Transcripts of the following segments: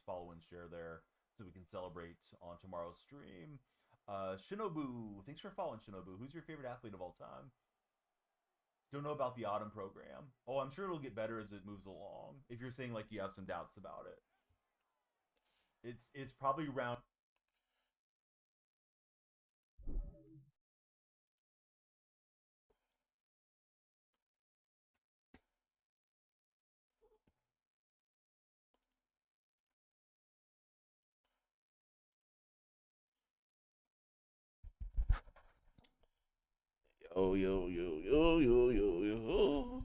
follow and share there so we can celebrate on tomorrow's stream. Shinobu, thanks for following, Shinobu. Who's your favorite athlete of all time? Don't know about the autumn program. Oh, I'm sure it'll get better as it moves along. If you're saying like you have some doubts about it, it's probably around. Yo, yo, yo, yo, yo, yo, yo.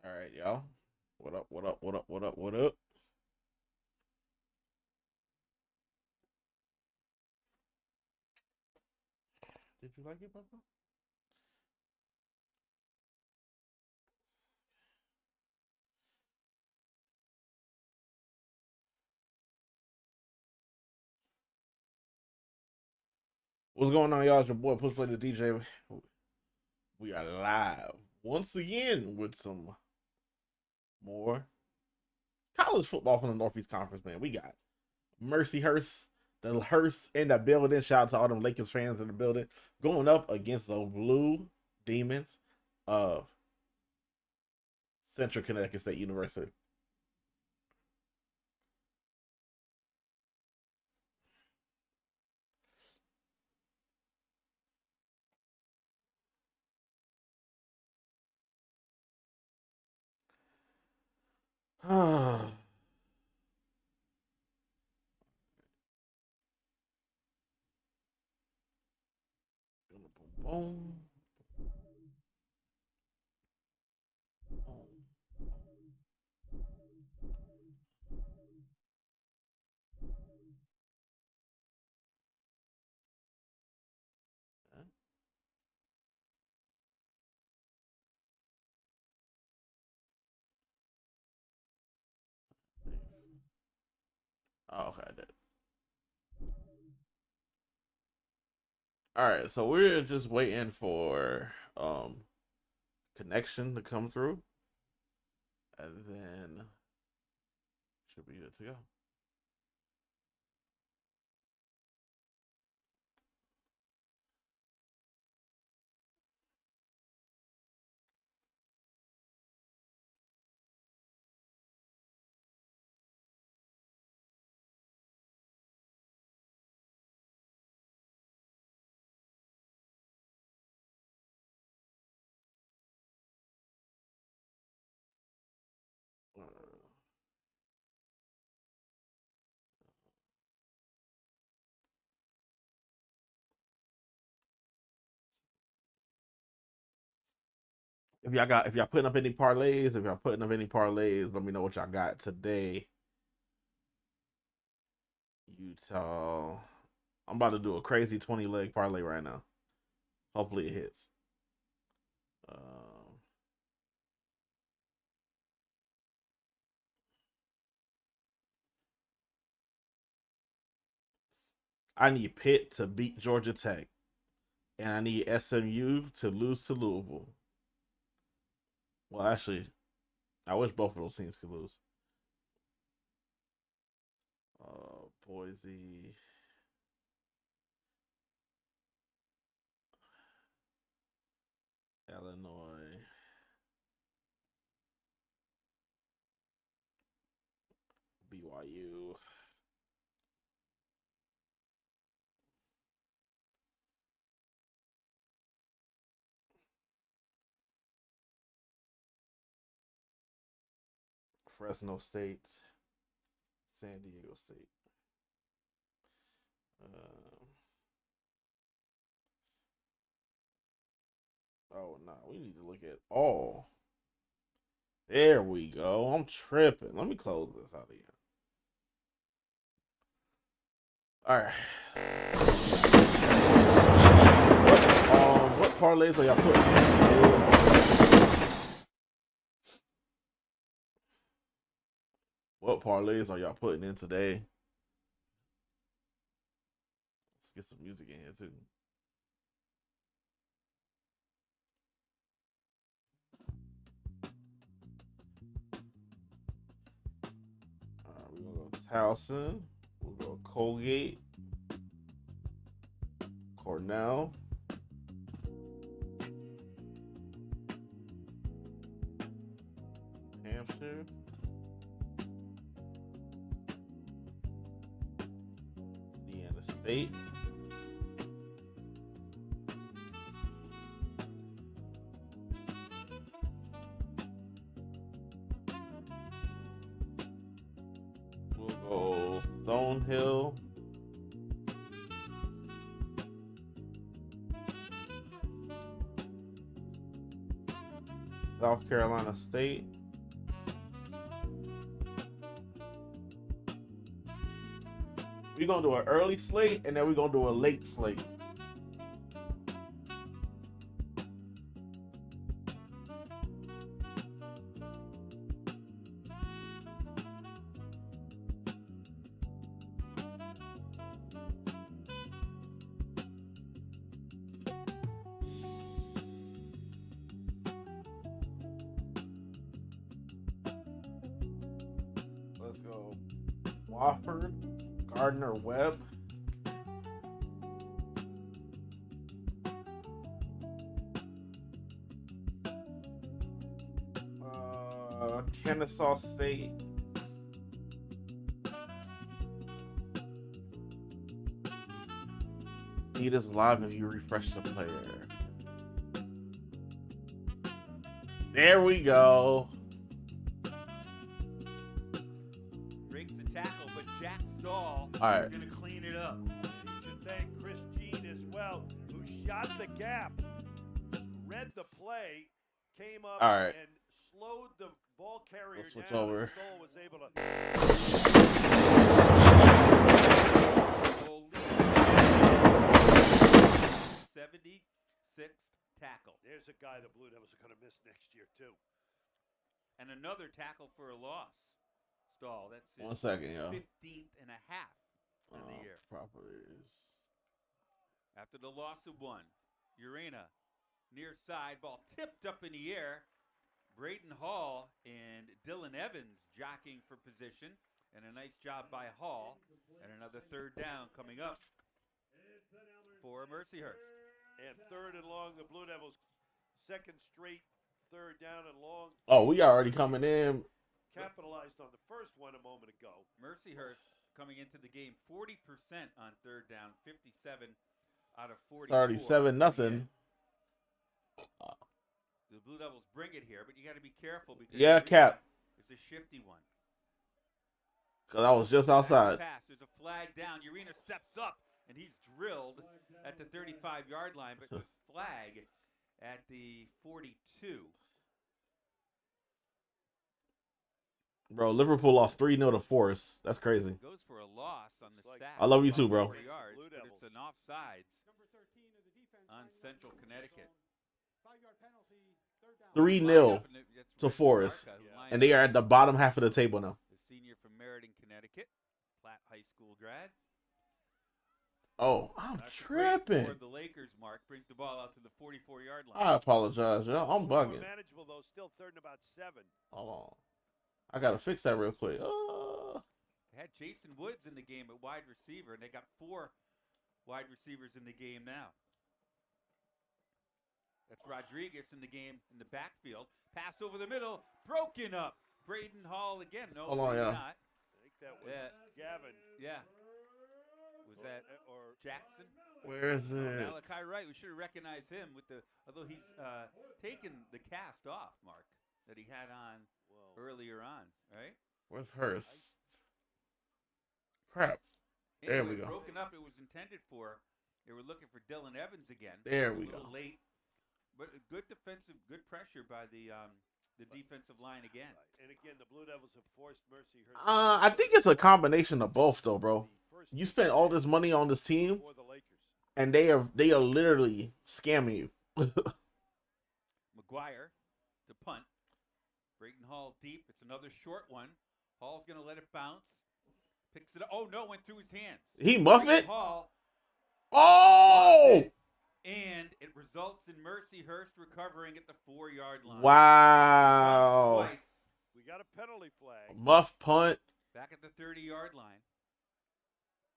All right, y'all. What up? What up? What up? What up? What up? Did you like it, Papa? What's going on, y'all? It's your boy Push Play the DJ. We are live once again with some more college football from the Northeast Conference, man. We got Mercyhurst, the Hurst in the building. Shout out to all them Lakers fans in the building. Going up against the Blue Demons of Central Connecticut State University. Boom, boom, boom. Oh, okay, I did. All right, so we're just waiting for connection to come through, and then should be good to go. If y'all putting up any parlays, if y'all putting up any parlays, let me know what y'all got today. Utah. I'm about to do a crazy 20 leg parlay right now. Hopefully it hits. Um, I need Pitt to beat Georgia Tech, and I need SMU to lose to Louisville. Well, actually, I wish both of those teams could lose. Boise, Illinois, BYU. Fresno State, San Diego State. Oh no, we need to look at all. There we go. I'm tripping. Let me close this out again. All right. What parlays are y'all putting? What parlays are y'all putting in today? Let's get some music in here too. We're gonna go Towson. We'll go Colgate, Cornell, Hampshire, Indiana State, we'll go Stonehill, South Carolina State, we're gonna do an early slate and then we're gonna do a late slate. Let's go Wofford, Gardner Webb, Kennesaw State, Need is live if you refresh the player. There we go. Breaks the tackle, but Jack Stahl is right. going to clean it up. And you should thank Chris Jean as well, who shot the gap, read the play, came up All right. and slowed the ball carrier Let's switch down. over. And Stoll was able to. Goal lead. 76th tackle. There's a guy the Blue Devils are going to miss next year, too. And another tackle for a loss. Stahl, that's his 1 second, yo. 15th and a half of the year. Properties. After the loss of one, Urena, near side, ball tipped up in the air. Braden Hall and Dylan Evans jockeying for position. And a nice job by Hall. And another third down coming up for Mercyhurst. And third and long, the Blue Devils' second straight third down and long. Oh, we already coming in. Capitalized on the first one a moment ago. Mercyhurst coming into the game 40% on third down, 57 out of 44. 37-0. The Blue Devils bring it here, but you got to be careful because Yeah, Cap. It's a shifty one. Because I was just outside. Pass. There's a flag down. Urena steps up, and he's drilled at the 35-yard line, but the flag at the 42. Bro, Liverpool lost 3-0 to Forest. That's crazy. Goes for a loss on the sack. I love you too, bro. 4 yards, but it's an offsides on Central Connecticut. 3-0 to Forest. And they are at the bottom half of the table now. The senior from Meriden, Connecticut, Platt High School grad. Oh, I'm tripping. The Lakers, Mark, brings the ball out to the 44-yard line. I apologize, yo. I'm More bugging. manageable, though. Still third and about 7. Hold on. I got to fix that real quick. They had Jason Woods in the game at wide receiver, and they got 4 wide receivers in the game now. That's Rodriguez in the game in the backfield. Pass over the middle, broken up. Braden Hall again. No, Hold on, yeah. not. I think that was Gavin. Yeah. Was that or Jackson? Where is it? Malachi Wright. We should have recognized him with the. Although he's taken the cast off, Mark, that he had on earlier on. right? Where's Hurst? Crap. There Anyway, we go. broken up. It was intended for. They were looking for Dylan Evans again. There we A little go. late, but a good defensive, good pressure by the defensive line again. And again, the Blue Devils have forced Mercyhurst. I think it's a combination of both, though, bro. You spent all this money on this team, for the Lakers. and they are literally scamming you. McGuire to punt. Brayton Hall deep. It's another short one. Hall's going to let it bounce. Picks it up. Oh, no, went through his hands. He muffed it? Hall. Oh! And it results in Mercyhurst recovering at the 4-yard line. Wow. Twice. We got a penalty flag. Muff punt. Back at the 30-yard line.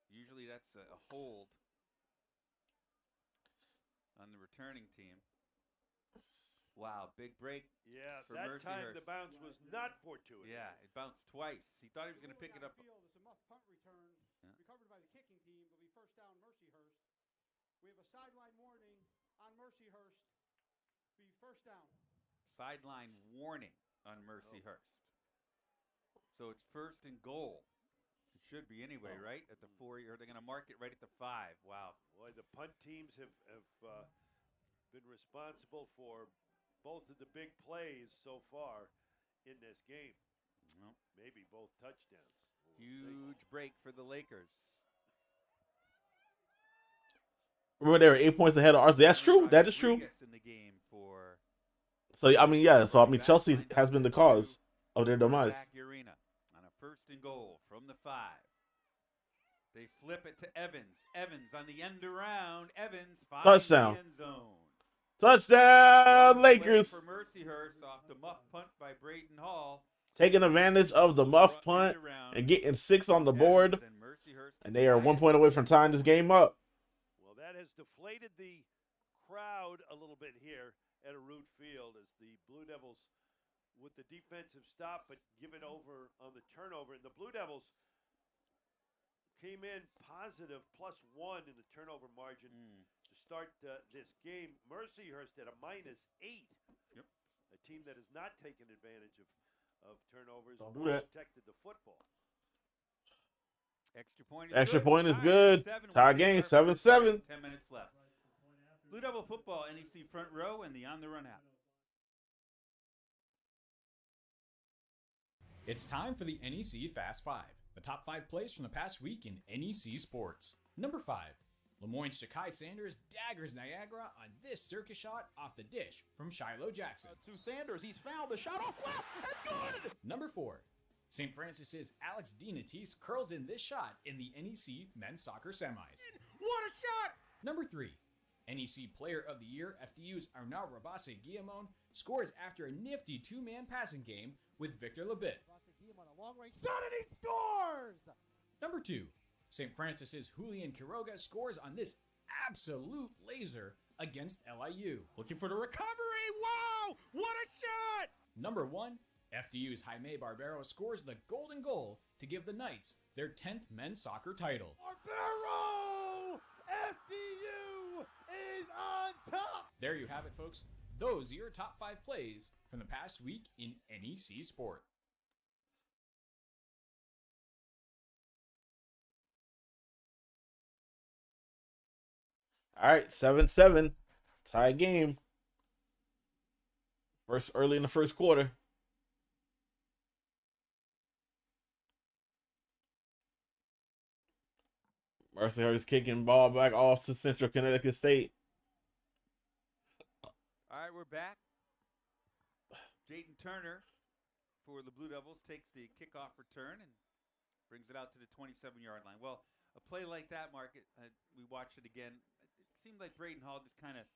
Usually that's a hold on the returning team. Wow, big break. Yeah, for that time Mercyhurst. the bounce was not fortuitous. Yeah, it bounced twice. He thought he was going to pick it up. It's a muff punt return recovered by the kicking team. It'll be first down Mercyhurst. We have a sideline warning on Mercyhurst. Be first down. Sideline warning on Mercyhurst. So it's first and goal. It should be anyway, right? At the 4, or they're going to mark it right at the 5. Wow. Boy, the punt teams have been responsible for both of the big plays so far in this game. Well, Maybe both touchdowns. We'll see. huge break for the Lakers. Remember, they were 8 points ahead of ours. That's true. That is true. Rodriguez in the game for So, I mean, yeah. So, I mean, Chelsea has been the cause of their demise. back Arena on a first and goal from the 5. They flip it to Evans. Evans on the end around. Evans finds Touchdown. the end zone. Touchdown, One play Lakers. for Mercyhurst off the muff punt by Brayton Hall. Taking advantage of the muff Brought punt end around. and getting 6 on the board. Evans and Mercyhurst And they are 1 tied point away from tying this game up. Well, that has deflated the crowd a little bit here at a root field as the Blue Devils, with the defensive stop, but give it over on the turnover. And the Blue Devils came in positive +1 in the turnover margin to start this game. Mercyhurst at a -8. Yep. A team that has not taken advantage of turnovers. Don't do that. Protected the football. Extra point is Extra good. point is Tied good. 7 Tie with game, 8:37. 7-7. 10 minutes left. Blue Devil football, NEC front row, and the On the Run app. It's time for the NEC Fast 5, the top 5 plays from the past week in NEC sports. Number 5, Lemoyne's Ja'Kai Sanders daggers Niagara on this circus shot off the dish from Shiloh Jackson. To Sanders, he's fouled the shot off glass and good. Number 4, St. Francis's Alex DiNatisse curls in this shot in the NEC men's soccer semis. What a shot! Number 3, NEC Player of the Year FDU's Arnaud Rabase Guillamon scores after a nifty 2-man passing game with Victor Lebitte. On a long range shot and he scores! Number 2, St. Francis's Julian Quiroga scores on this absolute laser against LIU. Looking for the recovery. Wow! What a shot! Number 1, FDU's Jaime Barbero scores the golden goal to give the Knights their 10th men's soccer title. Barbero! FDU is on top! There you have it, folks. Those are your top 5 plays from the past week in NEC sport. All right, 7-7. Tie game. Early in the first quarter. Mercyhurst kicking ball back off to Central Connecticut State. All right, we're back. Jayden Turner for the Blue Devils takes the kickoff return and brings it out to the 27-yard line. Well, a play like that, Mark, we watched it again. It seemed like Brayton Hall just kind of,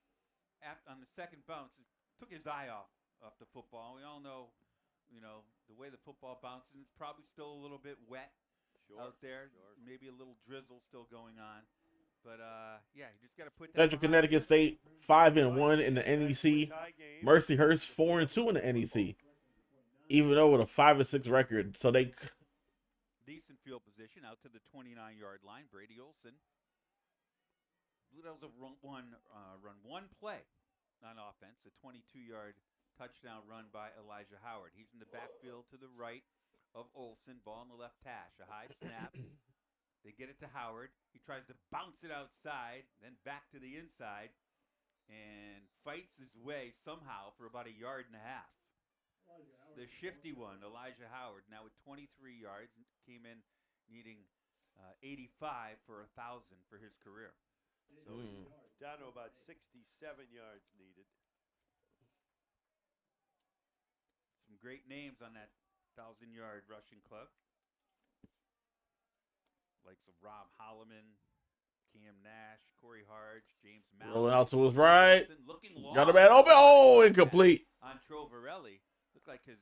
on the second bounce, took his eye off the football. We all know, the way the football bounces, it's probably still a little bit wet out there. Sure. Maybe a little drizzle still going on. But, yeah, you just got to put that Central behind Connecticut you. State 5-1 in the NEC. Mercyhurst 4-2 in the NEC. Even though with a 5-6 record, so they Decent field position out to the 29-yard line. Brady Olson. Blue Devils have run one play on offense, a 22-yard touchdown run by Elijah Howard. He's in the backfield to the right of Olsen. Ball in the left hash. A high snap. They get it to Howard. He tries to bounce it outside, then back to the inside, and fights his way somehow for about 1.5 yards. The shifty one, Elijah Howard, now with 23 yards, came in needing 85 for 1,000 for his career. So he's down to about 67 yards needed. Some great names on that 1,000-yard rushing club. Likes of Rob Holloman, Cam Nash, Corey Harge, James Mallon. Rolling out to his right. Looking long. Got a man open. Oh, incomplete. On Trovarelli. Looked like his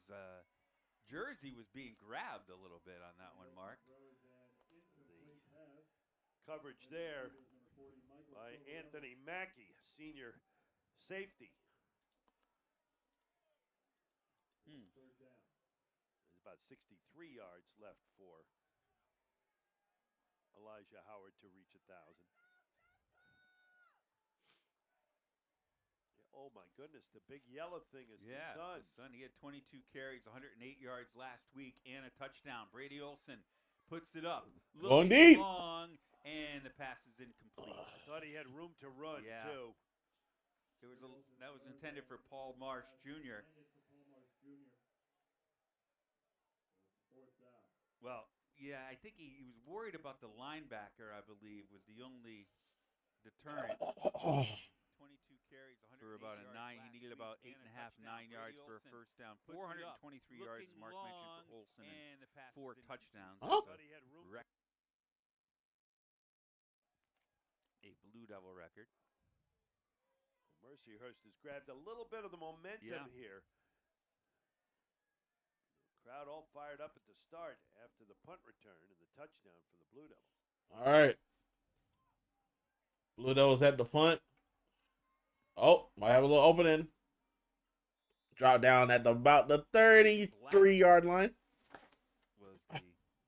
jersey was being grabbed a little bit on that one, Mark. The coverage there by Anthony Mackey, senior safety. There's about 63 yards left for Elijah Howard to reach 1,000. Oh my goodness, the big yellow thing is the son. The son. He had 22 carries, 108 yards last week, and a touchdown. Brady Olson puts it up. Going deep. Long, and the pass is incomplete. I thought he had room to run too. That was intended for Paul Marsh Jr. Well, yeah, I think he was worried about the linebacker, I believe, was the only deterrent. 22 carries, 100 for about a 9. He needed about 8.5, 9 yards for a first down. 423 yards, as Mark mentioned, for Olsen, and 4 touchdowns. Oh. A Blue Devil record. Mercyhurst has grabbed a little bit of the momentum here. Crowd all fired up at the start after the punt return and the touchdown for the Blue Devils. All right. Blue Devils at the punt. Oh, might have a little opening. Drop down at about the 33-yard line.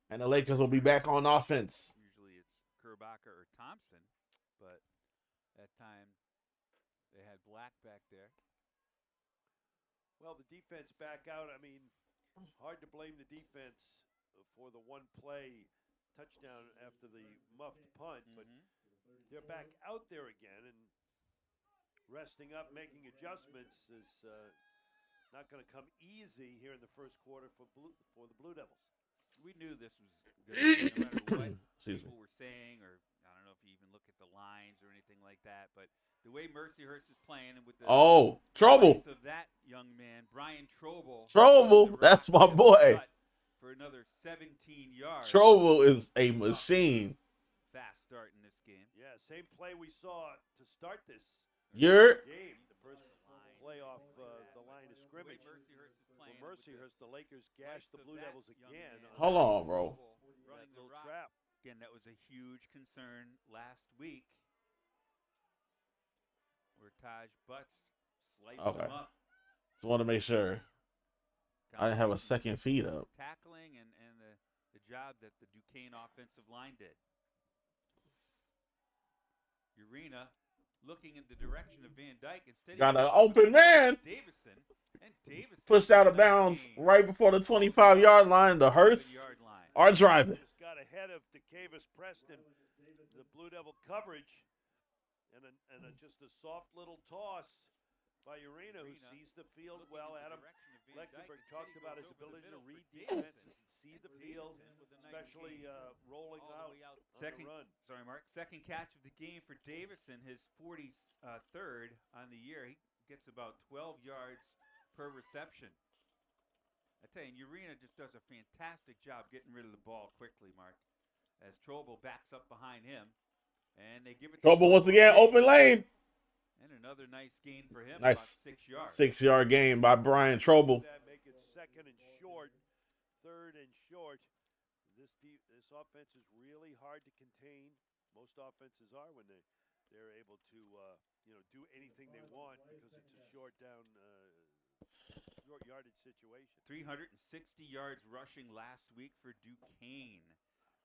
And the Lakers will be back on offense. Usually it's Kerbacher or Thompson, but that time they had Black back there. Well, the defense back out. I mean, hard to blame the defense for the one play touchdown after the muffed punt, but they're back out there again and resting up, making adjustments is not going to come easy here in the first quarter for the Blue Devils. We knew this was good, no matter what people were saying, or I don't know if you even look at the lines or anything like that, but the way Mercyhurst is playing and with the Trouble of that young man, Brian Trouble, that's my boy. For another 17 yards. Trouble is a machine. Fast start in this game. Yeah, same play we saw to start this game. The first play off the line of scrimmage. For Mercyhurst, the Lakers gashed the Blue Devils again. Hold on, bro. Running the trap. Again, that was a huge concern last week, where Taj Butts sliced him up. Just want to make sure I didn't have a second feed up. Tackling and the job that the Duquesne offensive line did. Urena looking in the direction of Van Dyke. Instead, got an open man. Davison pushed out of bounds right before the 25-yard line. The Hurst are driving. Just got ahead of DeCavis Preston. The Blue Devil coverage and just a soft little toss by Urena, who sees the field well. Adam Lechtenberg talked about his ability to read defenses and see the field, especially rolling out on the run. Sorry, Mark. Second catch of the game for Davison, his 43rd on the year. He gets about 12 yards per reception. I tell you, Urena just does a fantastic job getting rid of the ball quickly, Mark, as Trouble backs up behind him. And they give it to Trouble once again, open lane. And another nice gain for him, nice. About 6 yards. 6-yard gain by Brian Trouble. Make it second and short, third and short. This offense is really hard to contain. Most offenses are when they're able to do anything they want because it's a short yardage situation. 360 yards rushing last week for Duquesne.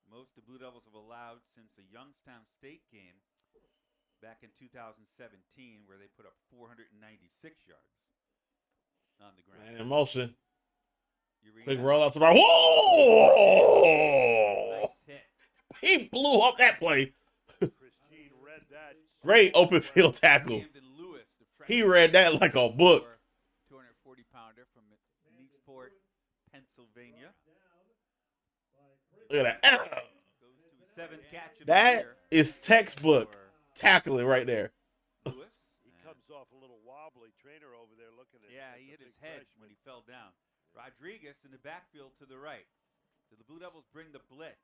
Most the Blue Devils have allowed since the Youngstown State game back in 2017, where they put up 496 yards on the ground. Man in motion. Quick Urena, roll out to right. Whoa! nice hit. He blew up that play. Christine read that. Great so open well. field tackle. Camden Lewis, the He freshman read that like a book. 240-pounder from Leesport, Pennsylvania. Look at that. Goes to his 7th catch of the That year is textbook for tackling right there. Lewis. He comes off a little wobbly. Trainer over there looking at. Yeah, at he the hit his big head freshman. when he fell down. Rodriguez in the backfield to the right. Do the Blue Devils bring the blitz?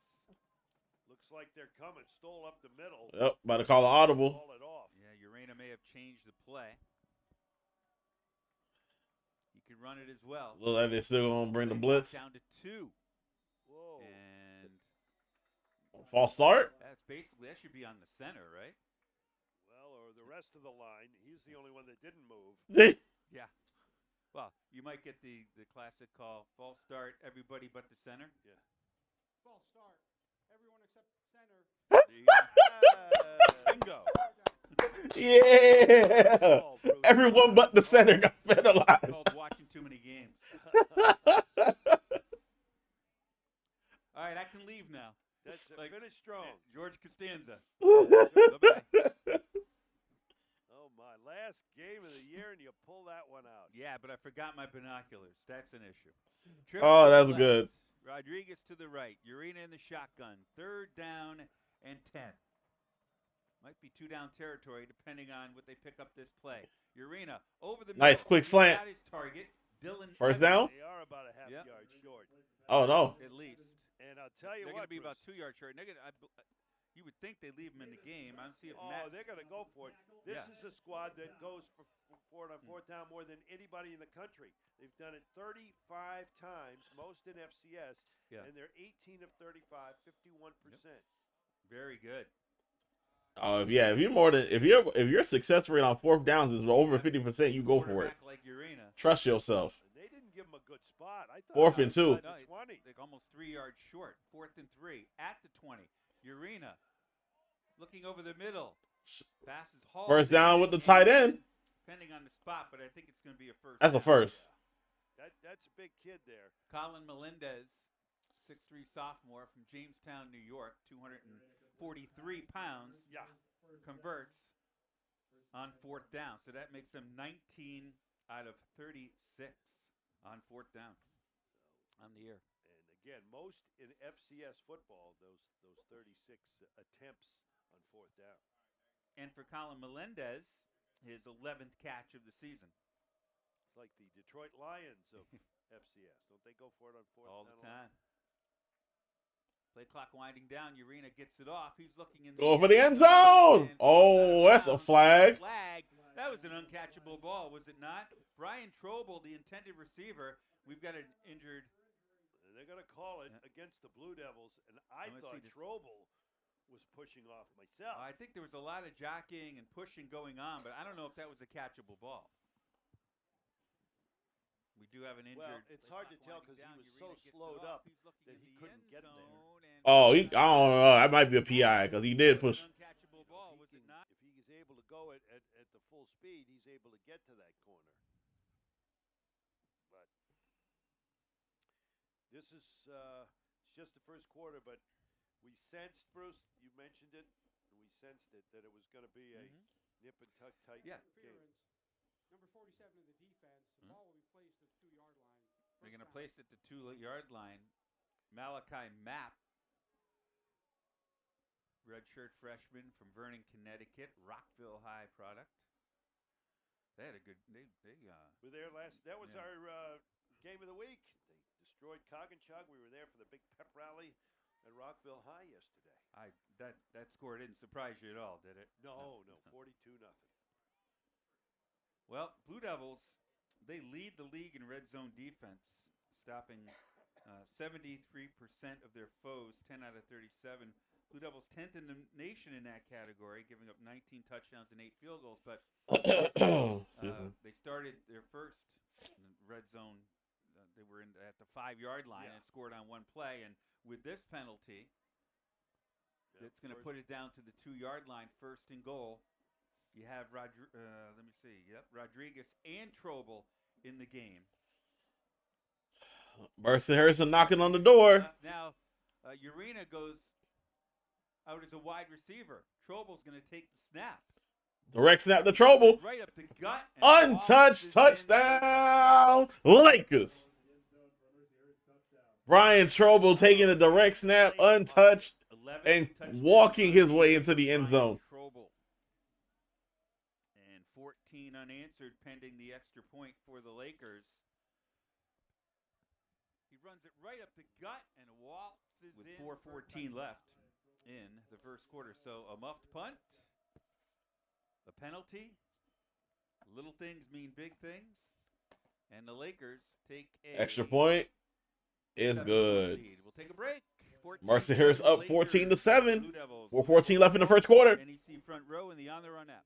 Looks like they're coming. Stole up the middle. Yep, about to call an audible. Call it off. Yeah, Urena may have changed the play. He could run it as well. Look like they're still gonna bring the Play blitz. down to 2. Whoa. And False start. that should be on the center, right? Well, or the rest of the line. He's the only one that didn't move. Yeah. Well, you might get the classic call, false start, everybody but the center. False start. Everyone except center. Bingo. Yeah. Oh, Bruce. Everyone but the center got penalized. Called watching too many games. All right, I can leave now. That's it. Like- Finish strong. George Costanza. Oh, Bye-bye. Oh my! Last game of the year, and you pull that one out. Yeah, but I forgot my binoculars. That's an issue. Oh, to the that's left. good. Rodriguez to the right. Urena in the shotgun. 3rd down and 10. Might be 2-down territory depending on what they pick up this play. Urena over the Nice middle. quick He's slant. got his target. Dylan First Evans, down? They are about a half Yep. yard short, Oh no. at least. and I'll tell you They're what, going to be about Bruce, 2 yards short. You would think they leave him in the game. I don't see if oh, Matt's they're going to go for it. This Yeah. is a squad that goes for it on 4th down more than anybody in the country. They've done it 35 times, most in FCS, Yeah. and they're 18 of 35, 51%. very good. Oh yeah. If your success rate on 4th downs is over 50%, you go for it. Quarterback like Urena. Trust yourself. And they didn't give him a good spot. I thought 4th and 2. outside the No, 20. Like almost 3 yards short. 4th and 3 at the 20. Urena looking over the middle. Passes Hall. First down with the tight end. Depending on the spot, but I think it's going to be a first. That's a down. first. That's a big kid there. Colin Melendez, 6'3" sophomore from Jamestown, New York, 243 pounds. Yeah. Converts on 4th down. So that makes them 19 out of 36 on 4th down on the year. And again, most in FCS football, those 36 attempts on 4th down. And for Colin Melendez, his 11th catch of the season. It's like the Detroit Lions of FCS. Don't they go for it on 4th All down? the time. Play clock winding down. Urena gets it off. He's looking in the Go for the end zone. and Oh, that's a flag. Flag. That was an uncatchable ball, was it not? Brian Trobel, the intended receiver. We've got an injured. And they're going to call it against the Blue Devils, and I I'm gonna thought see this. Trobel was pushing off myself. I think there was a lot of jockeying and pushing going on, but I don't know if that was a catchable ball. We do have an injured. Well, it's play hard to clock tell winding 'cause he down. was Urena so gets it slowed off. up He's looking that in he the couldn't end get there. zone, and Oh, I don't know. That might be a PI because he did push. An uncatchable ball, was it not? If he's able to go at the full speed, he's able to get to that corner. But this is it's just the first quarter, but we sensed, Bruce, you mentioned it, and we sensed it, that it was going to be a nip and tuck type Yeah. game. Interference. Number 47 of the defense. The ball will be placed at the 2-yard line. They're going to First place it to 2-yard line. Malachi Mapp, redshirt freshman from Vernon, Connecticut, Rockville High product. They had a good. They We were there last. That was Yeah. our game of the week. They destroyed Coggins. We were there for the big pep rally at Rockville High yesterday. that score didn't surprise you at all, did it? No, 42-0. Well, Blue Devils, they lead the league in red zone defense, stopping 73% of their foes, 10 out of 37. Blue Devils 10th in the nation in that category, giving up 19 touchdowns and 8 field goals. But they started their first red zone. They were at the 5-yard line and scored on one play. And with this penalty, it's going to put it down to the 2-yard line, first and goal. You have Rodriguez and Trobel in the game. Mercyhurst are knocking on the door. Now, Urena goes out as a wide receiver. Trobel's going to take the snap. Direct snap to Trouble. Right up the gut. And Untouched touchdown. Lakers. Brian Trouble taking a direct snap, untouched, and walking his way into the end zone. And 14 unanswered pending the extra point for the Lakers. He runs it right up the gut and waltzes with in. With 4:14 left in the first quarter. So a muffed punt, a penalty. Little things mean big things. And the Lakers take a extra point is good. Lead. We'll take a break. Mercyhurst up 14-7. 4:14 left in the first quarter. NEC front row in the On the Run app.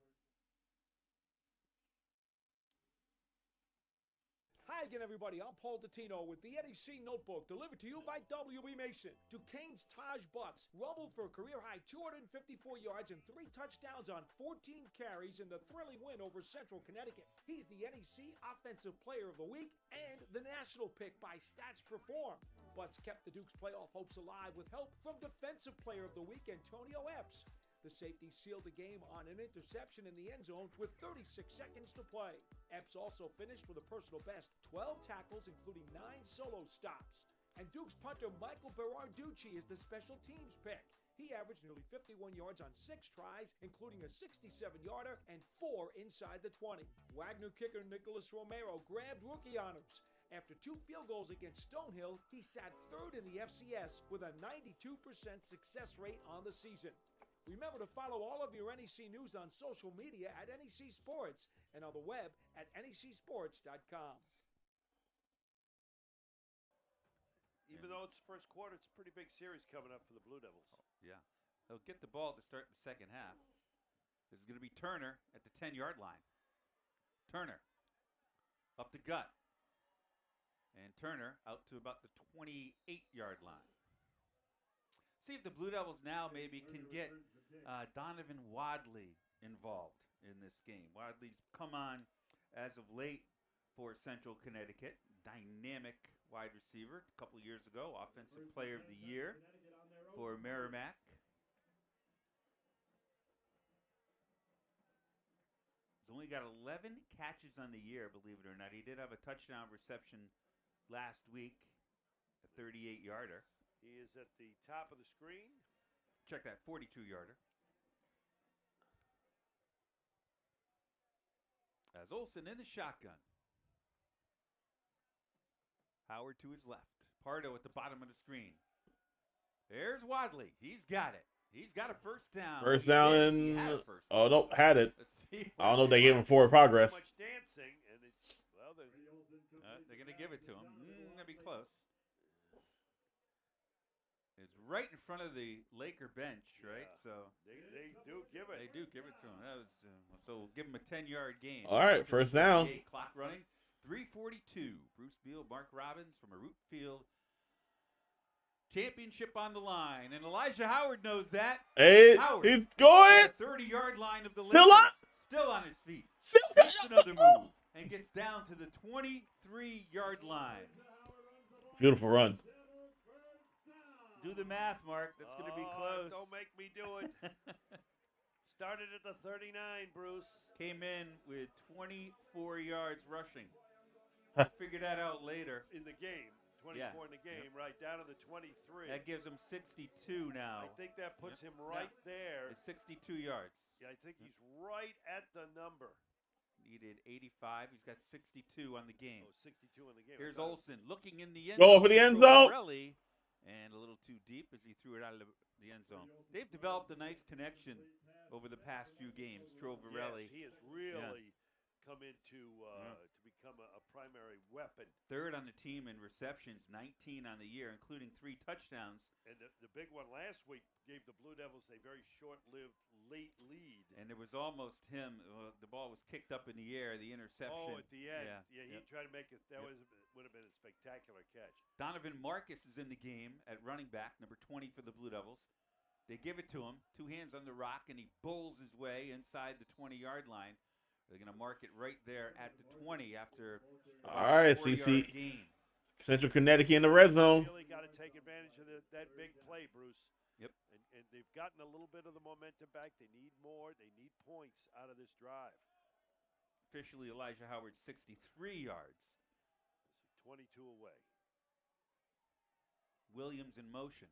Hi again, everybody. I'm Paul Dottino with the NEC Notebook, delivered to you by W.B. Mason. Duquesne's Taj Butts rumbled for a career-high 254 yards and 3 touchdowns on 14 carries in the thrilling win over Central Connecticut. He's the NEC Offensive Player of the Week and the national pick by Stats Perform. Butts kept the Duke's playoff hopes alive with help from Defensive Player of the Week Antonio Epps. The safety sealed the game on an interception in the end zone with 36 seconds to play. Epps also finished with a personal best 12 tackles, including 9 solo stops. And Duke's punter Michael Berarducci is the special teams pick. He averaged nearly 51 yards on 6 tries, including a 67-yarder and 4 inside the 20. Wagner kicker Nicholas Romero grabbed rookie honors. After 2 field goals against Stonehill, he sat 3rd in the FCS with a 92% success rate on the season. Remember to follow all of your NEC news on social media at NEC Sports and on the web at necsports.com. Even though it's first quarter, it's a pretty big series coming up for the Blue Devils. Oh, yeah. They'll get the ball to start the second half. This is going to be Turner at the 10-yard line. Turner up the gut. And Turner out to about the 28-yard line. See if the Blue Devils now maybe can get Donovan Wadley involved in this game. Wadley's come on as of late for Central Connecticut. Dynamic wide receiver a couple years ago. Offensive Player of the Year for Merrimack. He's only got 11 catches on the year, believe it or not. He did have a touchdown reception last week, a 38-yarder. He is at the top of the screen. Check that, 42-yarder. As Olsen in the shotgun. Howard to his left. Pardo at the bottom of the screen. There's Wadley. He's got it. He's got a first down. First down and oh no, had it. Let's see. I don't know if they gave him forward progress. So much dancing, and it's well, they're gonna give it to him. Gonna be close. It's right in front of the Laker bench, right? Yeah. So they do give it. They do give it to him. That was so we'll give him a 10-yard gain. All right, first down. Clock running. 3:42. Bruce Beal, Mark Robbins from a root field. Championship on the line, and Elijah Howard knows that. Hey, Howard, he's going. 30-yard line of the Still Lakers. up. Still on his feet. Still Makes another move and gets down to the 23-yard line. Beautiful run. Do the math, Mark. That's going to be close. Don't make me do it. Started at the 39, Bruce. Came in with 24 yards rushing. Figure that out later. In the game. 24 in the game, right down to the 23. That gives him 62 now. I think that puts him right there. It's 62 yards. Yeah, I think he's right at the number. Needed 85. He's got 62 on the game. Oh, 62 on the game. Here's Olsen looking in the end zone. Go for the end zone. And a little too deep as he threw it out of the end zone. They've developed a nice connection over the past few games. Trovarelli. Yes, he has really come into to become a primary weapon. 3rd on the team in receptions, 19 on the year, including 3 touchdowns. And the big one last week gave the Blue Devils a very short-lived late lead. And it was almost him. The ball was kicked up in the air, the interception. Oh, at the end. Yeah, he tried to make it. That would have been a spectacular catch. Donovan Marcus is in the game at running back, number 20 for the Blue Devils. They give it to him, 2 hands on the rock, and he bowls his way inside the 20-yard line. They're going to mark it right there at the 20 after all right, CC. Central Connecticut in the red zone. Really got to take advantage of that big play, Bruce. Yep. And they've gotten a little bit of the momentum back. They need more. They need points out of this drive. Officially, Elijah Howard 63 yards. So 22 away. Williams in motion.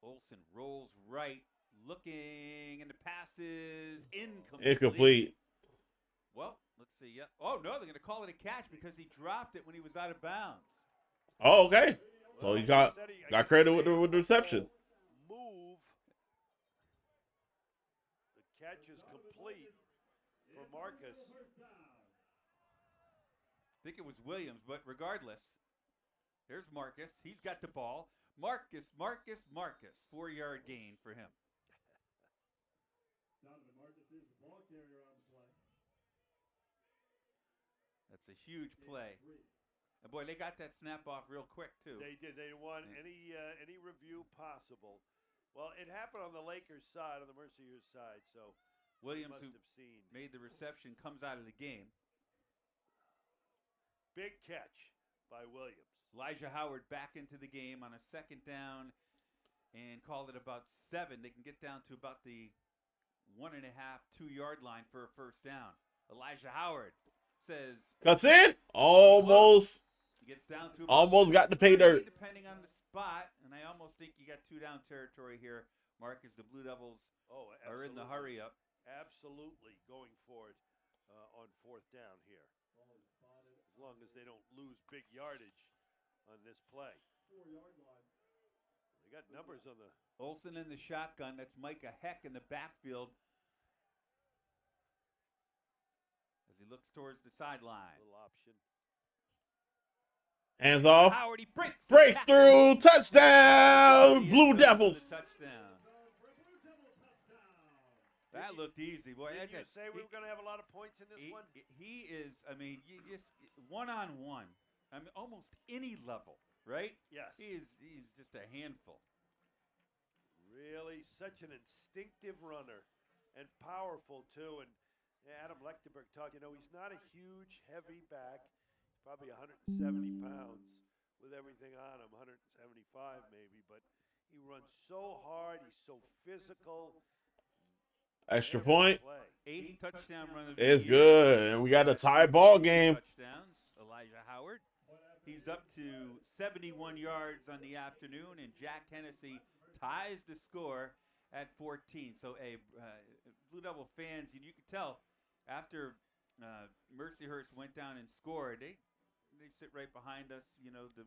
Olsen rolls right, looking, and the pass is Incomplete. Well, let's see. Yeah. Oh, no, they're going to call it a catch because he dropped it when he was out of bounds. Oh, okay. So Well, he got credit with the reception. Move. The catch is complete for Marcus. I think it was Williams, but regardless, there's Marcus. He's got the ball. Marcus. 4-yard gain for him. Donovan Marcus is the ball carrier on the play. That's a huge play. And boy, they got that snap off real quick too. They did. They want any review possible. Well, it happened on the Lakers side, on the Mercyhurst side, so Williams, must who have seen. made the reception, comes out of the game. Big catch by Williams. Elijah Howard back into the game on a second down and called it about 7. They can get down to about the 1.5, 2-yard line for a first down. Elijah Howard says, Cuts in. Almost. He gets down to Almost got the pay dirt. depending on the spot, and I almost think you got 2 down territory here, Marcus. The Blue Devils are in the hurry up. Absolutely going for it on 4th down here. As long as they don't lose big yardage on this play. 4-yard line. They got numbers on the... Olsen in the shotgun. That's Micah Heck in the backfield as he looks towards the sideline. Little option. Hands off. Howard, he breaks Through. Touchdown. Blue Devils. Touchdown. That looked easy, boy. Did you say we were going to have a lot of points in this one? He is, I mean, you just one-on-one. I mean, almost any level, right? Yes. He's just a handful. Really such an instinctive runner and powerful, too. And Adam Lechtenberg talked, he's not a huge, heavy back. He's probably 170 pounds with everything on him, 175 maybe. But he runs so hard. He's so physical. Extra point. 8th touchdown run of the It's year. good. And we got a tie ball game. Touchdowns. Elijah Howard. He's up to 71 yards on the afternoon, and Jack Hennessy ties the score at 14. So, Blue Devil fans, you can tell after Mercyhurst went down and scored, they sit right behind us. The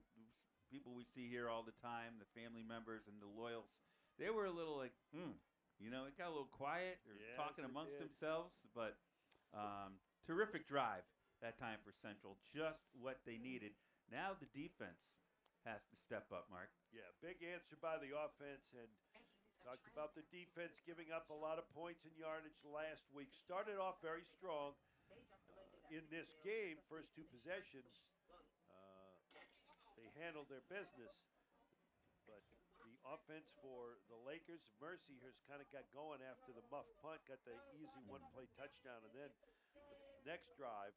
people we see here all the time, the family members and the loyals. They were a little like, it got a little quiet. They're talking amongst themselves, but terrific drive that time for Central. Just what they needed. Now the defense has to step up, Mark. Yeah, big answer by the offense, and talked about the defense giving up a lot of points and yardage last week. Started off very strong in this game. First 2 possessions, they handled their business. But the offense for the Lakers, Mercyhurst kind of got going after the muff punt, got the easy 1-play touchdown, and then the next drive,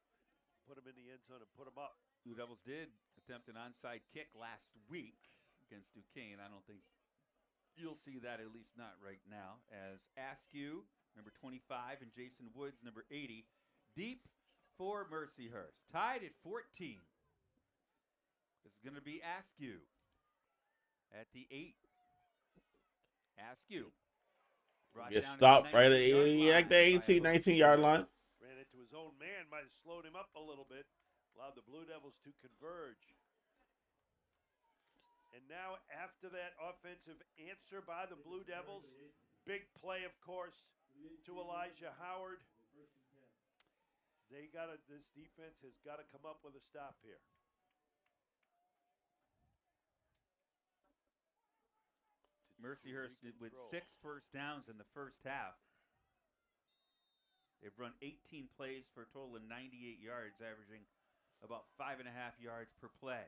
put them in the end zone and put them up. Blue Devils did attempt an onside kick last week against Duquesne. I don't think you'll see that, at least not right now, as Askew, number 25, and Jason Woods, number 80, deep for Mercyhurst. Tied at 14. This is going to be Askew at the 8. Askew. Get stopped right at the 18, 19-yard line. Ran into his own man, might have slowed him up a little bit. Allowed the Blue Devils to converge. And now after that offensive answer by the Blue Devils, big play, of course, to Elijah Howard. This defense has got to come up with a stop here. Mercyhurst with 6 first downs in the first half. They've run 18 plays for a total of 98 yards, averaging about 5.5 yards per play.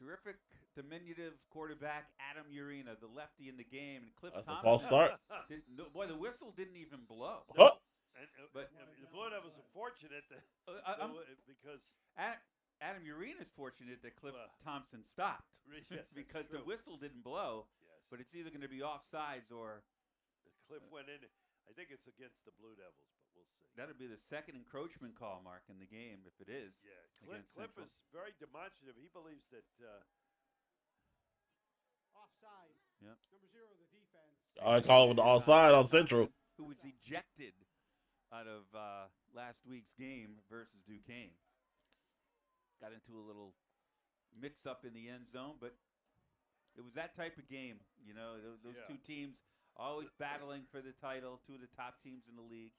Terrific, diminutive quarterback Adam Urena, the lefty in the game, and Cliff That's a Thompson. false start. Boy, the whistle didn't even blow. Oh. But the Blue Devils are fortunate that because Adam Urena's fortunate that Cliff Well, Thompson stopped yes, that's because the true. whistle didn't blow. Yes. But it's either going to be offsides or Cliff went in. I think it's against the Blue Devils, but we'll see. that'll be the second encroachment call, Mark, in the game if it is. Yeah, against Cliff Central. is very demonstrative. He believes that Offside. Yep. Number 0, the defense. I call it with the offside on Central. Who was ejected out of last week's game versus Duquesne. Got into a little mix-up in the end zone, but it was that type of game. You know, those two teams always battling for the title, two of the top teams in the league.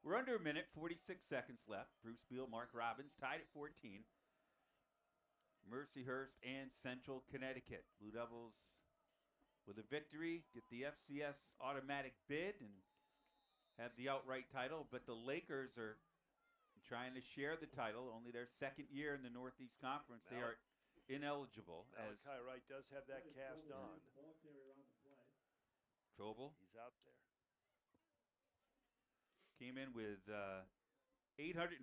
We're under a minute, 46 seconds left. Bruce Beal, Mark Robbins tied at 14. Mercyhurst and Central Connecticut. Blue Devils with a victory, get the FCS automatic bid and have the outright title, but the Lakers are trying to share the title, only their second year in the Northeast Conference. They are ineligible. Malachi Wright does have that cast on. Trobel He's out there. came in with 843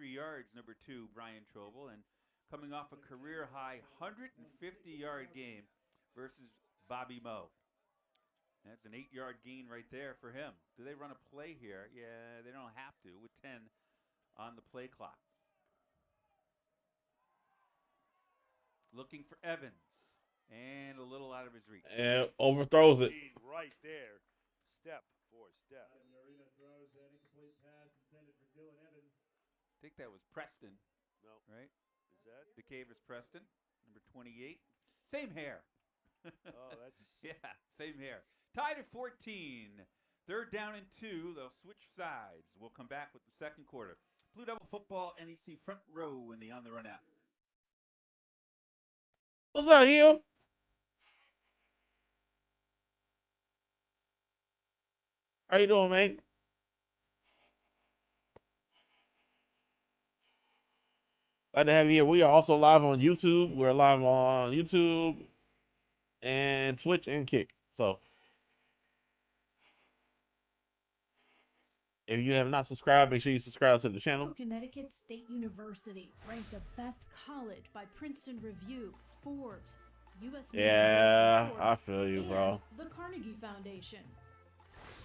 yards, number 2, Brian Trobel, and coming off a career-high 150-yard game versus Bobby Moe. That's an 8-yard gain right there for him. Do they run a play here? Yeah, they don't have to with 10 on the play clock. Looking for Evans. And a little out of his reach. And overthrows it. Right there. Step for step. I think that was Preston. No. Right? Is that? DeCavis Preston, number 28. Same hair. Oh, that's... Yeah, same hair. Tied at 14. Third down and 2. They'll switch sides. We'll come back with the second quarter. Blue Devil football, NEC front row in the On the Run app. What's up, Hill? How you doing, mate? Glad to have you here. We are also live on YouTube. We're live on YouTube and Twitch and Kick. So if you have not subscribed, make sure you subscribe to the channel. Connecticut State University, ranked the best college by Princeton Review, Forbes, U.S. Yeah, Report, I feel you, bro. and the Carnegie Foundation.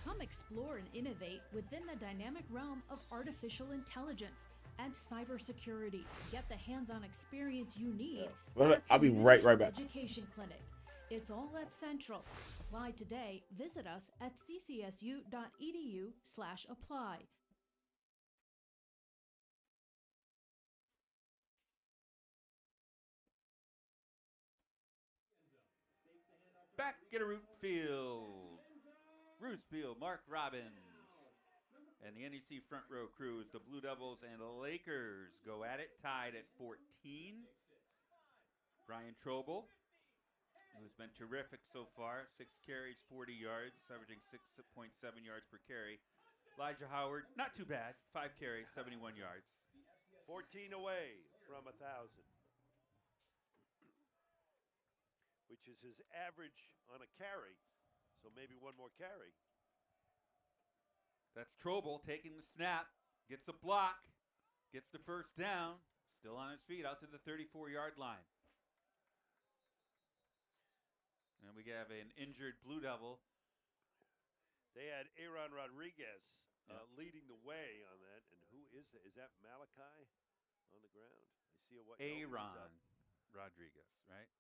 Come explore and innovate within the dynamic realm of artificial intelligence and cybersecurity. Get the hands-on experience you need. Well, at our I'll be right community back. Education clinic. It's all at Central. Apply today. Visit us at ccsu.edu/apply. Back at a root field. Bruce Beal, Mark Robbins, and the NEC front row crew as the Blue Devils and the Lakers go at it, tied at 14. Brian Trobel, who's been terrific so far, 6 carries, 40 yards, averaging 6.7 yards per carry. Elijah Howard, not too bad, 5 carries, 71 yards. 14 away from 1,000, which is his average on a carry. So maybe one more carry. That's Trobel taking the snap, gets a block, gets the first down, still on his feet out to the 34-yard line. And we have an injured Blue Devil. They had Aaron Rodriguez leading the way on that. And who is that? Is that Malachi on the ground? I see a white. Aaron Rodriguez, right?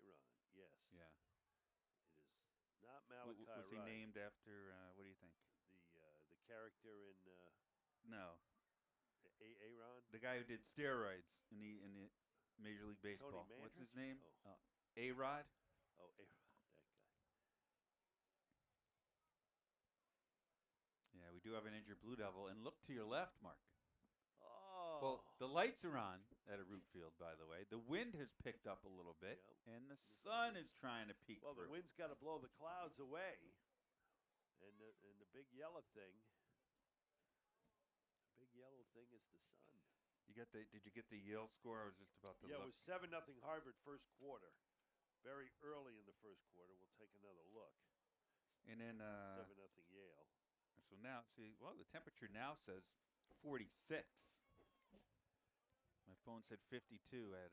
Aaron, yes. Yeah. It is not Malachi. Was he named after, what do you think? The character in No. Aaron? The guy who did steroids in the Major League Baseball. Tony What's his Manders? name? A-Rod? Oh, Aaron, that guy. Yeah, we do have an injured Blue Devil. And look to your left, Mark. Oh. Well, the lights are on at a root field, by the way. The wind has picked up a little bit, and the sun is trying to peek Well, through. the wind's got to blow the clouds away. And the big yellow thing. The big yellow thing is the sun. Did you get the Yale score? I was just about to Yeah, look. it was 7-0 Harvard first quarter. Very early in the first quarter. We'll take another look. And then 7-0 Yale. So now, see, well, the temperature now says 46. My phone said 52 at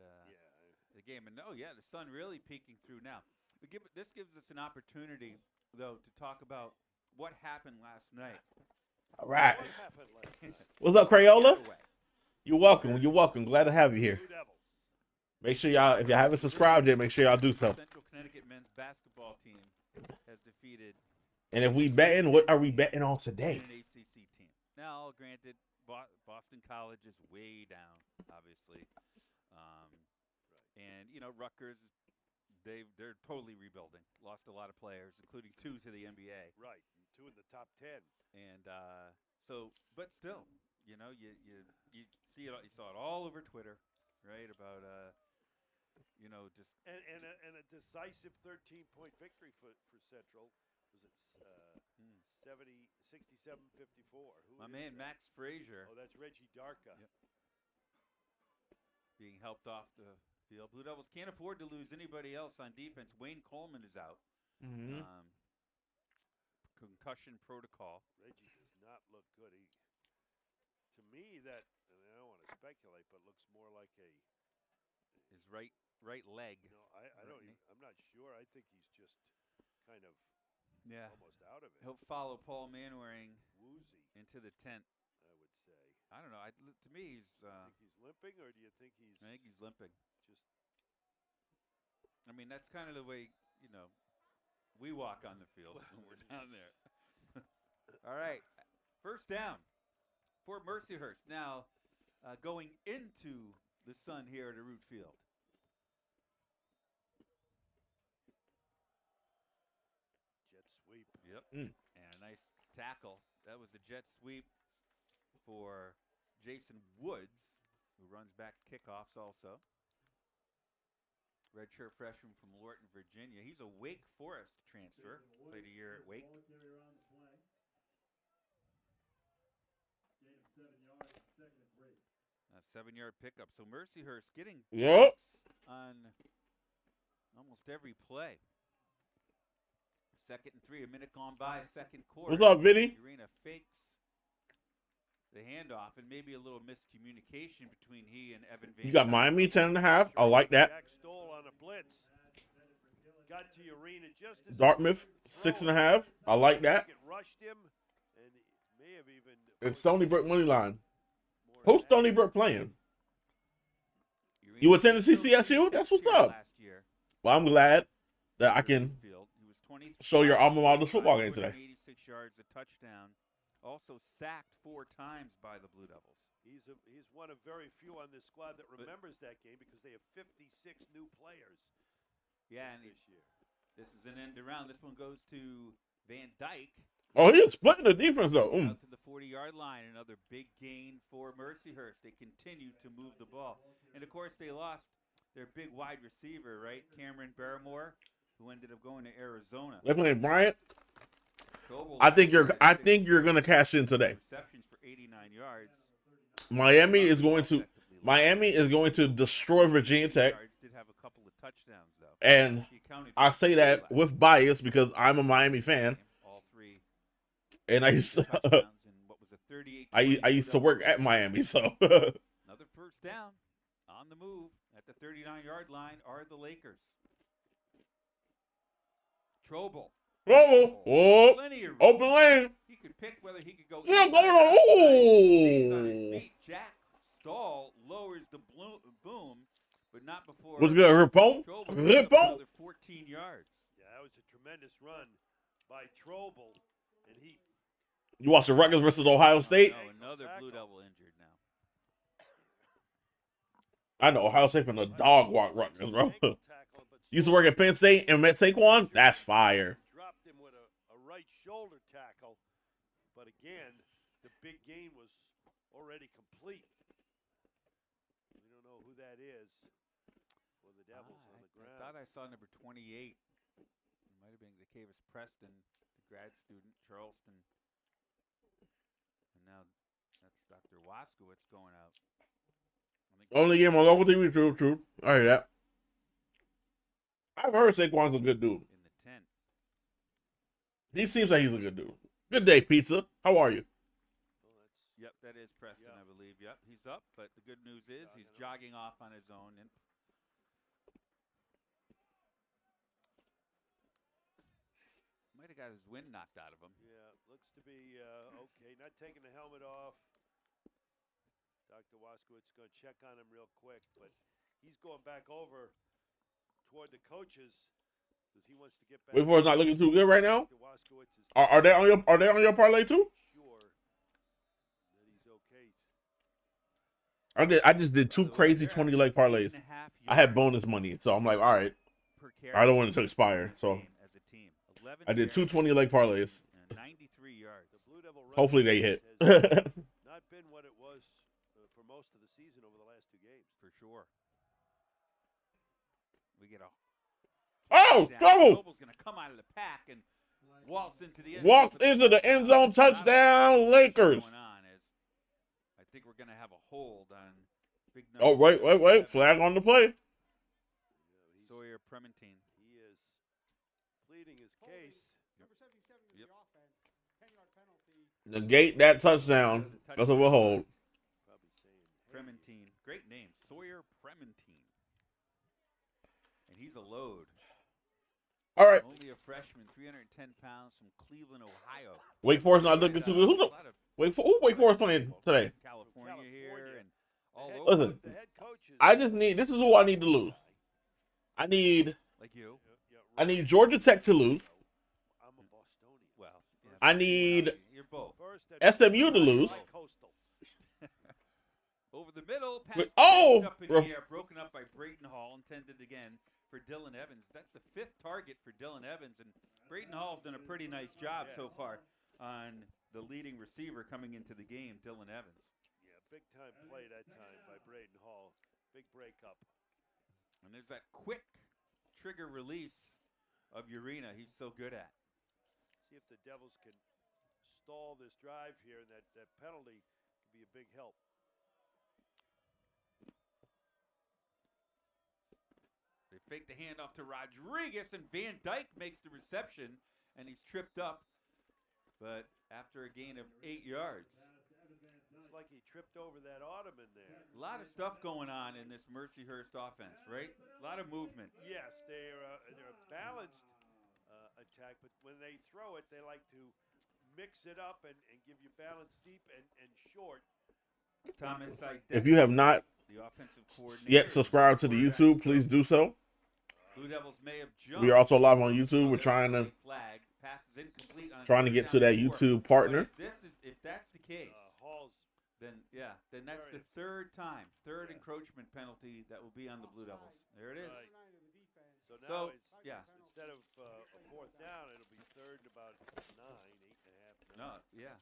the game. And the sun really peeking through now. This gives us an opportunity, though, to talk about what happened last night. All right. What happened last night? What's up, Crayola? Getaway. You're welcome. You're welcome. Glad to have you here. Blue Devils. Make sure y'all, if you haven't subscribed yet, make sure y'all do so. Central Connecticut men's basketball team has defeated And if we betting, what are we betting on today? an ACC team. Now, granted, Boston College is way down, obviously. And, Rutgers, they're totally rebuilding. Lost a lot of players, including 2 to the NBA. Right. 2 in the top 10. And but still, you see it. You saw it all over Twitter, right? About just And a decisive 13-point victory for Central. Was it 67-54? my man Max Frazier Oh, that's Reggie Darka. Yep. being helped off the field. Blue Devils can't afford to lose anybody else on defense. Wayne Coleman is out. Mm-hmm. Concussion protocol. Reggie does not look good. To me, and I don't want to speculate, but looks more like His right leg. I'm not sure. I think he's just kind of almost out of it. He'll follow Paul Manwaring Woozy, into the tent. I would say. I don't know. To me, he's. I think he's limping, or do you think he's? I think he's limping. Just. I mean, that's kind of the way we walk on the field when we're down there. All right, first down for Mercyhurst. Now, going into the sun here at a root field. Jet sweep. Yep. Mm. And a nice tackle. That was a jet sweep for Jason Woods, who runs back kickoffs also. Redshirt freshman from Lorton, Virginia. He's a Wake Forest transfer. Played a year at Wake. 7-yard pickup. So Mercyhurst getting Yep. on almost every play. 2nd and 3, a minute gone by, second quarter. What's up, Vinny? Urena fakes the handoff, and maybe a little miscommunication between he and Evan Van. You got Miami 10.5. I like that. Jack Stoll on a blitz. Got to Urena just as Dartmouth 6.5. I like that. It rushed him, and he may have even. It's Stony Brook money line. more Who's than Stony that. Brook playing? Urena You attended still CCSU? That's what's year up. Last year. Well, I'm glad that I can Field. He was 20 show your alma mater's football game today. 86 yards, a touchdown. Also sacked 4 times by the Blue Devils. He's one of very few on this squad that remembers that game because they have 56 new players. Yeah, and this year. this is an end around. This one goes to Van Dyke. Oh, he's splitting the defense, though. Out to the 40-yard line. Another big gain for Mercyhurst. They continue to move the ball. And, of course, they lost their big wide receiver, right? Cameron Barrymore, who ended up going to Arizona. They're playing Bryant. Coble I think you're last year had going to cash in today. receptions for 89 yards. Miami is going to destroy Virginia Tech. Did have a couple of touchdowns, though. And She accounted I for say 3 that last with bias because I'm a Miami fan, all 3 and I used touchdowns to, in what was a 38. I used to work at Miami, so Another first down on the move at the 39-yard line are the Lakers. Trobel. oh, Plenty of room. open lane. He could pick whether he could go. Yeah, inside going or on. outside. Stays on his Ooh. feet. Jack Stahl lowers the boom, but not before. What's good, Ripon? Trobel picks up Ripon. another 14 yards. Yeah, that was a tremendous run by Trobel, and he. You watch the Rutgers versus Ohio State? No, another Blue Devil injured now. I know Ohio State from the dog walk Rutgers, bro. Ankle tackle, but Used to work at Penn State and met Saquon. That's fire. Dropped him with a right shoulder tackle, but again, the big gain was already complete. We don't know who that is for the Devils on the I ground. thought I saw number 28. It might have been Dacavis Preston, the grad student, Charleston. And now that's Dr. Waskowitz going out. I think Only game on local TV, true. I hear that. I've heard Saquon's a good dude. in the 10. He seems like he's a good dude. Good day, pizza. How are you? Well, that's Yep, that is Preston, Yeah. I believe. Yep, he's up, but the good news is he's jogging off on his own. And might have got his wind knocked out of him. Yeah, looks to be okay. Not taking the helmet off. Dr. Waskowitz going to check on him real quick, but he's going back over toward the coaches because he wants to get back. Wake Forest not looking too good right now. Dr. Waskowitz is Are they on your parlay too? sure that he's okay. I just did two By the way, crazy they're 20 at leg parlays. 8.5 I had yards bonus money, so I'm like, all right. per I don't want carry it to expire, in this so game as a team. 11 I did two carries 20 leg parlays. and 93 yards. The Blue Devil run Hopefully they defense hit. has not been what it was for most of the season over the last two games. For sure. We get a Oh, down. trouble! Noble's going to come out of the pack and waltz into the end Walked zone for into the end zone, touchdown, What's Lakers. going on is I think we're going to have a hold on big Oh, number wait. 77, Flag on the play. He's- Sawyer Prementine. He is pleading his case. Number 77 is Yep. the offense. 10-yard penalty. Negate that touchdown. That's what we'll hold. Probably saying, hey, Prementine. Great name. Sawyer Prementine. And he's a load. All right. Only a freshman, 310 pounds from Cleveland, Ohio. Wake Forest not looking too good. Who Wake Forest playing today? California here California. and all the head over. Listen, coach- the head coach is I just need. This is who I need to lose. I need Like you. Georgia Tech to lose. I'm a Bostonian. Well, yeah, I need you're both. First at SMU to lose. Coastal. Over the middle, pass Wait, oh! up in the air, broken up by Brayton Hall, intended again for Dylan Evans. That's the 5th target for Dylan Evans, and Brayton Hall's done a pretty nice job so far on the leading receiver coming into the game, Dylan Evans. Yeah, big time play that time by Braden Hall. Big breakup. And there's that quick trigger release of Urena he's so good at. See if the Devils can stall this drive here, and that penalty could be a big help. They fake the handoff to Rodriguez, and Van Dyke makes the reception, and he's tripped up. But after a gain of 8 yards. Looks like he tripped over that ottoman there. A lot of stuff going on in this Mercyhurst offense, right? A lot of movement. Yes, they're a balanced attack, but when they throw it, they like to mix it up and give you balance deep and short. Thomas, If you have not the offensive coordinator, yet subscribed to the YouTube, please do so. Blue Devils may have jumped. We are also live on YouTube. We're trying to flag. Passes incomplete on get to that YouTube partner. If that's the case, Hall's then that's the third encroachment penalty that will be on the Blue Devils. There it is. Right. So now So, it's yeah. instead of a fourth down, it'll be third and about 8.5. No, yeah.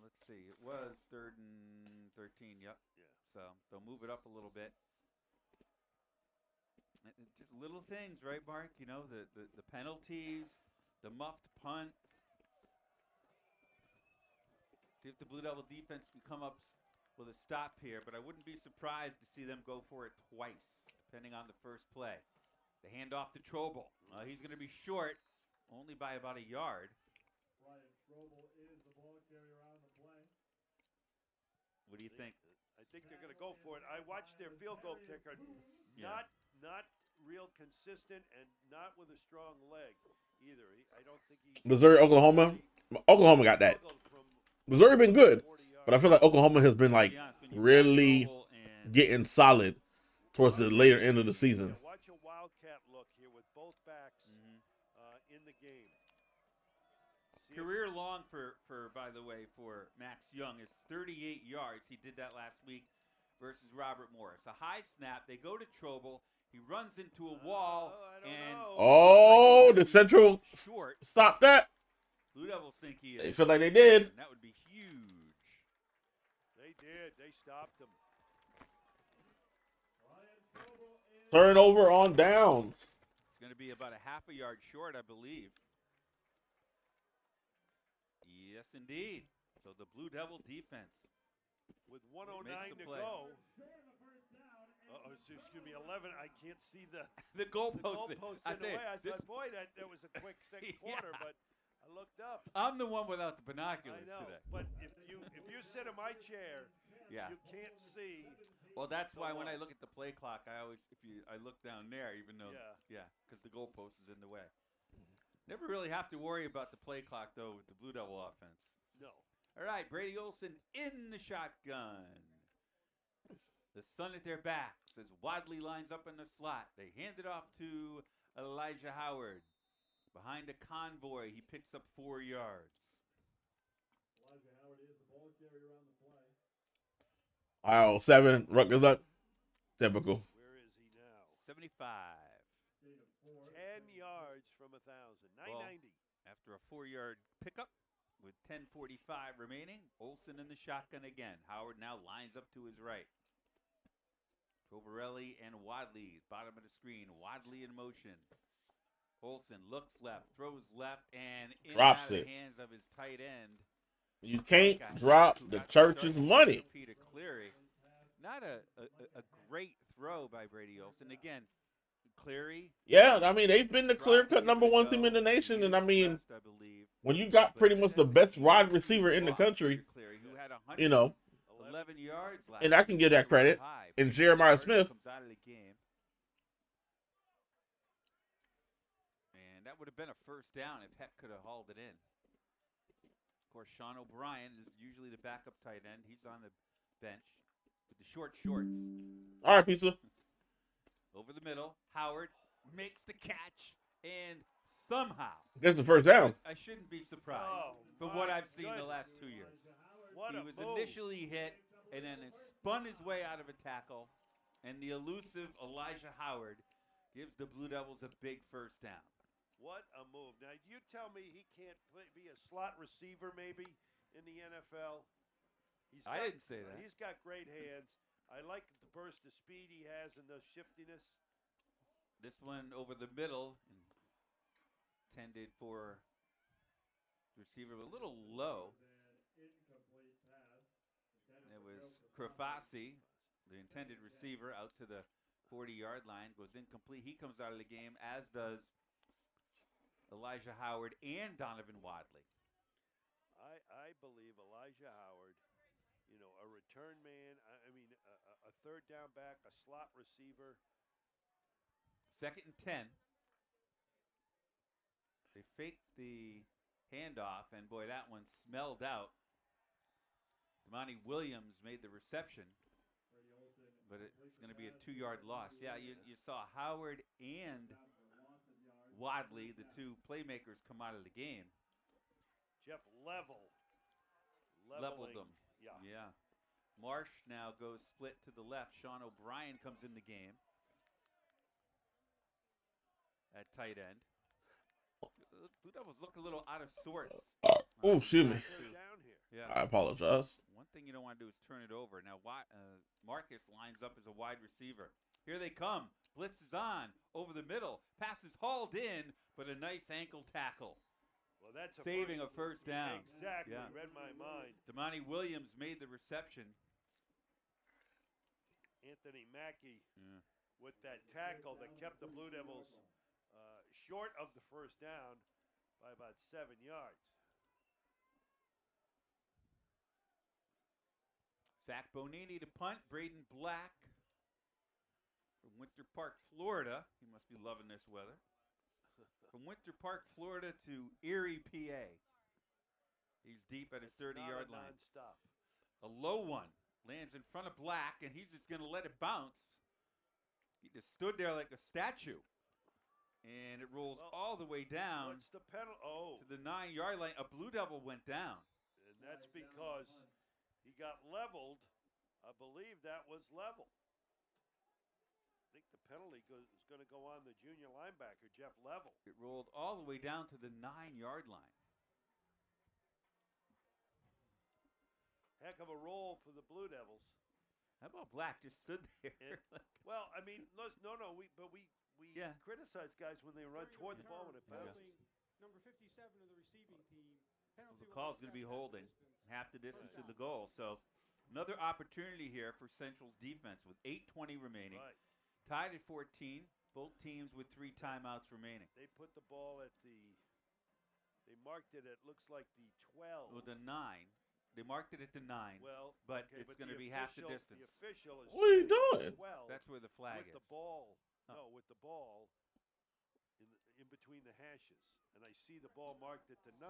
Let's see. It was 3rd and 13. Yep. Yeah. So they'll move it up a little bit. And just little things, right, Mark? You know, the penalties, the muffed punt. See if the Blue Devil defense can come up with a stop here, but I wouldn't be surprised to see them go for it twice, depending on the first play. The handoff to Trobel. He's going to be short, only by about a yard. Ryan Strobel is the ball carrier on the play. What do you think? I think they're going to go for it. I watched their field goal kicker. Yeah. Not real consistent and not with a strong leg either. I don't think he. Missouri, Oklahoma. Oklahoma got that. struggled from Missouri been good, 40 yards. but I feel like Oklahoma has been like To be honest, when you really got Trobel and getting solid towards the later end of the season. Yeah, watch a wildcat look here with both backs in the game. See if- career long for by the way for Max Young is 38 yards. He did that last week versus Robert Morris. A high snap. They go to Trobel. He runs into a wall I don't and know. Oh, the Central short. stop that. Blue Devils think he is. They feel like they did. And that would be huge. They did. They stopped him. Turnover on downs. It's going to be about a half a yard short, I believe. Yes, indeed. So the Blue Devil defense. With 109 Makes the to play. go. Excuse me, 11. I can't see the The goalpost. goalpost I in the way. think I this- thought, boy, that was a quick second Yeah. quarter, but I looked up. I'm the one without the binoculars I know, today. but if you sit in my chair, Yeah. you can't see. Well, that's the why when I look. look at the play clock, I look down there, even though because the goalpost is in the way. Never really have to worry about the play clock though with the Blue Devil offense. No. All right, Brady Olson in the shotgun. The sun at their backs as Wadley lines up in the slot. They hand it off to Elijah Howard. Behind a convoy, he picks up 4 yards. Elijah Howard is the ball carrier on the play. Wow, 7. Rutgers up. Typical. Where is he now? 75. 10 yards from 1,000. 990. After a 4-yard pickup with 10:45 remaining, Olson in the shotgun again. Howard now lines up to his right. Tovarelli and Wadley, bottom of the screen. Wadley in motion. Olson looks left, throws left, and in Drops out of it. the hands of his tight end. You can't Guy drop who the got church's start money. for Peter Cleary. Not a great throw by Brady Olson. Again, Cleary. Yeah, I mean, they've been the clear-cut number 1 team in the nation, and I mean, I believe. when you got pretty much the best wide receiver in the country, Cleary, who had you know, 11 yards last and I can give that credit, high. and Jeremiah Smith. Comes out of the game. And that would have been a first down if Heck could have hauled it in. Of course, Sean O'Brien is usually the backup tight end. He's on the bench with the short shorts. All right, pizza. Over the middle, Howard makes the catch, and somehow Gets the first down. I shouldn't be surprised from what I've seen the last 2 years. What He a was move. initially hit, and then it spun his way out of a tackle, and the elusive Elijah Howard gives the Blue Devils a big first down. What a move. Now, you tell me he can't be a slot receiver maybe in the NFL? I didn't say that. He's got great hands. I like the burst of speed he has and the shiftiness. This one over the middle, intended for the receiver, a little low. And it was Krafasi, the intended receiver, out to the 40-yard line, goes incomplete. He comes out of the game, as does Elijah Howard and Donovan Wadley. I believe Elijah Howard, a return man, a third down back, a slot receiver. 2nd and 10. They faked the handoff, and boy, that one smelled out. Damani Williams made the reception, but it's going to be a 2-yard loss. Yeah, you saw Howard and Wadley, the two playmakers, come out of the game. Jeff leveled them. Yeah. Marsh now goes split to the left. Sean O'Brien comes in the game at tight end. Blue Devils look a little out of sorts. Oh, excuse me. Down here. Yeah. I apologize. One thing you don't want to do is turn it over. Now, Marcus lines up as a wide receiver. Here they come. Blitz is on. Over the middle. Pass is hauled in, but a nice ankle tackle. Well, that's saving a first down. Exactly. Yeah. Read my mind. Damani Williams made the reception. Anthony Mackie with that tackle that kept the Blue Devils short of the first down by about 7 yards. Zach Bonini to punt. Braden Black from Winter Park, Florida. He must be loving this weather. From Winter Park, Florida to Erie, PA. He's deep at his 30-yard line. Non-stop. A low one lands in front of Black, and he's just going to let it bounce. He just stood there like a statue. And it rolls all the way down What's the penalty? to the 9-yard line. A Blue Devil went down. And that's because he got leveled. I believe that was level. I think the penalty is going to go on the junior linebacker, Jeff Level. It rolled all the way down to the 9-yard line. Heck of a roll for the Blue Devils. How about Black just stood there? Well, I mean, we criticize guys when they run toward the ball when it bounces. Number 57 of the receiving team. The call's going to be holding half the distance to the goal. So another opportunity here for Central's defense with 8:20 remaining. Right. Tied at 14. Both teams with 3 timeouts remaining. They put the ball at the They marked it at, looks like the 12. Well, the 9. They marked it at the 9. Well, but okay, it's going to be half the distance. The official is What are you standing at doing? 12 That's where the flag with is. the ball. Oh. No, with the ball in between the hashes. And I see the ball marked at the 9.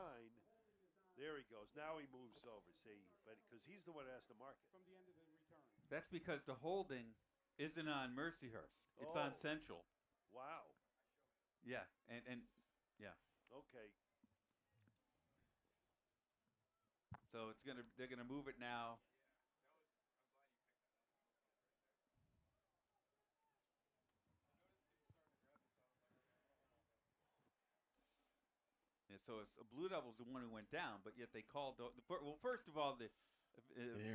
There he goes. Now he moves over. See, but because he's the one that has to mark it. From the end of the return. That's because the holding isn't on Mercyhurst. It's on Oh. Central. Wow. Yeah, and yeah. Okay. So they're gonna move it now. And so it's Blue Devils the one who went down, but yet they called. Well, first of all, the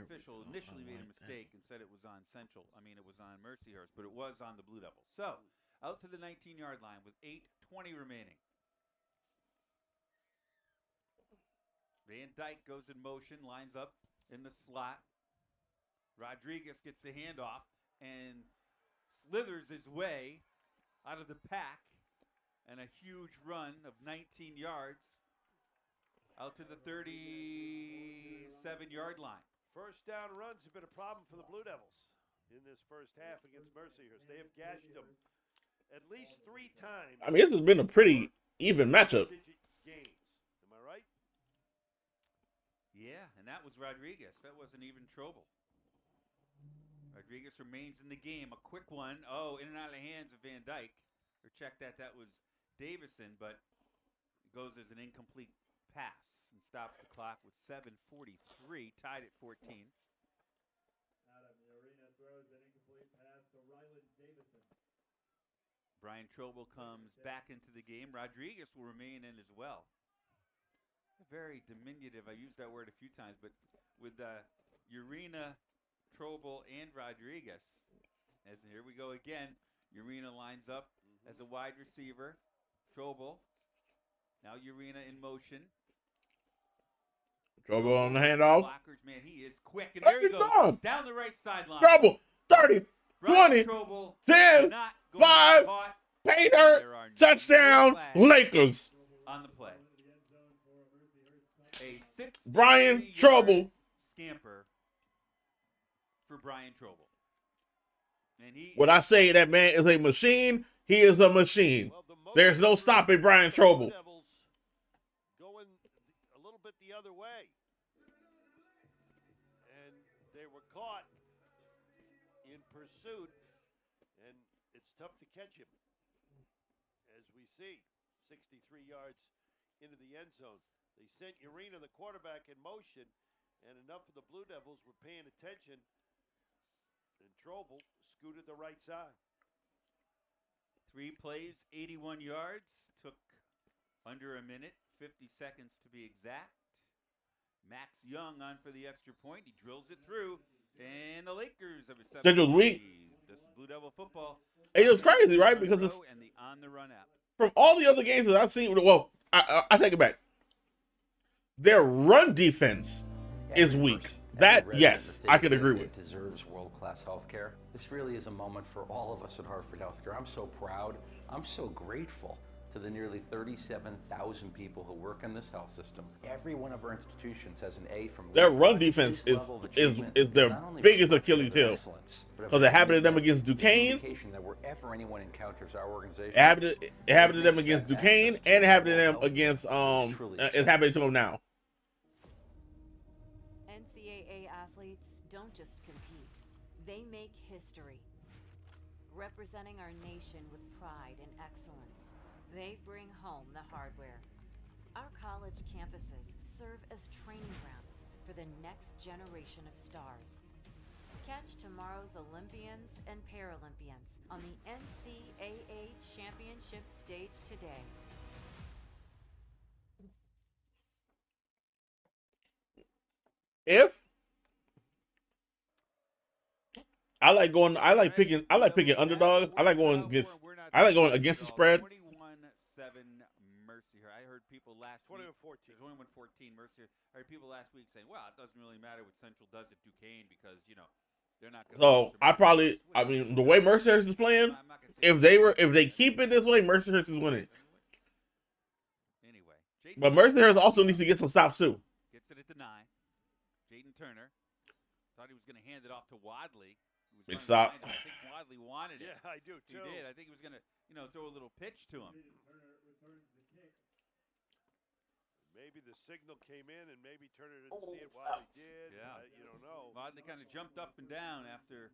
official initially made a mistake and said it was on Central. I mean, it was on Mercyhurst, but it was on the Blue Devils. So out to the 19-yard line with 8:20 remaining. Van Dyke goes in motion, lines up in the slot. Rodriguez gets the handoff and slithers his way out of the pack, and a huge run of 19 yards out to the 37-yard line. First down runs have been a problem for the Blue Devils in this first half against Mercyhurst. They have gashed them at least 3 times. I mean, this has been a pretty even matchup. Games. Am I right? Yeah, and that was Rodriguez. That wasn't even Trobel. Rodriguez remains in the game. A quick one. Oh, in and out of the hands of Van Dyke. Or check that. That was Davison, but it goes as an incomplete pass and stops the clock with 7:43, tied at 14. Adam, the arena throws an incomplete pass to Ryland Davison. Brian Trobel comes back into the game. Rodriguez will remain in as well. Very diminutive. I used that word a few times, but with Urena, Trobel, and Rodriguez, as here we go again. Urena lines up as a wide receiver. Trobel. Now Urena in motion. Trobel on the handoff. Blockers, man, he is quick. And there he goes. Gone. Down the right sideline. Trobel. 30, Brian 20, Trobel 10, not going 5, to be caught. Painter, There are no touchdown, flags Lakers. on the play. A 6 Brian Trobel. Scamper for Brian Trobel. And he When I say that man is a machine, he is a machine. Well, There's no stopping Brian Trobel. Blue Devils going a little bit the other way. And they were caught in pursuit, and it's tough to catch him. As we see, 63 yards into the end zone. They sent Urena, the quarterback, in motion, and enough of the Blue Devils were paying attention, and Trobel scooted the right side. 3 plays, 81 yards, took under a minute, 50 seconds to be exact. Max Young on for the extra point. He drills it through, and the Lakers have a Schedule's weak. This is Blue Devil football. It was crazy, right? Because it's and the on the run app. from all the other games that I've seen. Well, I take it back. Their run defense is weak. That, yes, I could agree with. Deserves world-class health care. This really is a moment for all of us at Hartford Healthcare. I'm so proud. I'm so grateful to the nearly 37,000 people who work in this health system. Every one of our institutions has an A from Their run defense is their biggest Achilles heel. Because it happened to them against Duquesne. That wherever anyone encounters our organization, It happened to them against Duquesne, and it happened to them against it's happening to them now. NCAA athletes don't just compete, they make history. Representing our nation with pride and excellence, they bring home the hardware. Our college campuses serve as training grounds for the next generation of stars. Catch tomorrow's Olympians and Paralympians on the NCAA Championship stage today. If I like picking underdogs. I like going against the spread. 21-7 Mercyhurst. I heard people last week. 21-14 Mercyhurst. I heard people last week saying, "Well, it doesn't really matter what Central does at Duquesne because they're not going." So I mean, the way Mercyhurst is playing, if they keep it this way, Mercyhurst is winning. Anyway, But Mercyhurst also needs to get some stops too. Gets it at the 9. Jaden Turner thought he was going to hand it off to Wadley. Big stop. I think Wadley wanted it. Yeah, I do too. He did. I think he was going to, throw a little pitch to him. Maybe the signal came in and maybe Turner didn't see it. Wadley did. Yeah. You don't know. Wadley kind of jumped up and down after.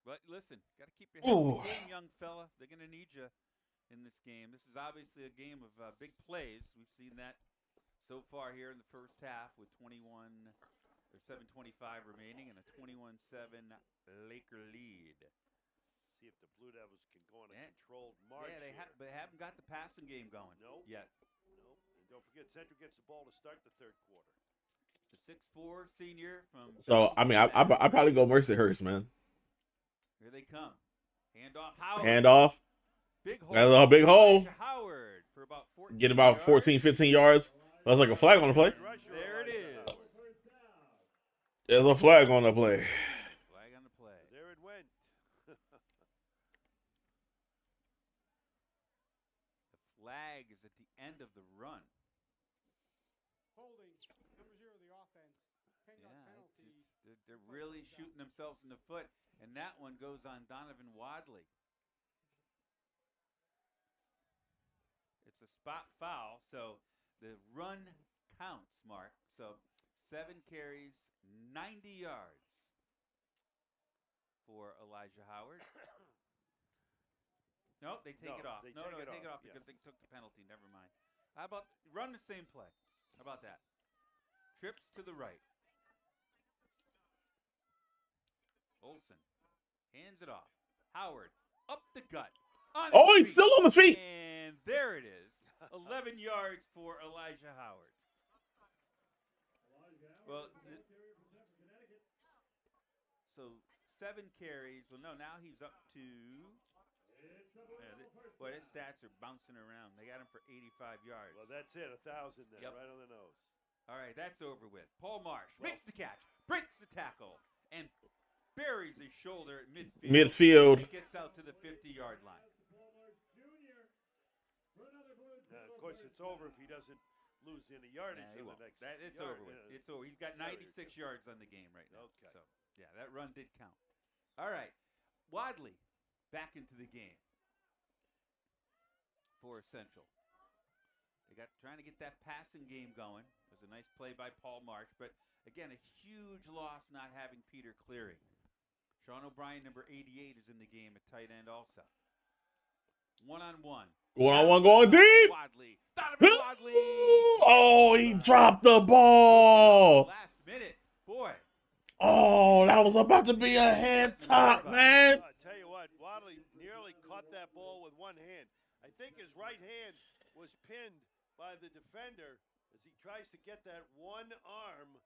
But listen, got to keep your head in the game, young fella. They're going to need you in this game. This is obviously a game of big plays. We've seen that so far here in the first half with 7:25 remaining and a 21-7 Laker lead. See if the Blue Devils can go on a controlled march. Yeah, they haven't got the passing game going yet. Nope. And don't forget, Central gets the ball to start the third quarter. The 6'4" senior from. So I mean, I probably go Mercyhurst, man. Here they come. Handoff. Howard. Handoff. Big hole. That's a big hole. Howard for about 14 Get about 14, 15 yards. That's like a flag on the play. There it is. There's a flag on the play. Flag on the play. There it went. The flag is at the end of the run. Holding, number 0, the offense. 10-yard penalty. They're really shooting themselves in the foot, and that one goes on Donovan Wadley. It's a spot foul, so the run counts, Mark. So 7 carries, 90 yards for Elijah Howard. Nope, they take it off. They take it off because they took the penalty. Never mind. How about run the same play? How about that? Trips to the right. Olsen hands it off. Howard up the gut. He's still on his feet. And there it is. 11 yards for Elijah Howard. Well, so 7 carries. Well, no, now he's up to. Boy, his stats are bouncing around. They got him for 85 yards. Well, that's it. 1,000 then, right on the nose. All right, that's over with. Paul Marsh makes the catch, breaks the tackle, and buries his shoulder at midfield. He gets out to the 50-yard line. Of course, it's over if he doesn't lose any yardage on the next. It's over with. It's over. He's got 96 yards on the game right now. Okay. So, yeah, that run did count. All right. Wadley back into the game for Central. They got trying to get that passing game going. It was a nice play by Paul Marsh, but again, a huge loss not having Peter Cleary. Sean O'Brien, number 88, is in the game at tight end also. One-on-one. One-on-one going deep. Wadley. Donovan Wadley. Oh, he dropped the ball. Last minute. Boy. Oh, that was about to be a hand top, man. I tell you what, Wadley nearly caught that ball with one hand. I think his right hand was pinned by the defender as he tries to get that one arm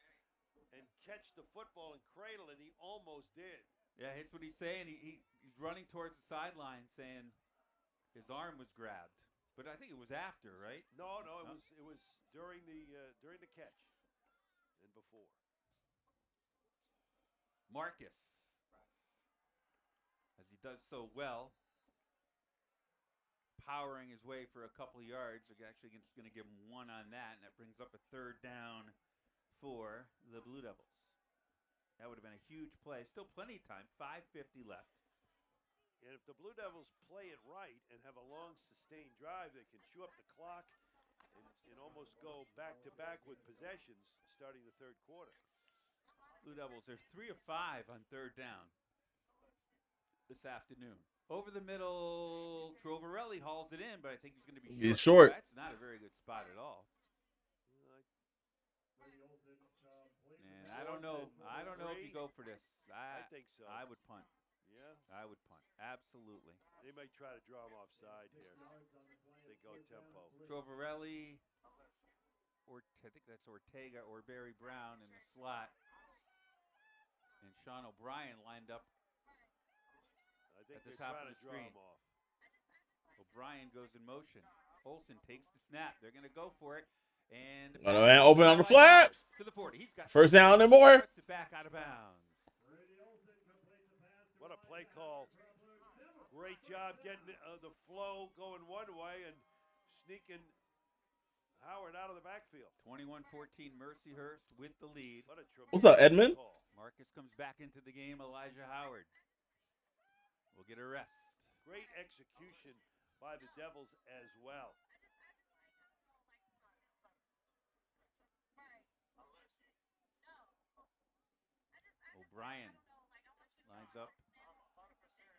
and catch the football and cradle it. He almost did. Yeah, that's what he's saying. He's running towards the sideline saying his arm was grabbed. But I think it was after, right? No, it was during the catch and before. Marcus, as he does so well, powering his way for a couple of yards. They're actually just going to give him one on that, and that brings up a 3rd down for the Blue Devils. That would have been a huge play. Still plenty of time. 5:50 left. And if the Blue Devils play it right and have a long, sustained drive, they can chew up the clock and almost go back-to-back with possessions starting the 3rd quarter. Blue Devils are 3 of 5 on 3rd down this afternoon. Over the middle, Trovarelli hauls it in, but I think he's going to be short. He's short. That's not a very good spot at all. And I don't know. I don't know if you go for this. I think so. I would punt. Yeah? I would punt. Absolutely. They might try to draw him offside here. They go tempo. Trovarelli, or I think that's Ortega or Barry Brown in the slot. And Sean O'Brien lined up I think at the they're top trying of the to draw screen. him off. O'Brien goes in motion. Olsen takes the snap. They're going to go for it. And Open on the flaps. To the 40. He's got 1st down and more. Puts it back out of bounds. What a play call. Great job getting the flow going one way and sneaking Howard out of the backfield. 21-14 Mercyhurst with the lead. What a What's up, Edmund? call. Marcus comes back into the game. Elijah Howard will get a rest. Great execution by the Devils as well. O'Brien lines up,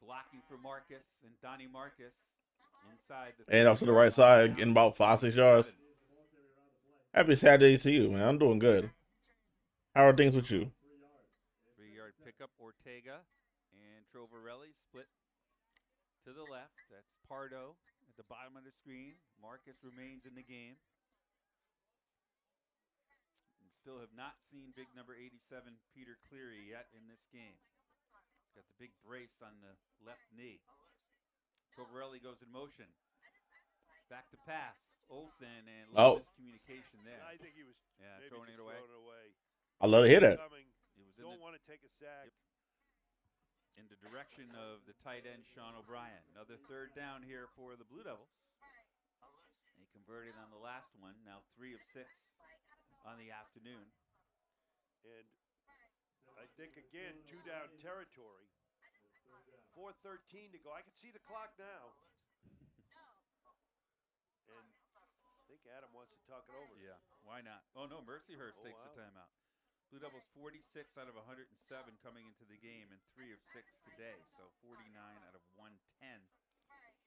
blocking for Marcus, and Donnie Marcus inside the And off to the right side, getting about 5-6 yards. Happy Saturday to you, man. I'm doing good. How are things with you? 3-yard pickup. Ortega and Trovarelli split to the left. That's Pardo at the bottom of the screen. Marcus remains in the game. Still have not seen big number 87, Peter Cleary, yet in this game. Got the big brace on the left knee. Trovarelli goes in motion. Back to pass. Olsen and a little miscommunication there. I think he was maybe throwing it just away. throwing it away. I love to hear that. It was Don't want to take a sack. In the direction of the tight end, Sean O'Brien. Another third down here for the Blue Devils. They converted on the last one. Now 3 of 6 on the afternoon. And I think, again, 2-down territory. 4:13 to go. I can see the clock now. And I think Adam wants to talk it over. Yeah, why not? Oh, no, Mercyhurst takes the timeout. Blue Devils 46 out of 107 coming into the game and 3 of 6 today. So 49 out of 110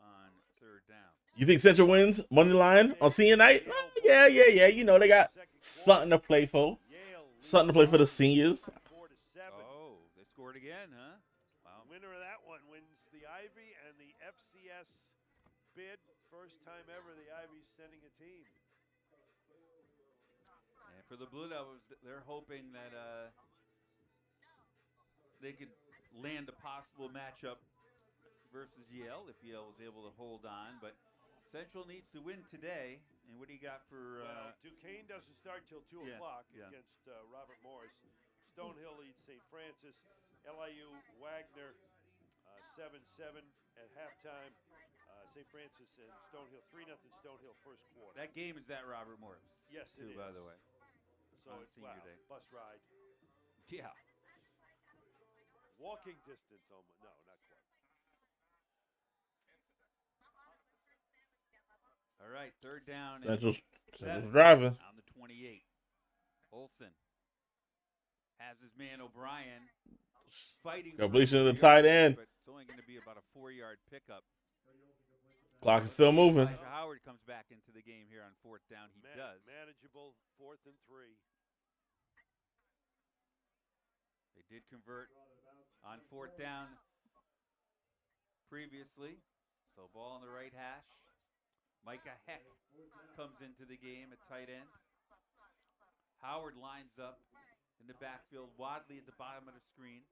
on third down. You think Central wins money line on senior night? Oh, yeah. You know, they got something to play for. Something to play for the seniors. 4-7. Oh, they scored again, huh? Wow. Winner of that one wins the Ivy and the FCS bid. First time ever the Ivy's sending a team. And for the Blue Devils, they're hoping that they could land a possible matchup versus Yale if Yale was able to hold on. But Central needs to win today. And what do you got for... Well, Duquesne doesn't start till 2 o'clock against Robert Morris. Stonehill leads St. Francis. LIU Wagner 7-7 at halftime. St. Francis and Stonehill 3-0 Stonehill first quarter. That game is at Robert Morris. Yes, too, it is. By the way. So on it's senior day. bus ride. Yeah. Walking distance almost. No, not quite. All right, third down. Central's driving. On the 28. Olsen has his man O'Brien fighting. Completion to the tight end. But it's only going to be about a 4-yard pickup. Clock is still moving. Elijah Howard comes back into the game here on fourth down. He does. Manageable 4th and 3. They did convert on fourth down previously. So ball on the right hash. Micah Heck comes into the game at tight end. Howard lines up in the backfield. Wadley at the bottom of the screen.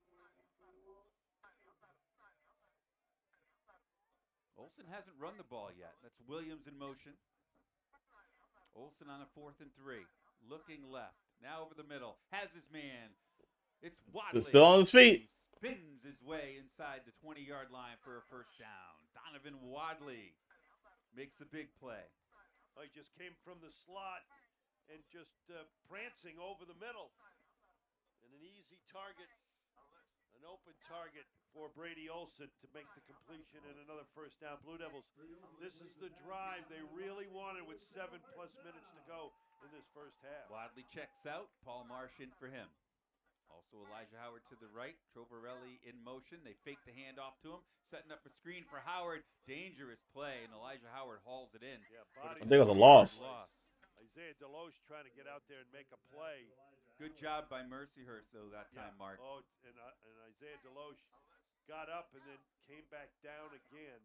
Olsen hasn't run the ball yet. That's Williams in motion. Olsen on a 4th and 3. Looking left. Now over the middle. Has his man. It's Wadley. Still on his feet. He spins his way inside the 20-yard line for a first down. Donovan Wadley makes a big play. Oh, he just came from the slot and just prancing over the middle. And an easy target, an open target for Brady Olsen to make the completion and another first down. Blue Devils, this is the drive they really wanted with 7+ minutes to go in this first half. Wadley checks out. Paul Marsh in for him. Also Elijah Howard to the right. Trovarelli in motion. They fake the handoff to him. Setting up a screen for Howard. Dangerous play, and Elijah Howard hauls it in. Yeah, I think it was a loss. Isaiah Deloche trying to get out there and make a play. Good job by Mercyhurst, though, that time, Mark. Oh, and Isaiah Deloche got up and then came back down again.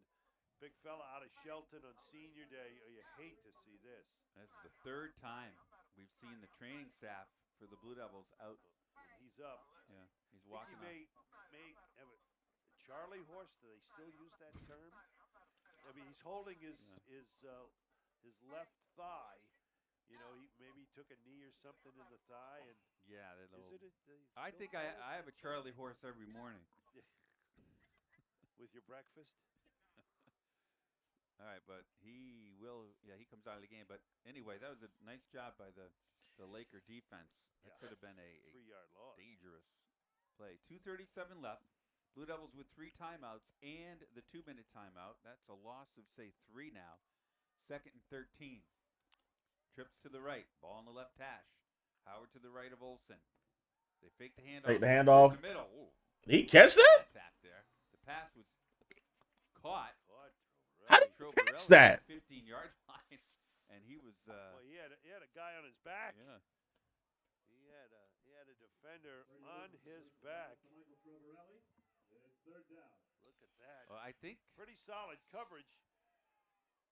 Big fella out of Shelton on senior day. Oh, you hate to see this. That's the third time we've seen the training staff for the Blue Devils out. And he's up. Yeah, he's walking up. May have a Charlie horse. Do they still use that term? I mean, he's holding his left thigh. You know, maybe he took a knee or something in the thigh, and yeah, I think I have a Charlie horse every morning. With your breakfast. All right, but he will. Yeah, he comes out of the game. But anyway, that was a nice job by the Laker defense. That could have been a 3-yard loss. dangerous play. 2:37 left. Blue Devils with 3 timeouts and the 2-minute timeout. That's a loss of, say, 3 now. 2nd and 13. Trips to the right. Ball in the left hash. Howard to the right of Olsen. They fake the handoff. Take the handoff. In the middle. Ooh. Did he catch that? Attack there. The pass was caught. How did he catch that? 15-yard line, and he was. Well, he had a guy on his back. Yeah. He had a defender on his back. Look at that. Well, I think Pretty solid coverage,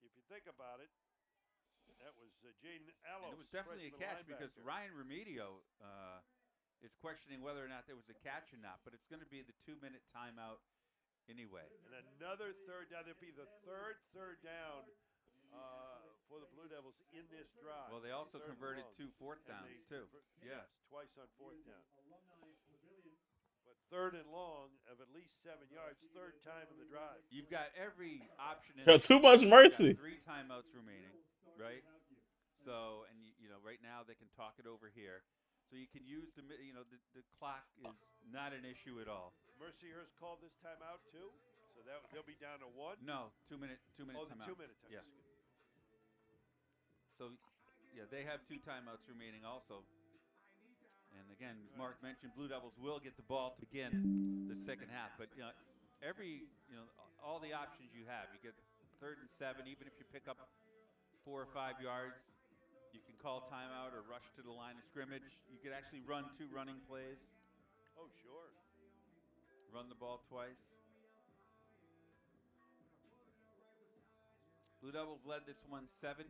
if you think about it. That was Jaden Allos. and it was definitely a catch because Ryan Remedio is questioning whether or not there was a catch or not, but it's going to be the 2-minute timeout anyway. And another third down. There'll be the third down for the Blue Devils in this drive. Well, they also Third and converted long. 2 fourth And downs they too. Yes, twice on 4th down. But 3rd and long of at least 7 yards, 3rd time in the drive. You've got every option. Yo, too much mercy. 3 timeouts remaining, right? So, and you know, right now they can talk it over here. So you can use the clock is not an issue at all. Mercyhurst called this timeout too, so they'll be down to 1. No, 2-minute Oh, the timeout. 2-minute time. Yeah. So, yeah, they have 2 timeouts remaining also. And again, as Mark mentioned, Blue Devils will get the ball to begin the second half. But all the options you have, you get 3rd and 7, even if you pick up 4 or 5 yards, you can call timeout or rush to the line of scrimmage. You could actually run 2 running plays, Oh, sure. run the ball twice. Blue Devils led this one 7-0.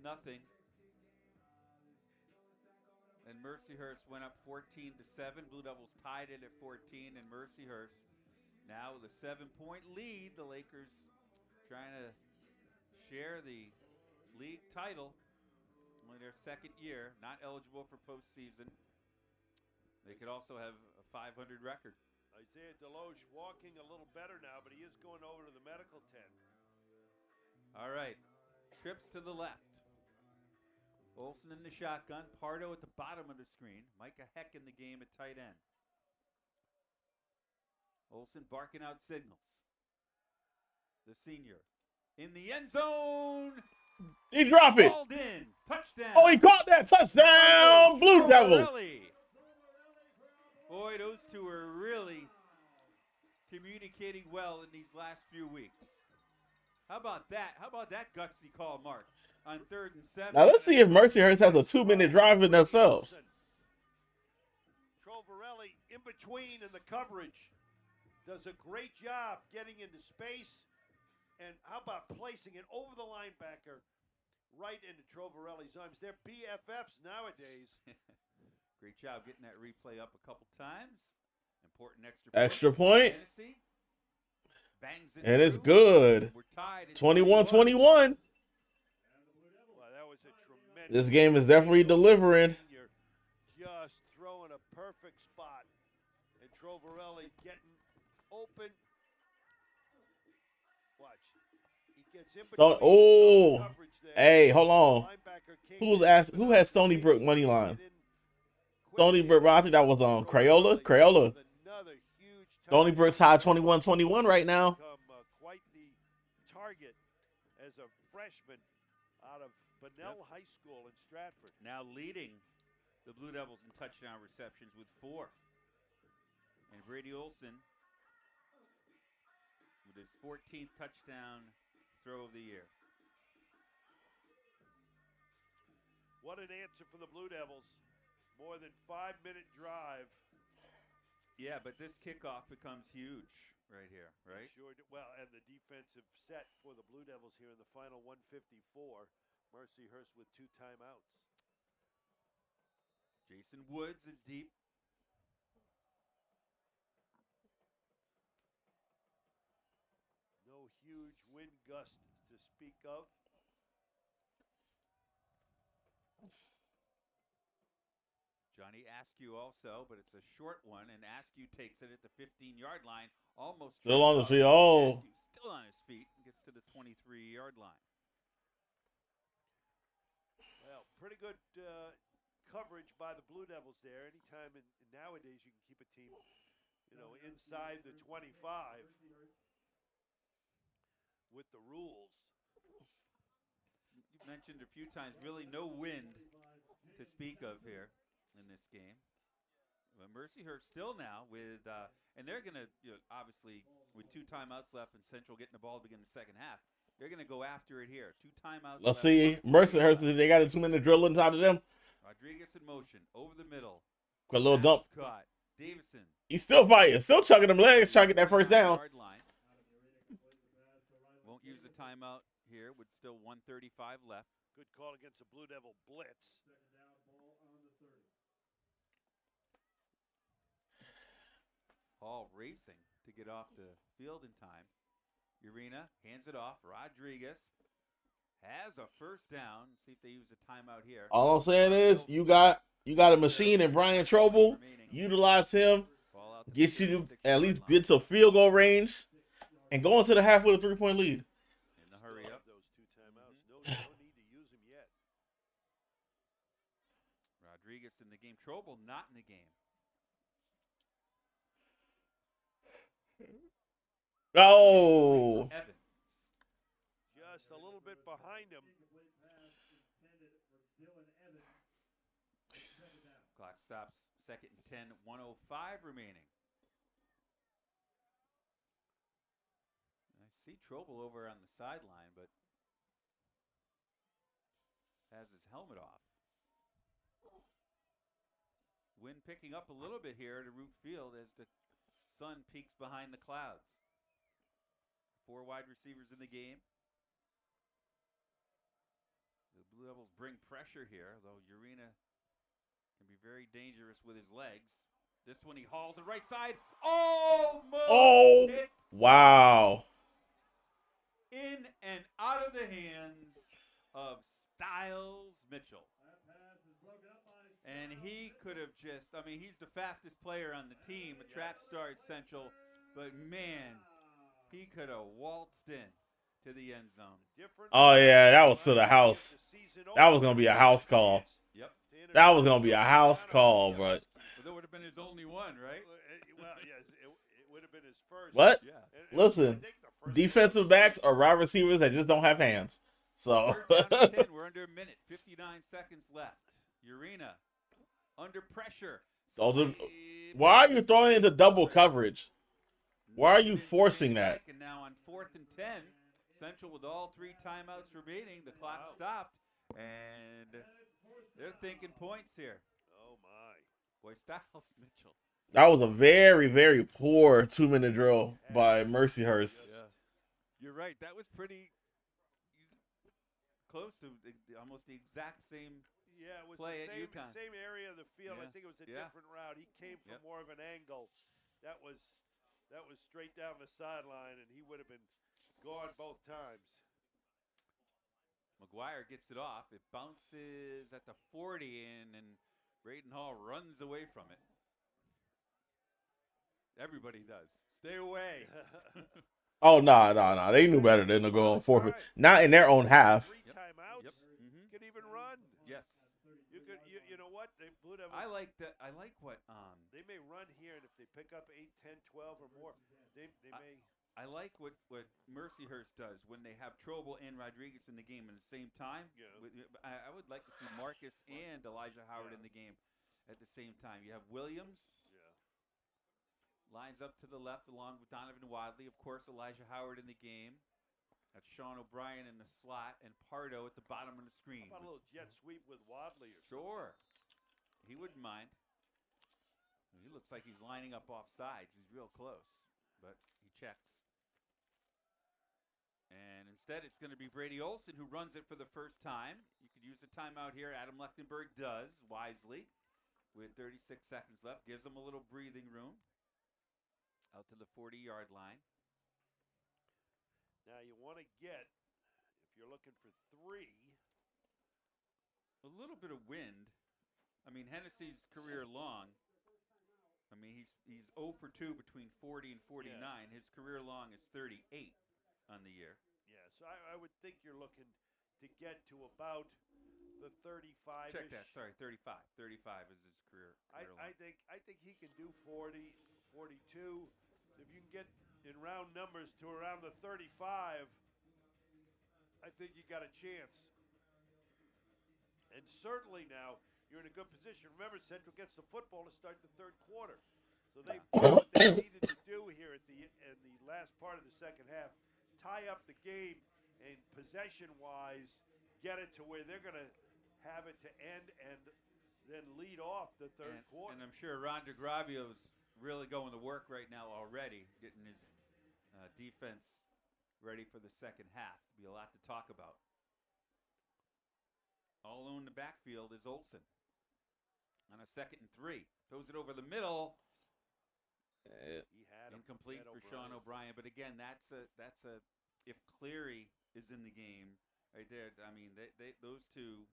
And Mercyhurst went up 14-7. Blue Devils tied it at 14, and Mercyhurst now with a 7-point lead. The Lakers trying to share the league title. Only their 2nd year, not eligible for postseason. They could also have a 500 record. Isaiah Deloche walking a little better now, but he is going over to the medical tent. All right, trips to the left. Olsen in the shotgun. Pardo at the bottom of the screen. Micah Heck in the game at tight end. Olsen barking out signals. The senior in the end zone. He dropped it. Called in. Touchdown. Oh, he caught that touchdown. Blue Devils. Boy, those two are really communicating well in these last few weeks. How about that? How about that gutsy call, Mark? On 3rd and 7. Now let's see if Mercyhurst has a 2-minute drive in themselves. Trovarelli in between in the coverage does a great job getting into space. And how about placing it over the linebacker right into Trovarelli's arms? They're BFFs nowadays. Great job getting that replay up a couple times. Important extra point. Tennessee bangs it And it's through. good. We're tied at 21-21. Well, that was a tremendous. This game is definitely delivering. You're just throwing a perfect spot. And Trovarelli getting open. Watch. He gets in between. Coverage there. Hey, hold on. Linebacker came Who in, who had Stony Brook money line? Stony Brook, I think that was on Crayola. Another huge Stony Brook tied 21-21 right now. Quite the target as a freshman out of Bunnell High School in Stratford. Now leading the Blue Devils in touchdown receptions with 4. And Brady Olsen with his 14th touchdown throw of the year. What an answer for the Blue Devils. More than 5-minute drive. Yeah, but this kickoff becomes huge right here, right? Sure. Well, and the defensive set for the Blue Devils here in the final 154. Mercyhurst with 2 timeouts. Jason Woods is deep. No huge wind gust to speak of. Johnny Askew also, but it's a short one, and Askew takes it at the 15-yard line, almost Still on his feet. Askew's still on his feet and gets to the 23-yard line. pretty good coverage by the Blue Devils there. Anytime nowadays you can keep a team, inside the 25 with the rules. You've mentioned a few times, really no wind to speak of here in this game. But Mercyhurst still now with, and they're going to, obviously, with 2 timeouts left and Central getting the ball to begin the second half, they're going to go after it here. 2 timeouts Let's left. see. Mercyhurst, they got a 2-minute drill inside of them. Rodriguez in motion, over the middle. Got a little Pass dump. is caught. Davison. He's still fighting, still chucking them legs, trying to get that first down. Won't use a timeout here with still 1:35 left. Good call against the Blue Devil blitz. Hall racing to get off the field in time. Urena hands it off. Rodriguez has a first down. See if they use a timeout here. All I'm saying is you got a machine in Brian Trobel. Utilize him. Get you at least get to field goal range and go into the half with a 3-point lead. In the hurry up. Those 2 timeouts. No need to use them yet. Rodriguez in the game. Trobel not in the game. Oh. Evans. Just a little bit behind him. Clock stops. 2nd and 10. 1:05 remaining. I see Trobel over on the sideline, but has his helmet off. Wind picking up a little bit here to Root Field as the sun peeks behind the clouds. 4 wide receivers in the game. The Blue Devils bring pressure here, though Urena can be very dangerous with his legs. This one he hauls it right side. Oh! Wow. In and out of the hands of Styles Mitchell. And he could have just, he's the fastest player on the team, a track star at Central, but man, he could have waltzed in to the end zone. Oh, yeah, that was to the house. That was going to be a house call. Yep. That was going to be a house call, but. That would have been his only one, right? Well, yes, it would have been his first. What? Yeah. Listen, defensive backs are wide receivers that just don't have hands. So. Third down and 10. We're under a minute. 59 seconds left. Urena under pressure. Why are you throwing into double coverage? Why are you forcing that? And now on 4th and 10, Central with all 3 timeouts remaining. The clock stopped, and they're thinking points here. Oh, my. Boy, Styles Mitchell. That was a very, very poor 2-minute drill by Mercyhurst. Yeah. You're right. That was pretty close to almost the exact same play at UConn. Same area of the field. Yeah. I think it was a different route. He came from more of an angle. That was straight down the sideline, and he would have been gone both times. McGuire gets it off. It bounces at the 40, and Braden Hall runs away from it. Everybody does. Stay away. Oh, no. They knew better than to go on forfeit. Not in their own half. 3 timeouts. Yep. Mm-hmm. Can even run. Yes. You know what? The Blue Devils. I like that. I like what. They may run here, and if they pick up 8, 10, 12 or more, they may. I like what Mercyhurst does when they have Trobel and Rodriguez in the game at the same time. Yeah. I would like to see Marcus and Elijah Howard in the game at the same time. You have Williams. Lines up to the left along with Donovan Wadley. Of course, Elijah Howard in the game. That's Sean O'Brien in the slot and Pardo at the bottom of the screen. How about a little jet sweep with Wadley or something? Sure. He wouldn't mind. He looks like he's lining up off sides. He's real close, but he checks. And instead, it's going to be Brady Olson who runs it for the first time. You could use a timeout here. Adam Lechtenberg does, wisely, with 36 seconds left. Gives him a little breathing room. Out to the 40-yard line. Now you want to get, if you're looking for 3. A little bit of wind. Hennessy's career long. He's 0 for 2 between 40 and 49. Yeah. His career long is 38 on the year. Yeah, so I would think you're looking to get to about the 35. Check that. Sorry, 35. 35 is his career I line. think he can do 40, 42. If you can get in round numbers to around the 35, I think you got a chance. And certainly now you're in a good position. Remember, Central gets the football to start the third quarter, so they've done what they needed to do here in the last part of the second half, tie up the game, and possession-wise, get it to where they're going to have it to end and then lead off the third quarter. And I'm sure Ron DeGravio's really going to work right now already, getting his defense ready for the second half. Be a lot to talk about. All alone in the backfield is Olsen on a 2nd and 3. Throws it over the middle. He had him. Incomplete for Sean O'Brien. But again, that's a if Cleary is in the game right there. I mean, those two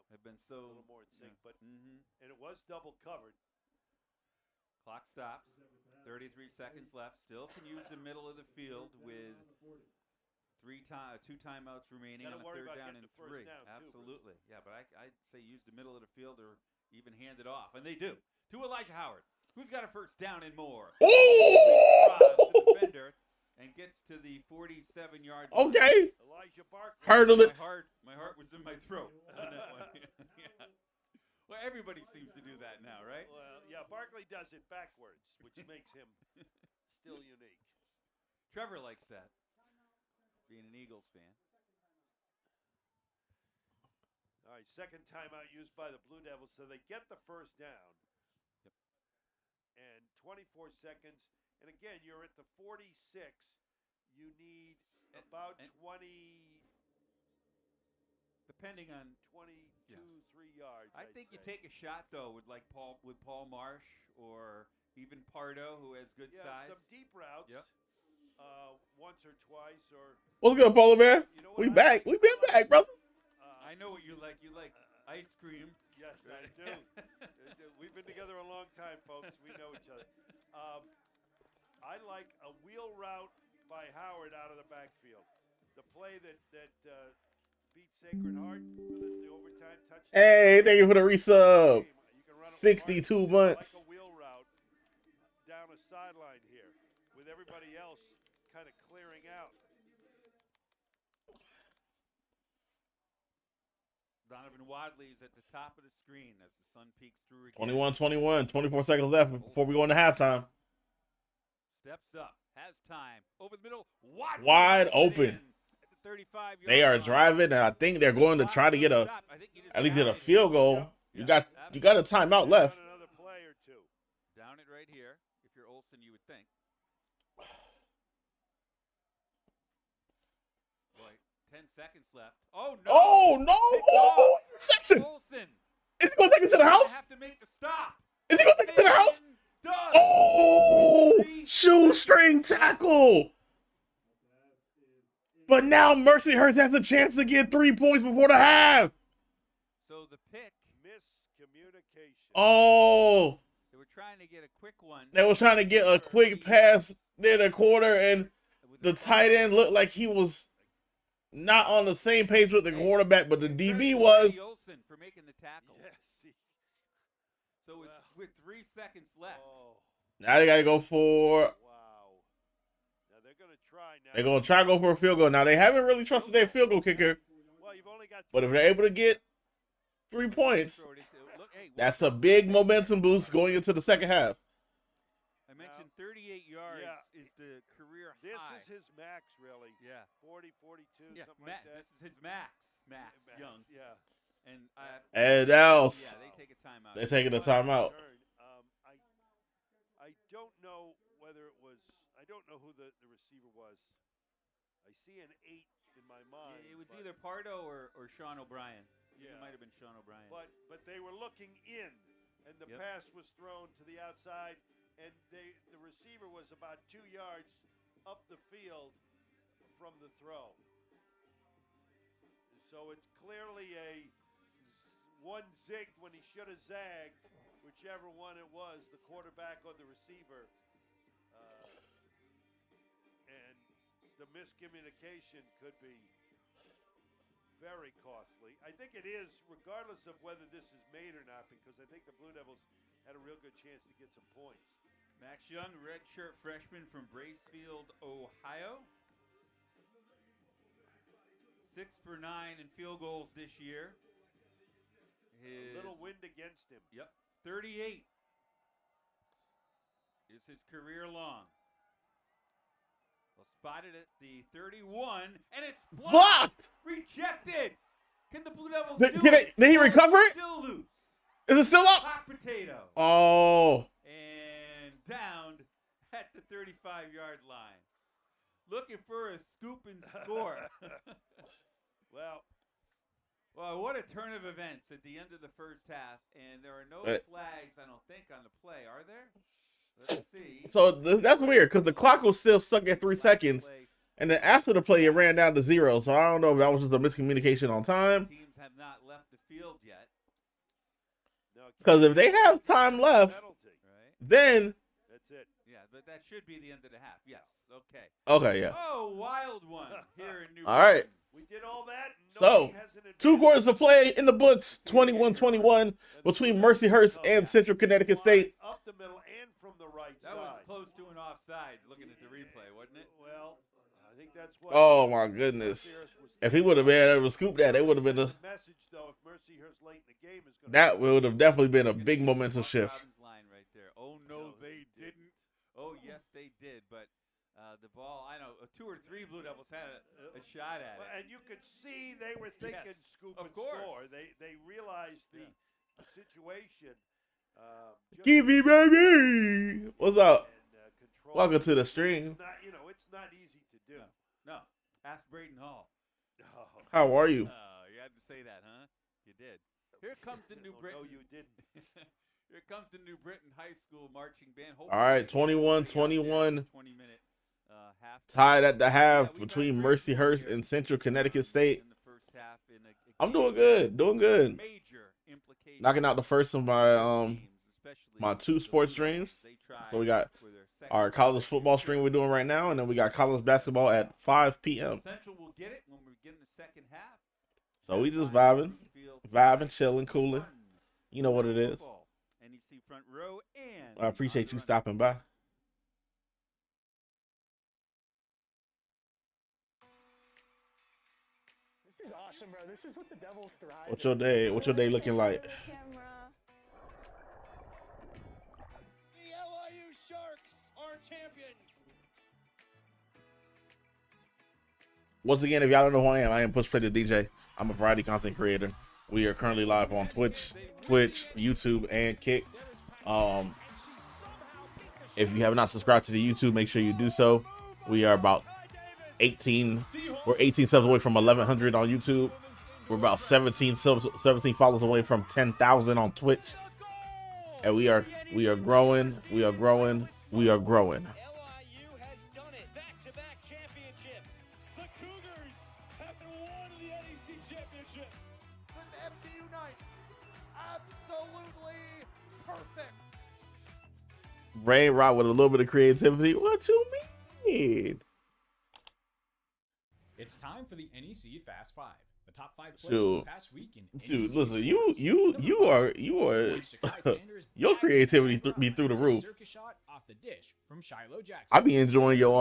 have been so a little more in sync, but and it was double covered. Clock stops. 33 seconds left. Still can use the middle of the field with 2 timeouts remaining on a 3rd down and 3. Absolutely. Yeah, but I'd say use the middle of the field or even hand it off. And they do. To Elijah Howard, who's got a 1st down and more. The defender and gets to the 47-yard line. Okay. Elijah Barkley. Hurdle it. My heart was in my throat on that one. Yeah. Well, everybody seems to do that now, right? Well, yeah, Barkley does it backwards, which makes him still unique. Trevor likes that, being an Eagles fan. All right, 2nd timeout used by the Blue Devils, so they get the 1st down. Yep. And 24 seconds. And again, you're at the 46. You need about 20. Depending on 22, 3 yards. I think you take a shot though with Paul Marsh or even Pardo, who has good size. Some deep routes. Yep. Once or twice or. What's good, Polar Bear? You know we back. We been back, brother. I know what you like. You like ice cream. Yes, I do. We've been together a long time, folks. We know each other. I like a wheel route by Howard out of the backfield. The play that beat Sacred Heart for the overtime touchdown. Hey, thank you for the resub. 62 months. Like a wheel route down a sideline here with everybody else kind of clearing out. Donovan Wadley's at the top of the screen as the sun peeks through again. 21-21, 24 seconds left before we go into halftime. Steps up, has time, over the middle, wide open. At the 35-yard They are line. driving, and I think they're going to try to get at least get a field goal. You got a timeout left. Another play or two. Down it right here. If you're Olsen, you would think. Boy, 10 seconds left. Oh no! Oh no! Oh, interception! Olsen. Is he gonna take it to the house? Have to make the stop. Is he gonna take it to the house? Done. Oh, shoestring tackle! But now Mercyhurst has a chance to get 3 points before the half. So the pick. Miscommunication. Oh. They were trying to get a quick one. They were trying to get a quick pass near the quarter, and the tight end looked like he was not on the same page with the quarterback, but the DB was. Olsen for making the tackle. Yes. So with 3 seconds left. Now they got to go for. Wow. Now they're going to try now. They're going to try to go for a field goal. Now, they haven't really trusted their field goal kicker. Well, you've only got But if they're able to get 3 points, that's a big momentum boost going into the second half. I mentioned 38 yards is the career this high. This is his max, really. Yeah. 40, 42, something like that. This is his max. Max Young. Yeah. And else. Yeah, they take a timeout. They're taking a timeout. I don't know whether it was. I don't know who the receiver was. I see an 8 in my mind. Yeah, it was either Pardo or Sean O'Brien. Yeah. It might have been Sean O'Brien. But they were looking in, and the pass was thrown to the outside, and the receiver was about 2 yards up the field from the throw. So it's clearly one zigged when he should have zagged, whichever one it was, the quarterback or the receiver. And the miscommunication could be very costly. I think it is, regardless of whether this is made or not, because I think the Blue Devils had a real good chance to get some points. Max Young, redshirt freshman from Bracefield, Ohio. 6 for 9 in field goals this year. A little wind against him. Yep, 38 is his career long. Well, spotted at the 31, and it's blocked. Rejected. Can the Blue Devils do it? Did he recover it? Still loose. Is it still up? Hot potato. Oh. And downed at the 35-yard line. Looking for a scoop and score. Well, what a turn of events at the end of the first half, and there are no flags, I don't think, on the play, are there? Let's see. So that's weird because the clock was still stuck at 3 seconds, and then after the play, it ran down to 0. So I don't know if that was just a miscommunication on time. Teams have not left the field yet. Because if they have time left, then that's it. Yeah, but that should be the end of the half. Yes. Okay. Okay, yeah. Oh, wild one here in New All right. We did all that. So, 2 quarters of play in the books, 21-21 between Mercyhurst and Central Connecticut State. Up the middle and from the right that side. Was close to an offside looking at the replay, wasn't it? Well, I think that's what. Oh, my goodness. If he would have been able to scoop that, it would have been a... message, though, if Mercyhurst late in the game is that would have definitely been a big momentum shift. Line right there. Oh, no, they didn't. Oh, yes, they did, but... the ball, I know, 2 or 3 Blue Devils had a shot at it. And you could see they were thinking scoop and score. They realized the situation. Give me, baby! What's up? Welcome to the stream. It's not easy to do. No. Ask Braden Hall. How are you? You had to say that, huh? You did. Here comes the New Britain. No, you didn't. Here comes the New Britain High School marching band. All right, 21-21. 20-minute. Tied at the half between Mercyhurst and Central Connecticut State. I'm doing good, Knocking out the first of my my 2 sports streams. So we got our college football stream we're doing right now, and then we got college basketball at 5 p.m. Central will get it when we get in the second half. So we just vibing, chilling, cooling. You know what it is. NEC front row, and I appreciate you stopping by. This is awesome, bro. This is what the Devils thrive. What's your day looking like? The LIU Sharks are champions. Once again, if y'all don't know who I am Push Play the DJ. I'm a variety content creator. We are currently live on Twitch, YouTube, and Kick. If you have not subscribed to the YouTube, make sure you do so. We are about 18 subs away from 1100 on YouTube. We're about 17 followers away from 10,000 on Twitch. And we are growing. LIU has done it. Back-to-back championships. The Cougars have won the NEC championship. With FDU Knights. Absolutely perfect. Ray Rod with a little bit of creativity. What you mean? It's time for the NEC Fast 5. The top 5 plays for the past week in Dude, NEC listen, sports. you are your creativity be through the roof. Circus shot off the dish from Shiloh Jackson. I be enjoying your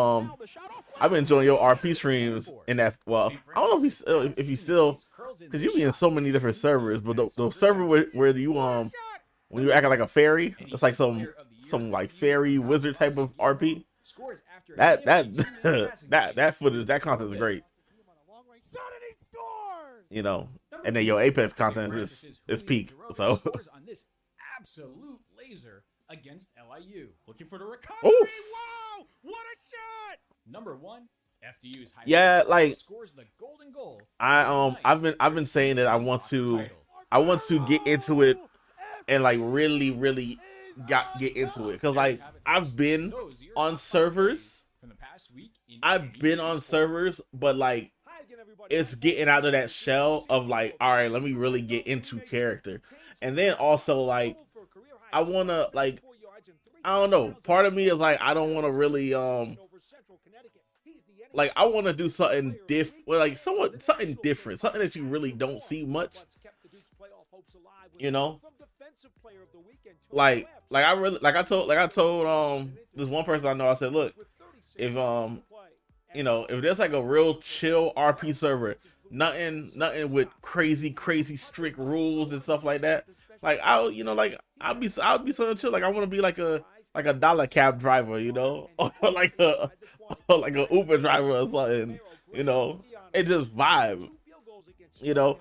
RP streams in that. Well, I don't know if you still, because you be in so many different servers, but the server where you when you acting like a fairy, it's like some like fairy wizard type of RP. That footage, that content is great. You know, and then your Apex content is peak. So on this absolute laser against LIU. Looking for the recovery. Wow! What a shot! Number 1, FDU's high. Yeah, like scores the golden goal. I've been saying that I want to get into it and like really get into it, because like I've been on servers. But like it's getting out of that shell of like, all right, let me really get into character. And then also like I wanna, like, I don't know, part of me is like I don't want to really like I want to do something like something different, something that you really don't see much. You know, like I told this one person I know, I said, look, if you know, if there's like a real chill RP server, nothing with crazy strict rules and stuff like that, like I'll be so chill. Like I want to be like a dollar cab driver, you know, or like a Uber driver or something, you know, and just vibe, you know,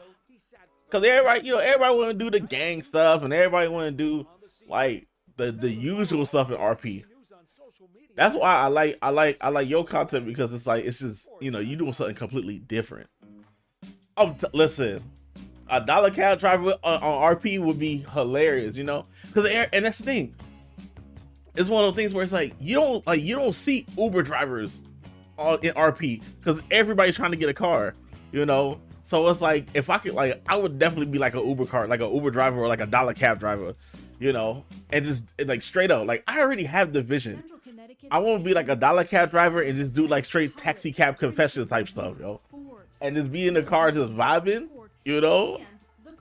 because everybody want to do the gang stuff and everybody want to do like the usual stuff in RP. That's why I like your content, because it's just, you know, you doing something completely different. Listen, a dollar cab driver on RP would be hilarious, you know, and that's the thing. It's one of those things where it's like you don't see Uber drivers in RP because everybody's trying to get a car, you know. So it's like, if I could, like, I would definitely be like an Uber driver or like a dollar cab driver, you know, and just like straight up, like I already have the vision. I want to be like a dollar cab driver and just do like straight taxi cab confession type stuff, yo, and just be in the car just vibing, you know,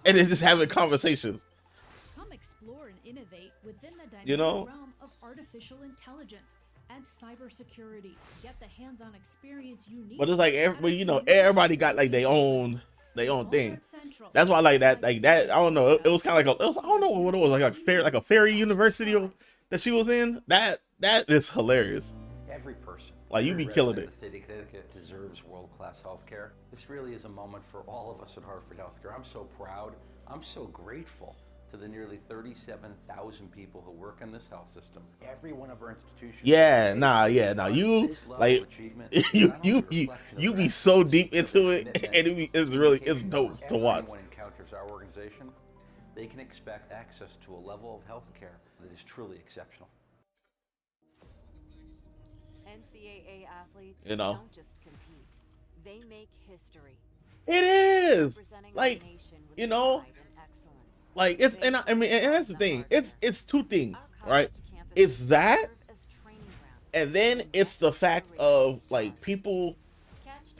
and then just having conversations. Come explore and innovate within the dynamic You know? realm of artificial intelligence and cybersecurity. Get the hands-on experience you need. But it's like everybody got like their own thing. That's why I like that. Like that, I don't know. It was kind of like I don't know what it was, like a fairy university that she was in. That is hilarious. Every person, like you be killing it. The state of Connecticut deserves world-class health care. This really is a moment for all of us at Hartford Healthcare. I'm so proud. I'm so grateful to the nearly 37,000 people who work in this health system. Every one of our institutions. Yeah, you like you be so deep into it, and it's dope to watch. If anyone encounters our organization, they can expect access to a level of health care that is truly exceptional. NCAA athletes don't just compete. They make history. It is. Like, you know, like it's, and that's the thing. It's two things, right? It's that, and then it's the fact of like people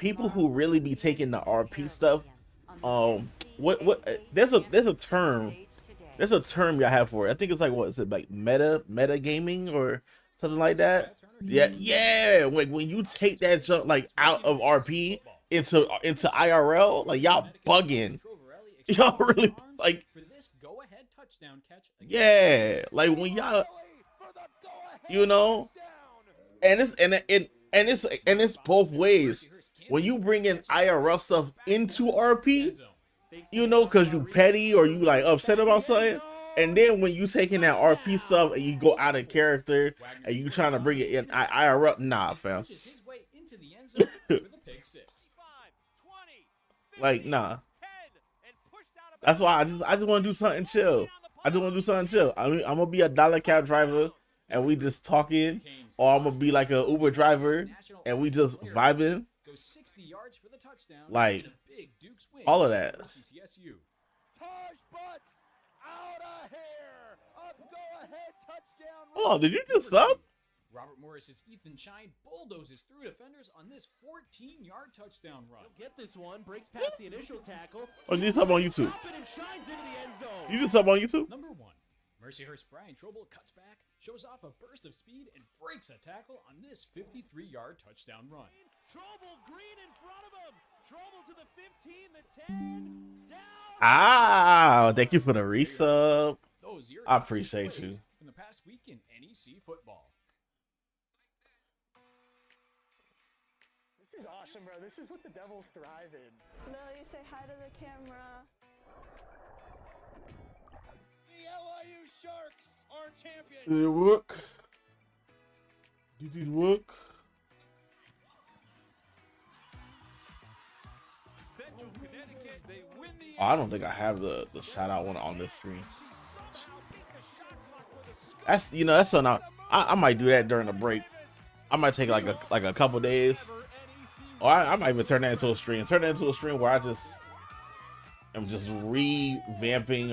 who really be taking the RP stuff. There's a term y'all have for it. I think it's like, what is it, like meta gaming or something like that? Yeah. Like when you take that jump like out of RP into IRL, like y'all bugging. Y'all really like. Yeah, like when y'all, you know, and it's both ways. When you bring in IRL stuff into RP, you know, cause you petty or you like upset about something. And then when you taking that RP stuff and you go out of character and you trying to bring it in IRL, nah, fam. Like, nah. That's why I just want to do something chill. I mean, I'm gonna be a dollar cab driver and we just talking, or I'm gonna be like a Uber driver and we just vibing. Like all of that. Oh, did you just sub? Robert Morris's Ethan Shine bulldozes through defenders on this 14-yard touchdown run. Get this one, breaks past the initial tackle. Oh, you did sub on YouTube. You did sub on YouTube? Number 1. Mercyhurst Brian Trobel cuts back, shows off a burst of speed, and breaks a tackle on this 53-yard touchdown run. Trobel green in front of him. Trobel to the 15, the 10, down. Ah, thank you for the resub. I appreciate you. From the past week in NEC football. This is awesome, bro. This is what the Devils thrive in. Lily, say hi to the camera. The LIU Sharks are champions. Did it work? Did it work? Central Connecticut, they win the Oh, I don't think I have the shout out one on this screen. That's, you know, that's something I might do that during the break. I might take like a couple days, or I might even turn that into a stream. Turn that into a stream where I just am just revamping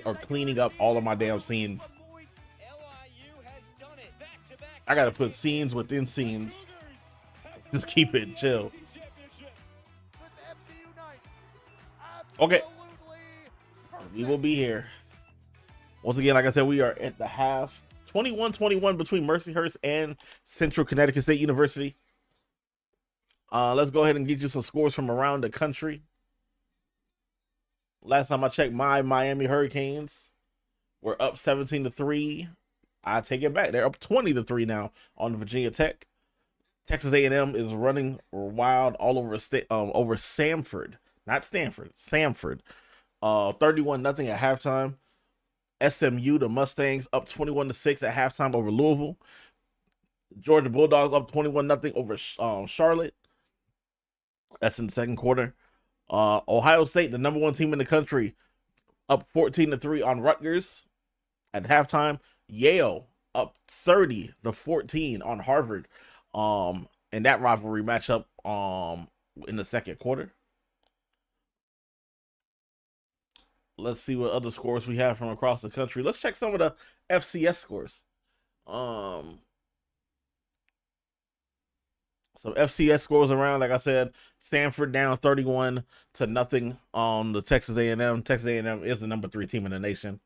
or cleaning up all of my damn scenes. I gotta put scenes within scenes. Just keep it chill. Okay. We will be here. Once again, like I said, we are at the half. 21-21 between Mercyhurst and Central Connecticut State University. Let's go ahead and get you some scores from around the country. Last time I checked, my Miami Hurricanes were up 17-3. I take it back. They're up 20-3 now on Virginia Tech. Texas A&M is running wild all over over Samford, not Stanford, Samford. 31-0 at halftime. SMU, the Mustangs, up 21-6 at halftime over Louisville. Georgia Bulldogs up 21-0 over Charlotte. That's in the second quarter. Ohio State, the number 1 team in the country, up 14-3 on Rutgers at halftime. Yale up 30-14 on Harvard. In that rivalry matchup in the second quarter. Let's see what other scores we have from across the country. Let's check some of the FCS scores. Some FCS scores around. Like I said, Stanford down 31-0 on the Texas A&M. Texas A&M is the number 3 team in the nation.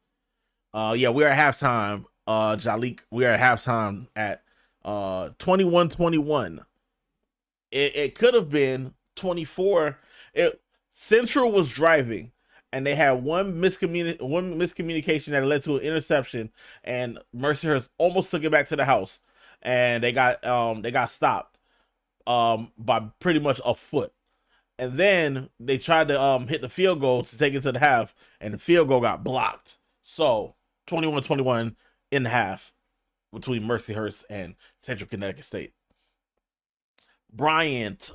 Yeah, we're at halftime. Jalik, we are at halftime at 21-21. It could have been 24. Central was driving, and they had one miscommunication that led to an interception, and Mercyhurst almost took it back to the house, and they got stopped by pretty much a foot. And then they tried to hit the field goal to take it to the half, and the field goal got blocked. So 21-21 in the half between Mercyhurst and Central Connecticut State. Bryant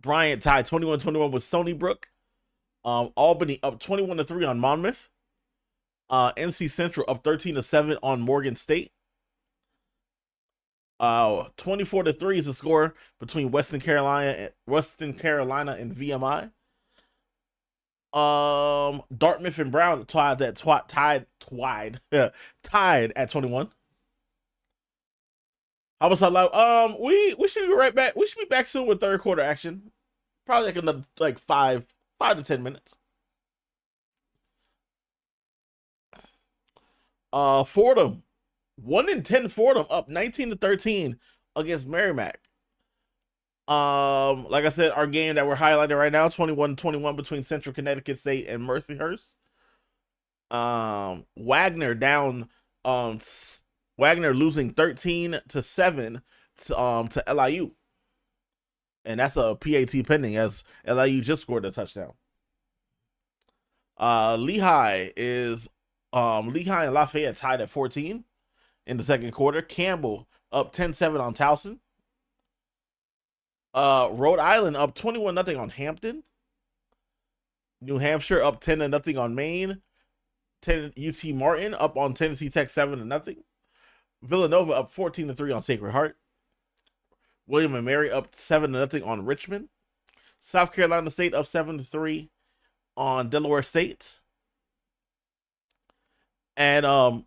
tied 21-21 with Stony Brook. Albany up 21-3 on Monmouth. NC Central up 13-7 on Morgan State. 24-3 is the score between Western Carolina and VMI. Dartmouth and Brown tied at 21. How was I like? We should be right back. We should be back soon with third quarter action. Probably like another 5 to 10 minutes. Fordham, 1-10 Fordham up 19-13 against Merrimack. Like I said, our game that we're highlighting right now, 21-21 between Central Connecticut State and Mercyhurst. Wagner down. Wagner losing 13-7 to LIU. And that's a PAT pending as LIU just scored a touchdown. Lehigh and Lafayette tied at 14 in the second quarter. Campbell up 10-7 on Towson. Rhode Island up 21-0 on Hampton. New Hampshire up 10-0 on Maine. UT Martin up on Tennessee Tech 7-0. Villanova up 14-3 on Sacred Heart. William and Mary up 7-0 on Richmond. South Carolina State up 7-3 on Delaware State. And I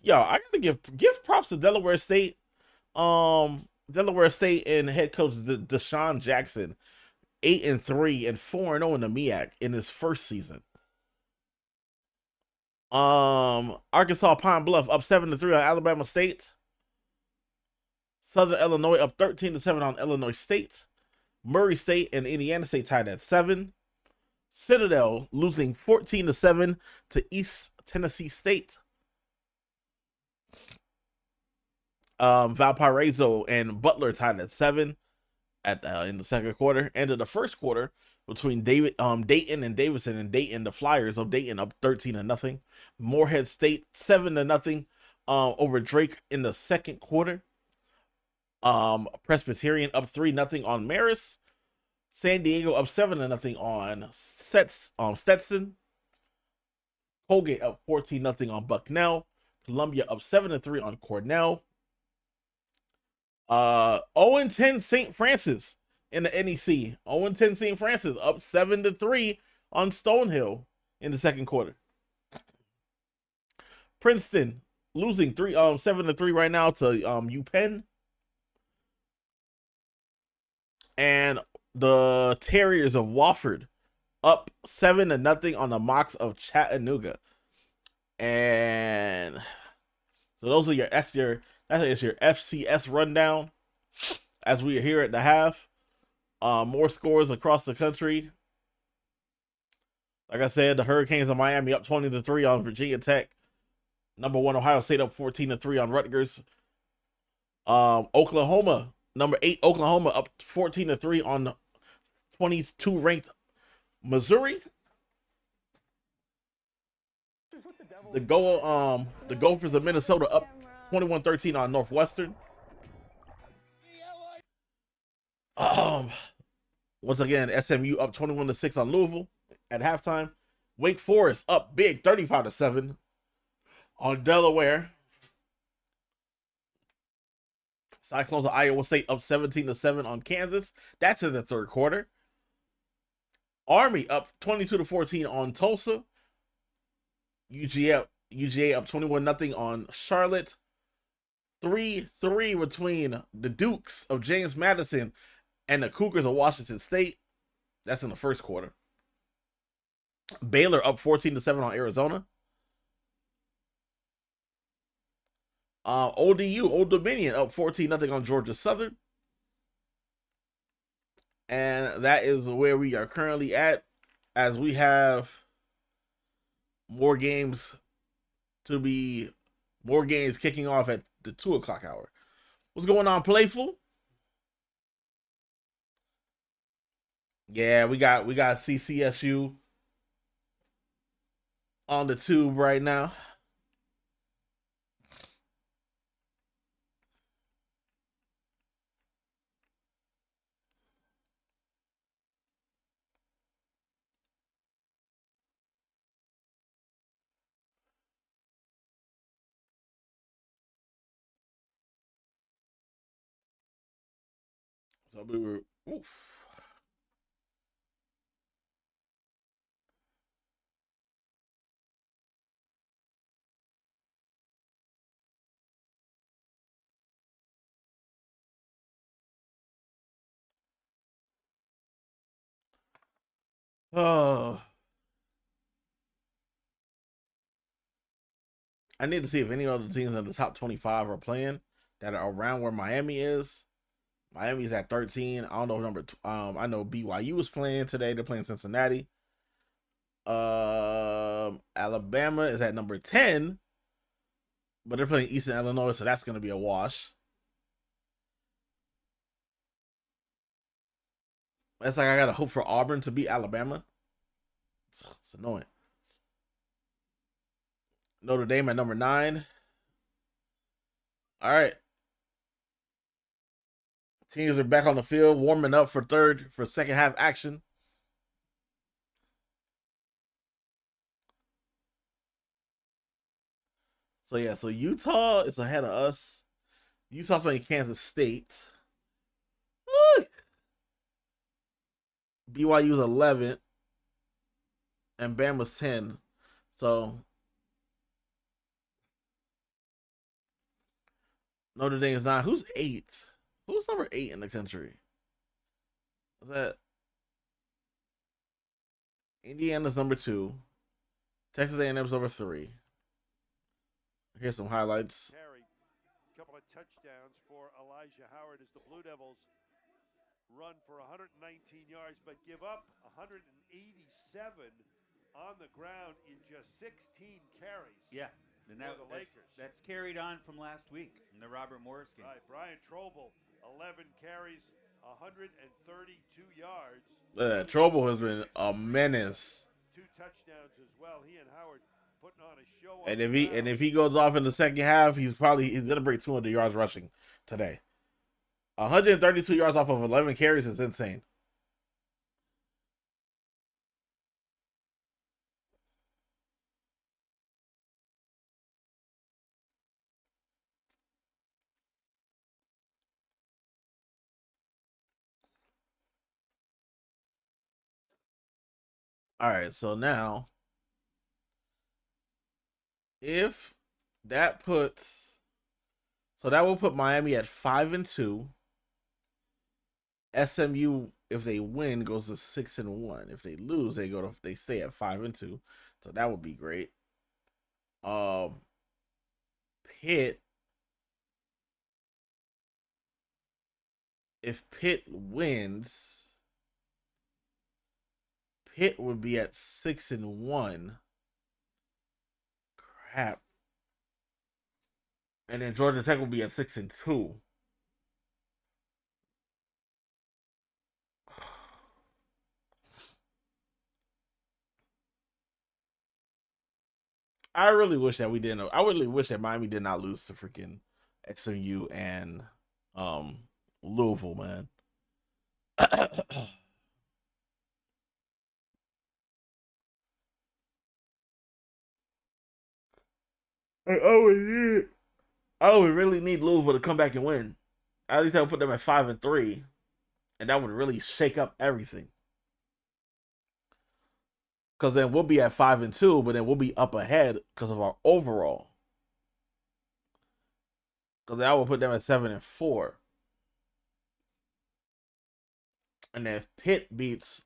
gotta give props to Delaware State. Delaware State and head coach Deshaun Jackson, 8-3 and 4-0 in the MEAC in his first season. Arkansas Pine Bluff up 7-3 on Alabama State. Southern Illinois up 13-7 on Illinois State. Murray State and Indiana State tied at 7. Citadel losing 14-7 to East Tennessee State. Valparaiso and Butler tied at 7 in the second quarter. End of the first quarter between Dayton and Davidson, and Dayton, the Flyers of Dayton up 13-0. Morehead State 7-0 over Drake in the second quarter. Presbyterian up 3-0 on Marist. San Diego up 7-0 on Stetson. Colgate up 14-0 on Bucknell. Columbia up 7-3 on Cornell. 0-10 St. Francis in the NEC. 0-10 St. Francis up 7-3 on Stonehill in the second quarter. Princeton losing 7-3 right now to UPenn. And the Terriers of Wofford up 7-0 on the Mocs of Chattanooga. And so those are that's your FCS rundown as we are here at the half. More scores across the country. Like I said, the Hurricanes of Miami up 20-3 on Virginia Tech. Number 1 Ohio State up 14-3 on Rutgers. Oklahoma, number 8 Oklahoma up 14-3 on 22 ranked Missouri. The Gophers of Minnesota up 21-13 on Northwestern. Once again, SMU up 21-6 on Louisville at halftime. Wake Forest up big 35-7 on Delaware. Cyclones of Iowa State up 17-7 on Kansas. That's in the third quarter. Army up 22-14 on Tulsa. UGA up 21-0 on Charlotte. 3-3 between the Dukes of James Madison and the Cougars of Washington State. That's in the first quarter. Baylor up 14-7 on Arizona. ODU, Old Dominion up 14-0 on Georgia Southern. And that is where we are currently at, as we have more games kicking off at the 2 o'clock hour. What's going on, Playful? Yeah, we got CCSU on the tube right now. So we were I need to see if any other teams in the top 25 are playing that are around where Miami is. Miami's at 13. I don't know I know BYU is playing today. They're playing Cincinnati. Alabama is at number 10, but they're playing Eastern Illinois, so that's going to be a wash. It's like I got to hope for Auburn to beat Alabama. It's annoying. Notre Dame at number 9. All right. Teams are back on the field, warming up for second half action. So yeah, so Utah is ahead of us. Utah's playing Kansas State. Woo! BYU's 11 and Bama's 10. So Notre Dame is 9. Who's 8? Who's number 8 in the country? Is that Indiana's number 2? Texas A&M's number 3. Here's some highlights. Carry. A couple of touchdowns for Elijah Howard as the Blue Devils run for 119 yards, but give up 187 on the ground in just 16 carries. Yeah. And for the Lakers. That's carried on from last week in the Robert Morris game. Right. Brian Trobel, 11 carries, 132 yards. Trobel has been a menace. 2 touchdowns as well. He and Howard putting on a show. And if he goes off in the second half, he's gonna break 200 yards rushing today. 132 yards off of 11 carries is insane. All right, so now if that that will put Miami at 5-2, SMU, if they win, goes to 6-1. If they lose, they stay at 5-2. So that would be great. Pitt. If Pitt wins, Pitt would be at 6-1. Crap. And then Georgia Tech will be at 6-2. I really wish that we didn't. I really wish that Miami did not lose to freaking SMU and Louisville, man. I would really need Louisville to come back and win. At least I would put them at 5-3, and that would really shake up everything. Because then we'll be at 5-2, but then we'll be up ahead because of our overall. Because I will put them at 7-4. And then if Pitt beats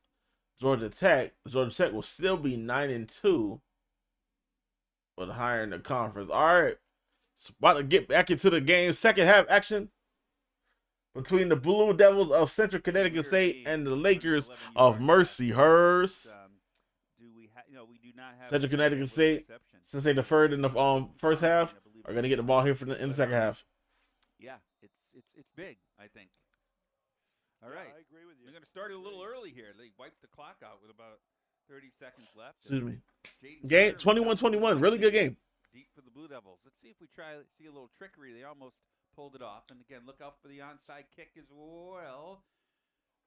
Georgia Tech will still be 9-2, but higher in the conference. All right, so about to get back into the game. Second half action between the Blue Devils of Central Connecticut State and the Lakers of Mercyhurst. We do not have Central Connecticut State, since they deferred in the first half, are going to get the ball here in the second half. Yeah, it's big, I think. All right. I agree with you. We're going to start it a little early here. They wiped the clock out with about 30 seconds left. Excuse me. Game 21-21. Really good game. Deep for the Blue Devils. Let's see if we see a little trickery. They almost pulled it off. And again, look out for the onside kick as well.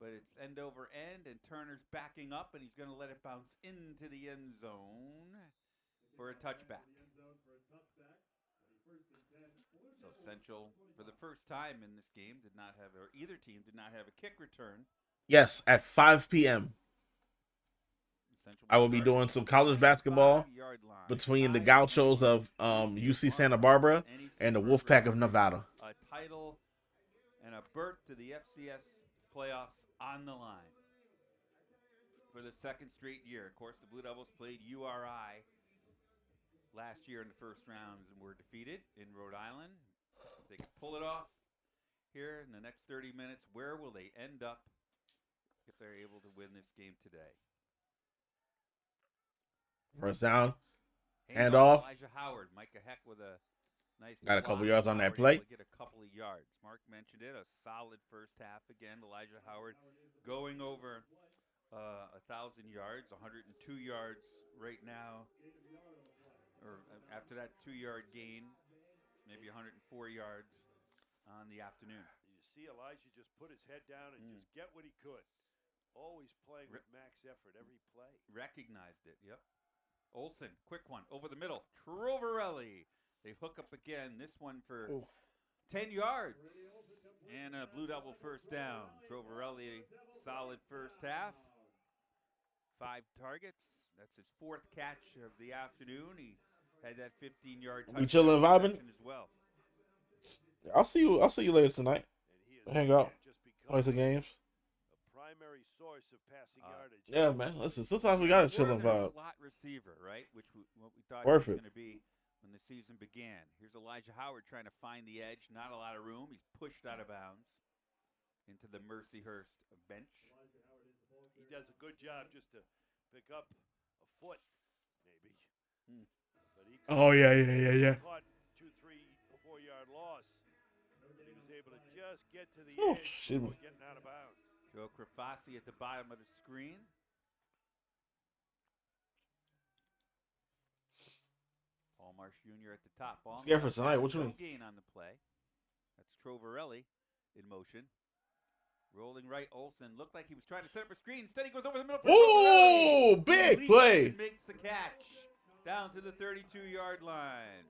But it's end over end, and Turner's backing up, and he's going to let it bounce into the end zone for a touchback. So Central, for the first time in this game, either team did not have a kick return. Yes, at 5 p.m. I will be doing some college basketball between the Gauchos of UC Santa Barbara and the Wolfpack of Nevada. A title and a berth to the FCS playoffs on the line for the second straight year. Of course, the Blue Devils played URI last year in the first round and were defeated in Rhode Island. If they can pull it off here in the next 30 minutes, where will they end up if they're able to win this game today? First down, hand off. Elijah Howard, Micah Heck with a nice. Got a couple yards on that play. Get a couple of yards. Mark mentioned it. A solid first half again. Elijah Howard going over 1,000 yards, 102 yards right now, or after that 2-yard gain, maybe 104 yards on the afternoon. You see Elijah just put his head down and just get what he could. Always playing with max effort every play. Recognized it. Yep. Olsen, quick one over the middle. Trovarelli. They hook up again. This one for 10 yards. And a Blue Devil first down. Trovarelli, solid first half. 5 targets. That's his 4th catch of the afternoon. He had that 15-yard touchdown. We chilling, vibing As well. I'll see you later tonight. Hang out, play some games. Primary source of passing yardage. Yeah, man. Listen, sometimes we gotta chill and vibe. Slot receiver, right? What we thought Worth he was it. going to be when the season began. Here's Elijah Howard trying to find the edge. Not a lot of room. He's pushed out of bounds into the Mercyhurst bench. He does a good job just to pick up a foot, maybe. But he caught 2, 3, 4-yard loss. He was able to just get to the edge before getting out of bounds. Joe Crafassi at the bottom of the screen. Paul Marsh Jr. at the top. Ball Scared for tonight. What you mean? Gain on the play. That's Trovarelli in motion. Rolling right, Olsen looked like he was trying to set up a screen. Instead, he goes over the middle. Oh, big play! Makes the catch down to the 32-yard line.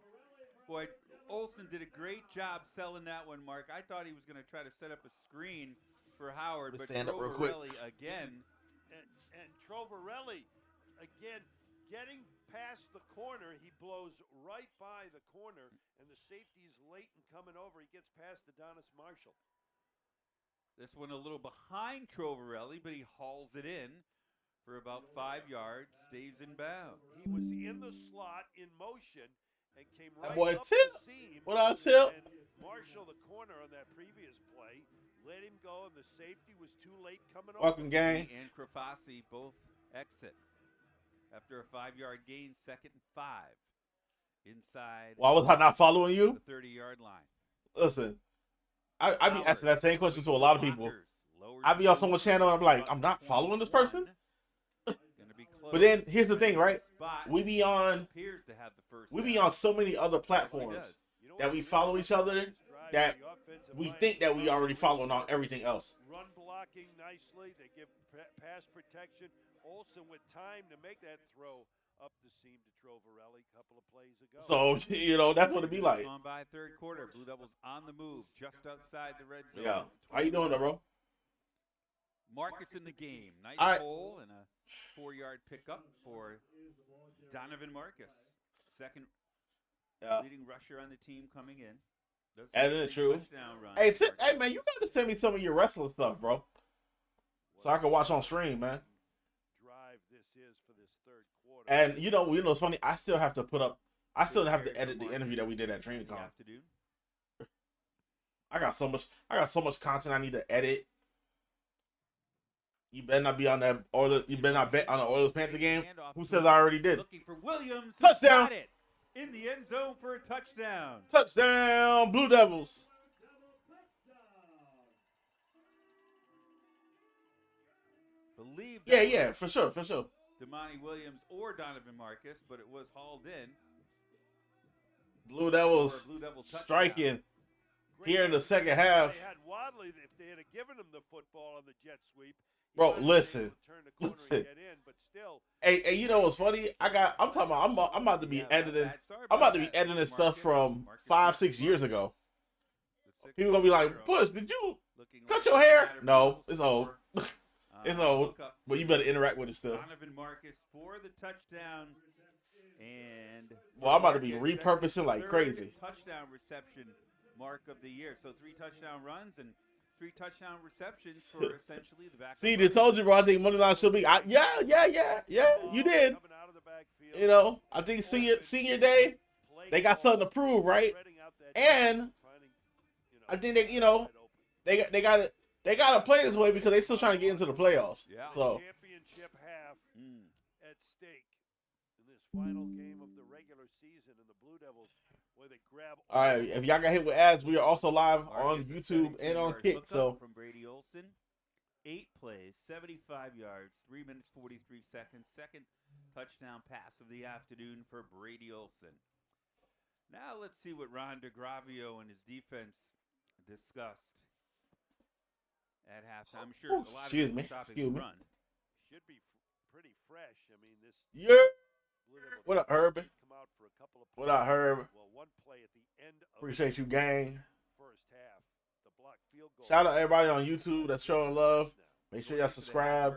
Boy, Olsen did a great job selling that one, Mark. I thought he was going to try to set up a screen for Howard, but Trovarelli again. And Trovarelli, again, getting past the corner, he blows right by the corner, and the safety is late in coming over. He gets past Adonis Marshall. This one a little behind Trovarelli, but he hauls it in for about 5 yards, stays in bounds. He was in the slot in motion and came That right boy up Tip. the seam. What up, Tip? And Marshall, the corner on that previous play, let him go, and the safety was too late coming over. Welcome, gang. He and Krafasi both exit after a 5-yard gain, 2nd and 5. Inside. Why was I not following you? The 30-yard line. Listen, I be asking that same question to a lot of people. I be on someone's channel and I'm like, I'm not following this person. But then here's the thing, right? We be on so many other platforms that we follow each other that we think that we already following on everything else. Run blocking nicely. They give pass protection. Olsen with time to make that throw up the seam to Trovarelli a couple of plays ago. So, you know, that's what it be like. On by third quarter. Blue Devils on the move just outside the red zone. Yeah. How you doing, though, bro? Marcus in the game. Nice hole and a 4-yard pickup for Donovan Marcus. Second leading rusher on the team coming in. That is true. Hey, hey, man, you got to send me some of your wrestling stuff, bro. So I can watch on stream, man. Drive this is for this third quarter. And you know what's funny? I still have to edit the interview that we did at DreamCon. I got so much content I need to edit. You better not be on that Oilers. You better not bet on the Oilers Panther game. Who says I already did? Looking for Williams. Touchdown. Got it in the end zone for a touchdown. Touchdown, Blue Devils. Believe. Yeah, for sure. Damani Williams or Donovan Marcus, but it was hauled in. Blue Devils striking here in the second half. They had Wadley. If they had given him the football on the jet sweep, bro, listen. Get in, but still. Hey, you know what's funny? I'm about to be editing. I'm about to be editing stuff from 5-6 years ago. People gonna be like, "Push, did you cut your hair?" No, it's old. It's old, but you better interact with it still. Donovan Marcus for the touchdown, and well, I'm about to be repurposing like crazy. Touchdown reception mark of the year. So 3 touchdown runs and 3 touchdown receptions for essentially the back. See, they told you, bro. I think Moneyline should be. Yeah. You did. You know, I think senior day, they got something to prove, right? And I think they got it. They got to play this way because they're still trying to get into the playoffs. Yeah. So championship half at stake in this final game of the regular season, and the Blue Devils, where they grab. All right, if y'all got hit with ads, we are also live on YouTube and on Kick. So from Brady Olson, 8 plays, 75 yards, 3 minutes 43 seconds. Second touchdown pass of the afternoon for Brady Olson. Now let's see what Ron DeGravio and his defense discussed at halftime. I'm sure a lot of people stopping the run. Should be pretty fresh. I mean, this. Yeah. What up, Herb? Come out for a couple of what up, Herb? Well, one play at the end of appreciate you, gang. First half, the block field goal. Shout out everybody on YouTube that's showing love. Make sure y'all subscribe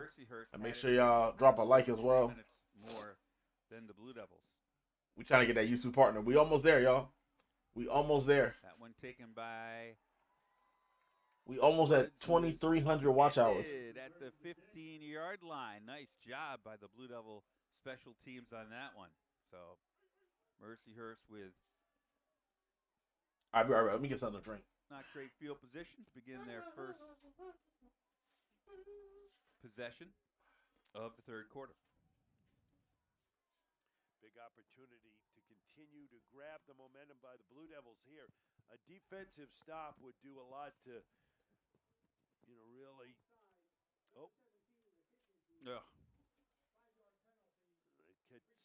and make sure y'all drop a like as well. More than the Blue Devils. We trying to get that YouTube partner. We almost there, y'all. We almost there. That one taken by. We almost at 2,300 watch hours. At the 15-yard line. Nice job by the Blue Devil special teams on that one. So, Mercyhurst with. All right. Let me get something to drink. Not great field position to begin their first possession of the third quarter. Big opportunity to continue to grab the momentum by the Blue Devils here. A defensive stop would do a lot to, really. Oh. Yeah.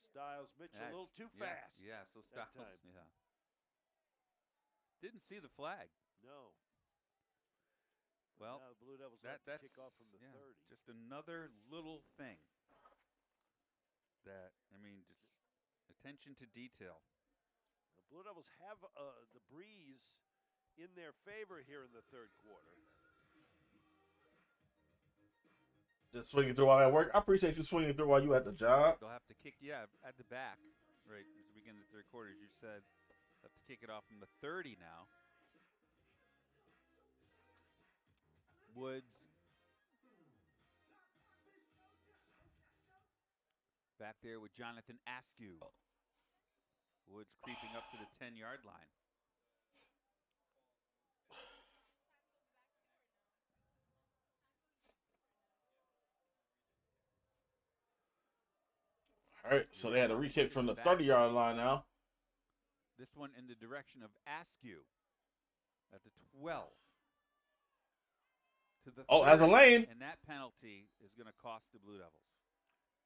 Styles Mitchell a little too fast. Yeah, so Styles. Yeah. Didn't see the flag. No. Well, now the Blue Devils that's kick off from the 30. Just another little thing that, just attention to detail. The Blue Devils have the breeze in their favor here in the third quarter. Just swinging through while at work. I appreciate you swinging through while you at the job. They'll have to kick, at the back, right, as we begin the third quarter, as you said. They'll have to kick it off from the 30 now. Woods. Back there with Jonathan Askew. Woods creeping up to the 10-yard line. All right, so they had a re-kick from the 30-yard line now. This one in the direction of Askew at the 12. To the Has a 30, lane. And that penalty is going to cost the Blue Devils.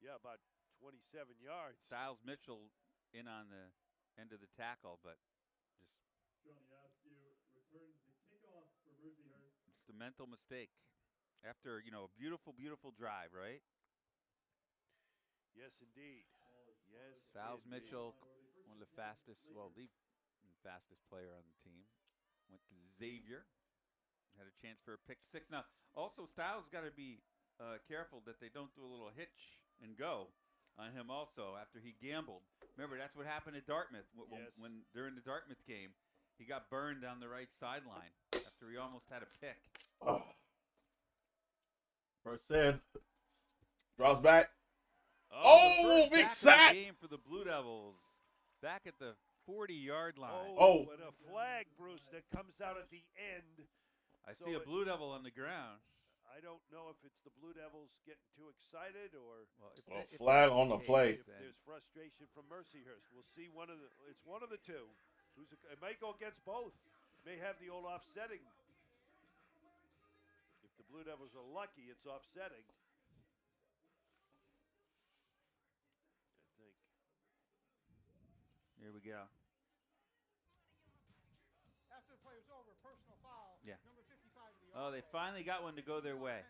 Yeah, about 27 yards. Styles Mitchell in on the end of the tackle, but just Johnny Askew returns the kickoff for Mercyhurst. just a mental mistake. After, a beautiful, beautiful drive, right? Yes, indeed. Yes. Styles indeed. Mitchell, one of the fastest, the fastest player on the team. Went to Xavier. Had a chance for a pick six. Now, also, Styles got to be careful that they don't do a little hitch and go on him also after he gambled. Remember, that's what happened at Dartmouth when during the Dartmouth game. He got burned down the right sideline after he almost had a pick. First in. Drops back. Oh, big sack. Game for the Blue Devils. Back at the 40-yard line. Oh, and a flag, Bruce, that comes out at the end. I see a Blue Devil on the ground. I don't know if it's the Blue Devils getting too excited or flag on the play. If there's frustration from Mercyhurst. We'll see it's one of the two. It might go against both. May have the old offsetting. If the Blue Devils are lucky, it's offsetting. I think. Here we go. After the play was over, personal foul. Yeah. Number 55 of the Oh, they finally got one to go their way.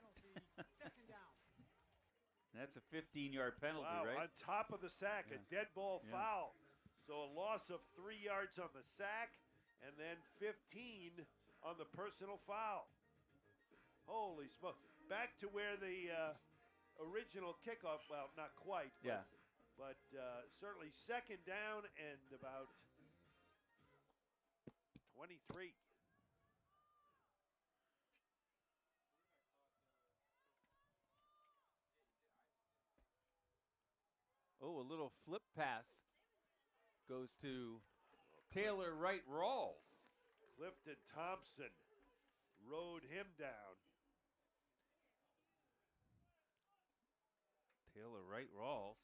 Second down. That's a 15-yard penalty, Wow, right? on top of the sack, a dead ball Yeah. foul. So a loss of 3 yards on the sack and then 15 on the personal foul. Holy smoke. Back to where the original kickoff, well, not quite. But certainly second down and about 23. Oh, a little flip pass goes to Taylor Wright Rawls. Clifton Thompson rode him down. Taylor Wright Rawls.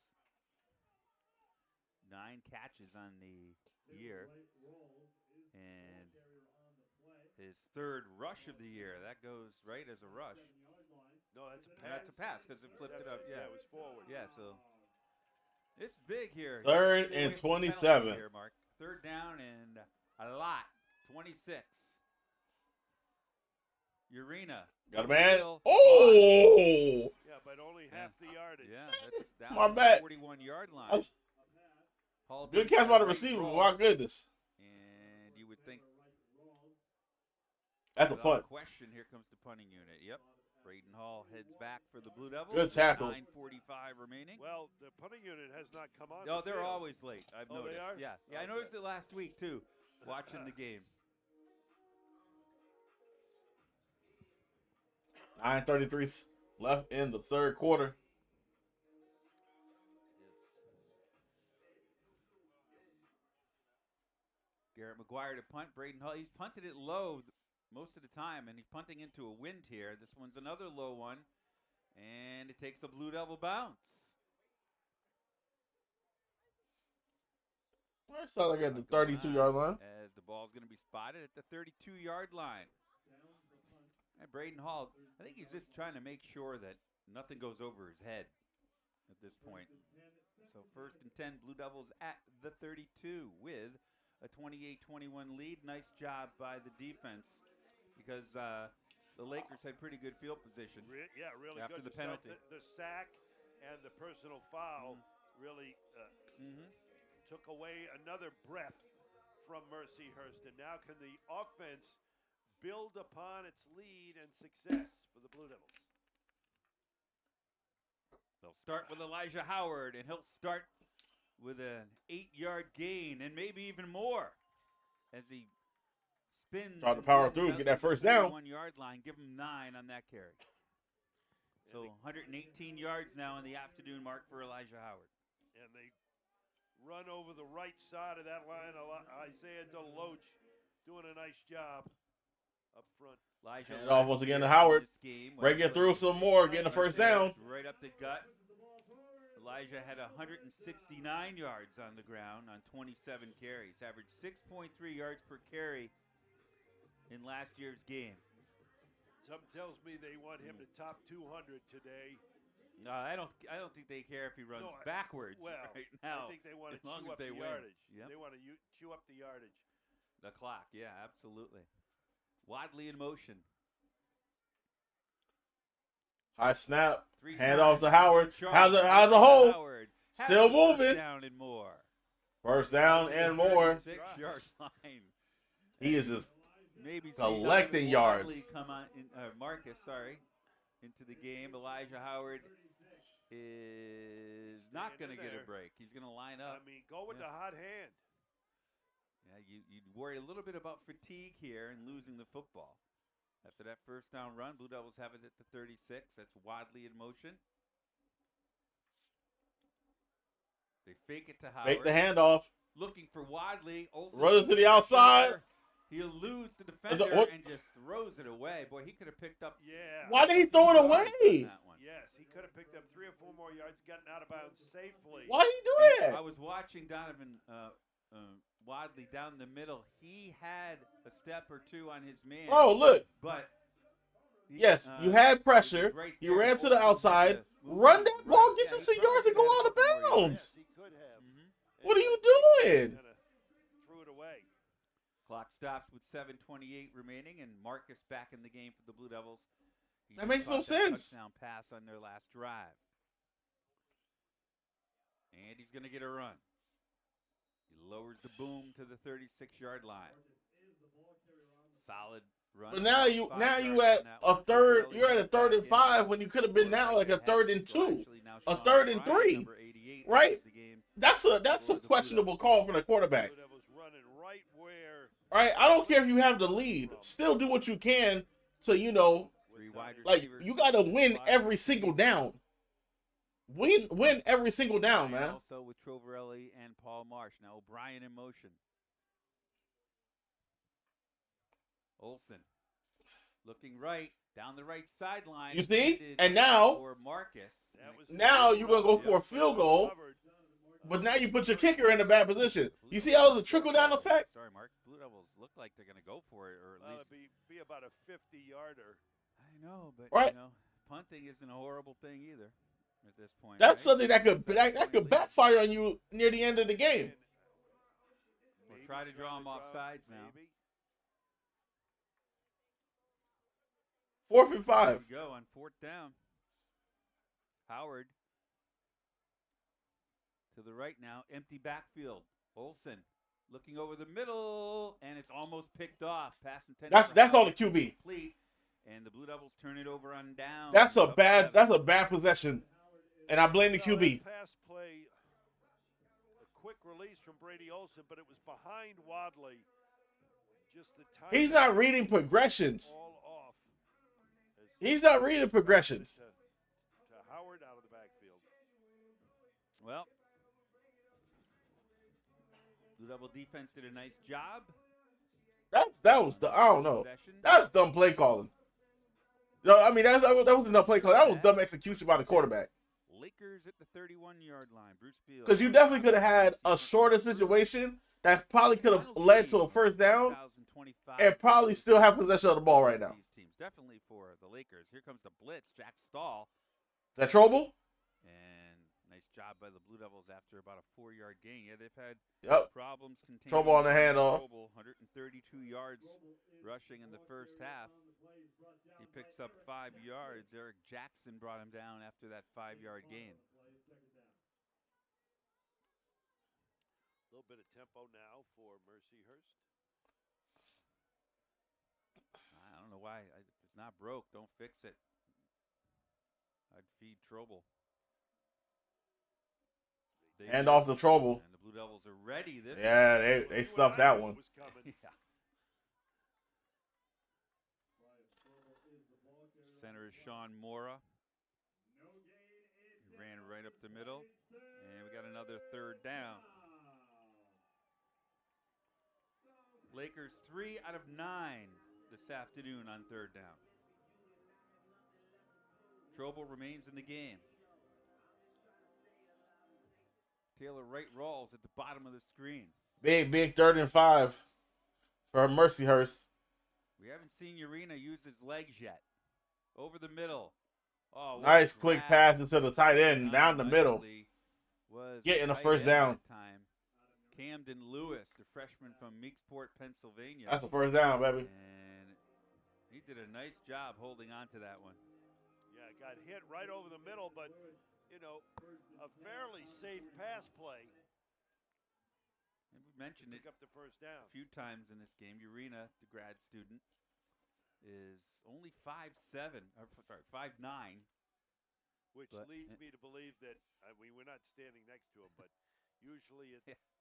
9 catches on the year. And his third rush of the year. That goes right as a rush. No, that's a pass. That's a pass because it flipped it up. Yeah, it was forward. Yeah, so it's big here. Third and 27. Here, Mark. Third down and a lot. 26. Urena. Got a man. Yeah, but only half the yardage. Yeah, that's down My to bad. the 41-yard line. Good catch by the receiver. My goodness. And you would think that's a punt. Question. Here comes the punting unit. Yep. Braden Hall heads back for the Blue Devils. Good tackle. 9:45 remaining. Well, the punting unit has not come on. No, they're always late. I've noticed. They are? Yeah, I noticed it last week too, watching the game. 9:33 left in the third quarter. Garrett McGuire to punt. Braden Hall. He's punted it low most of the time, and he's punting into a wind here. This one's another low one, and it takes a Blue Devil bounce. I saw like at the 32-yard line. As the ball's going to be spotted at the 32-yard line. And Braden Hall, I think he's just trying to make sure that nothing goes over his head at this point. So first and 10, Blue Devils at the 32 with a 28-21 lead. Nice job by the defense because the Lakers had pretty good field position. Yeah, really after good. The penalty. The sack and the personal foul really took away another breath from Mercyhurst. And now can the offense build upon its lead and success for the Blue Devils? They'll start with Elijah Howard, and he'll start with an 8-yard gain and maybe even more as he spins. Try to and power wins through, out get that to the first down. 41-yard line. Give him 9 on that carry. So 118 yards now in the afternoon mark for Elijah Howard. And they run over the right side of that line. Isaiah DeLoach doing a nice job up front. Elijah Hand off once last again to year in Howard. this game, Breaking through some more, getting the first down. Right up the gut. Elijah had 169 yards on the ground on 27 carries. Averaged 6.3 yards per carry in last year's game. Something tells me they want him to top 200 today. No, I don't think they care if he runs backwards right now. I think they want to as long chew as up they the win. yardage. Yep. They want to chew up the yardage. The clock, yeah, absolutely. Wadley in motion. High snap. Three Hand off times. to Howard. Charge. How's the hole? Howard Still has moving. First down and more. First down and more. 6-yard line. He is just Maybe collecting yards. Come on, Marcus, sorry, into the game. Elijah Howard is not going to get a break. He's going to line up. I mean, go with the hot hand. Yeah, you'd worry a little bit about fatigue here and losing the football. After that first down run, Blue Devils have it at the 36. That's Wadley in motion. They fake it to Howard. Fake the handoff. Looking for Wadley. Olsen Runs to the outside. He eludes the defender and just throws it away. Boy, he could have picked up. Yeah. Why did he throw it away? Yes, he could have picked up 3 or 4 more yards, gotten out of bounds safely. Why did he do that? I was watching Donovan Wadley down the middle. He had a step or two on his man. Oh, look. But yes, you had pressure. Right You ran to the outside. Run that ball, get you some yards, and go out of bounds. Yes, he could have. What are you doing? Threw it away. Clock stops with 7:28 remaining, and Marcus back in the game for the Blue Devils. He That just makes no caught sense. Touchdown pass on their last drive. And he's going to get a run. He lowers the boom to the 36-yard line. Solid run. But now you at a third. You're at a 3rd and 5 when you could have been now like a 3rd and 2, a 3rd and 3, right? That's a questionable call from the quarterback. Right? I don't care if you have the lead. Still do what you can to like you got to win every single down. Win every single down, man. Also with Trovarelli and Paul Marsh. Now O'Brien in motion. Olsen looking right down the right sideline. You see? And now, for Marcus. now you're gonna go for a field goal, but now you put your kicker in a bad position. You see how the trickle down effect? Sorry, Mark. Blue Devils look like they're gonna go for it, or at least be about a 50-yarder. I know, but right. Punting isn't a horrible thing either at this point. That's something that could backfire on you near the end of the game. We'll try to draw them off sides now. 4th and 5. There we go on 4th down. Howard to the right now. Empty backfield. Olsen looking over the middle, and it's almost picked off. Pass intended. That's on the QB. Complete, and the Blue Devils turn it over on down. That's a bad possession, and I blame the QB. Pass play, a quick release from Brady Olsen, but it was behind Wadley. Just the time. He's not reading progressions. He's not reading progressions. To Howard out of the backfield. Well, Blue Devil defense did a nice job. That was I don't know. That's dumb play calling. No, I mean that wasn't dumb play calling. That was dumb execution by the quarterback. Lakers at the 31-yard line. Bruce Beal. Because you definitely could have had a shorter situation that probably could have led to a first down, and probably still have possession of the ball right now. Definitely for the Lakers. Here comes the blitz. Jack Stahl. Is that trouble? And nice job by the Blue Devils after about a 4-yard gain. Yeah, they've had problems containing trouble on the handoff. 132 yards rushing in the first half. He picks up 5 yards. Eric Jackson brought him down after that 5-yard gain. A little bit of tempo now for Mercyhurst. I don't know why. It's not broke. Don't fix it. I'd feed trouble. Hand off the trouble. And the Blue Devils are ready. They stuffed that one. Yeah. Rashawn Mora. He ran right up the middle. And we got another third down. Lakers 3 out of 9 this afternoon on third down. Trobel remains in the game. Taylor Wright Rawls at the bottom of the screen. Big 3rd and 5 for Mercyhurst. We haven't seen Urena use his legs yet. Over the middle. Oh, Nice quick pass into the tight end down the middle. Getting the first down. Time. Camden Lewis, the freshman from Meeksport, Pennsylvania. That's the first down, baby. And he did a nice job holding on to that one. Yeah, got hit right over the middle, but, you know, a fairly safe pass play. And we mentioned it up the first down a few times in this game. Urena, the grad student, is only 5'7", or sorry, 5'9". Which leads me to believe that, I mean, we're not standing next to him, but usually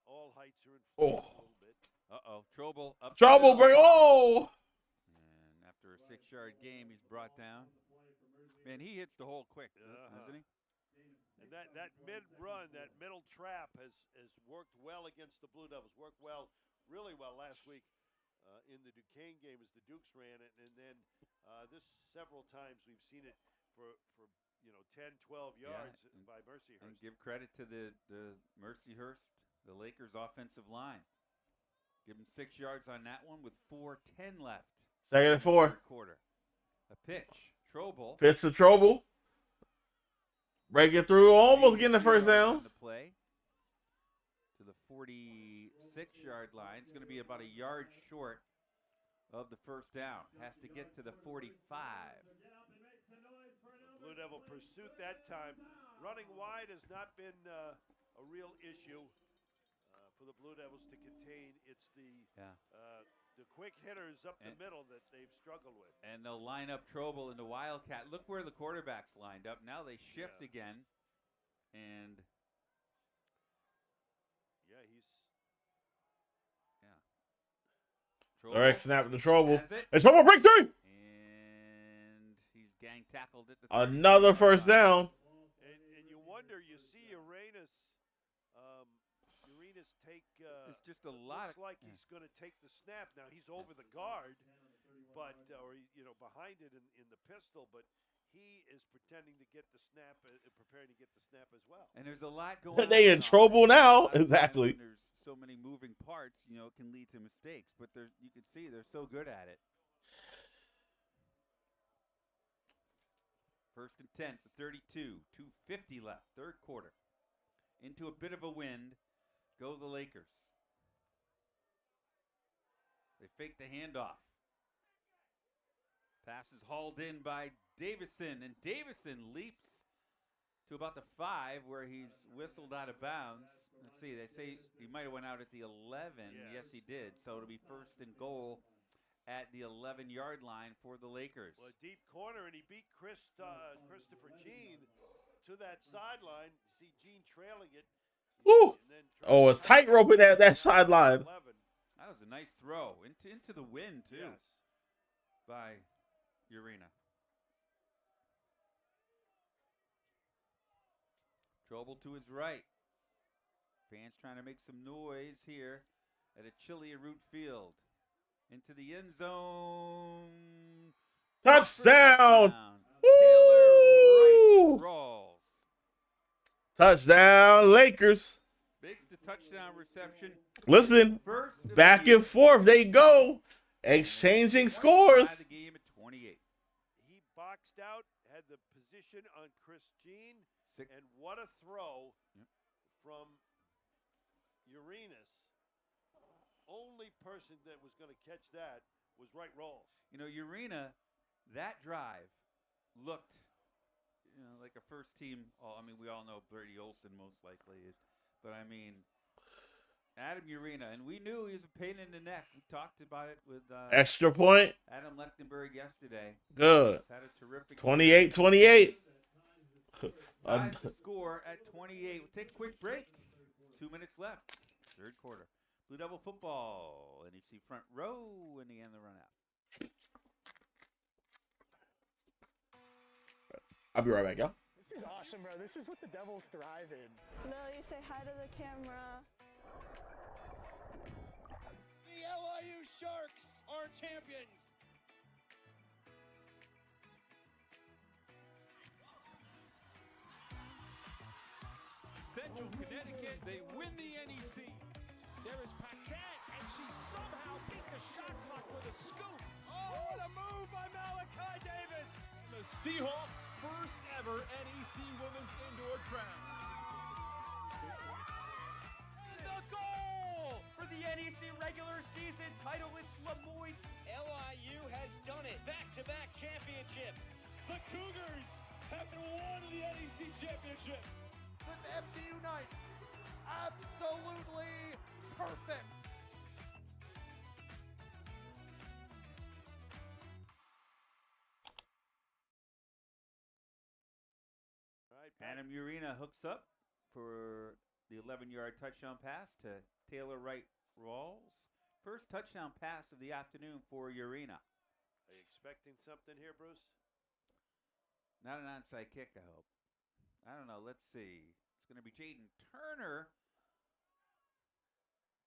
all heights are influenced a little bit. Uh-oh, Trobel up. Trouble, bring. Oh! And after a 6-yard game, he's brought down. Man, he hits the hole quick, doesn't he? And that mid-run, that middle trap has worked well against the Blue Devils. Worked well, really well last week in the Duquesne game as the Dukes ran it. And then this several times we've seen it for 10, 12 yards by Mercyhurst. And give credit to the Mercyhurst, the Lakers offensive line. Give them 6 yards on that one with 4:10 left. 2nd and 4. Quarter. A pitch. Trobel. Pitch to Trobel. Break it through. Almost getting the first down. The play to the 46-yard line. It's going to be about a yard short of the first down. Has to get to the 45. Blue Devil pursuit that time. Running wide has not been a real issue for the Blue Devils to contain. It's the quick hitters up the middle that they've struggled with. And they'll line up Trobel into Wildcat. Look where the quarterback's lined up. Now they shift again. And Direct snap to Trobel. And Trobel breaks through. And he's gang tackled at the another first down. And you wonder, you see Uranus take. It's just a lot. Looks like he's going to take the snap. Now he's over the guard, but or behind it in the pistol, but he is pretending to get the snap, preparing to get the snap as well. And there's a lot going on. They in trouble now. Exactly. There's so many moving parts, it can lead to mistakes. But you can see they're so good at it. 1st and 10 for 32. 2:50 left. Third quarter. Into a bit of a wind. Go the Lakers. They fake the handoff. Pass is hauled in by Davison, and Davison leaps to about the 5 where he's whistled out of bounds. Let's see, they say he might have went out at the 11. Yes, he did. So it'll be 1st and goal at the 11-yard line for the Lakers. Well, a deep corner, and he beat Christopher Jean to that sideline. You see Jean trailing it. Woo! Oh, it's tightrope at that sideline. That was a nice throw into the wind too, by Urena. Trobel to his right. Fans trying to make some noise here at a chilly Root Field. Into the end zone. Touchdown! Woo! Rawls. Touchdown, Lakers. Biggs the touchdown reception. Listen, back and forth they go, exchanging scores. The game at 28. He boxed out, had the position on Chris Jean, and what a throw from Uranus. Only person that was going to catch that was Wright Rawls. Urena, that drive looked like a first team. We all know Brady Olson most likely is. But, Adam Urena, and we knew he was a pain in the neck. We talked about it with extra point. Adam Lechtenberg yesterday. Good. He's had a terrific 28-28. Ties the score at 28. We'll take a quick break. 2 minutes left. Third quarter. Blue Devil football. NEC front row in the end of the run out. I'll be right back, y'all. This is awesome, bro. This is what the Devils thrive in. Lily, say hi to the camera. The LIU Sharks are champions. Central Connecticut, they win the NEC. There is Paquette, and she somehow beat the shot clock with a scoop. Oh, what a move by Malachi Davis. The Seahawks' first ever NEC Women's Indoor Crown. And the goal for the NEC regular season title. It's Lemoyne. LIU has done it. Back-to-back championships. The Cougars have won the NEC championship. With FDU Knights, absolutely perfect. Hannah Murina hooks up for the 11-yard touchdown pass to Taylor Wright-Rawls. First touchdown pass of the afternoon for Urena. Are you expecting something here, Bruce? Not an onside kick, I hope. I don't know. Let's see. It's going to be Jaden Turner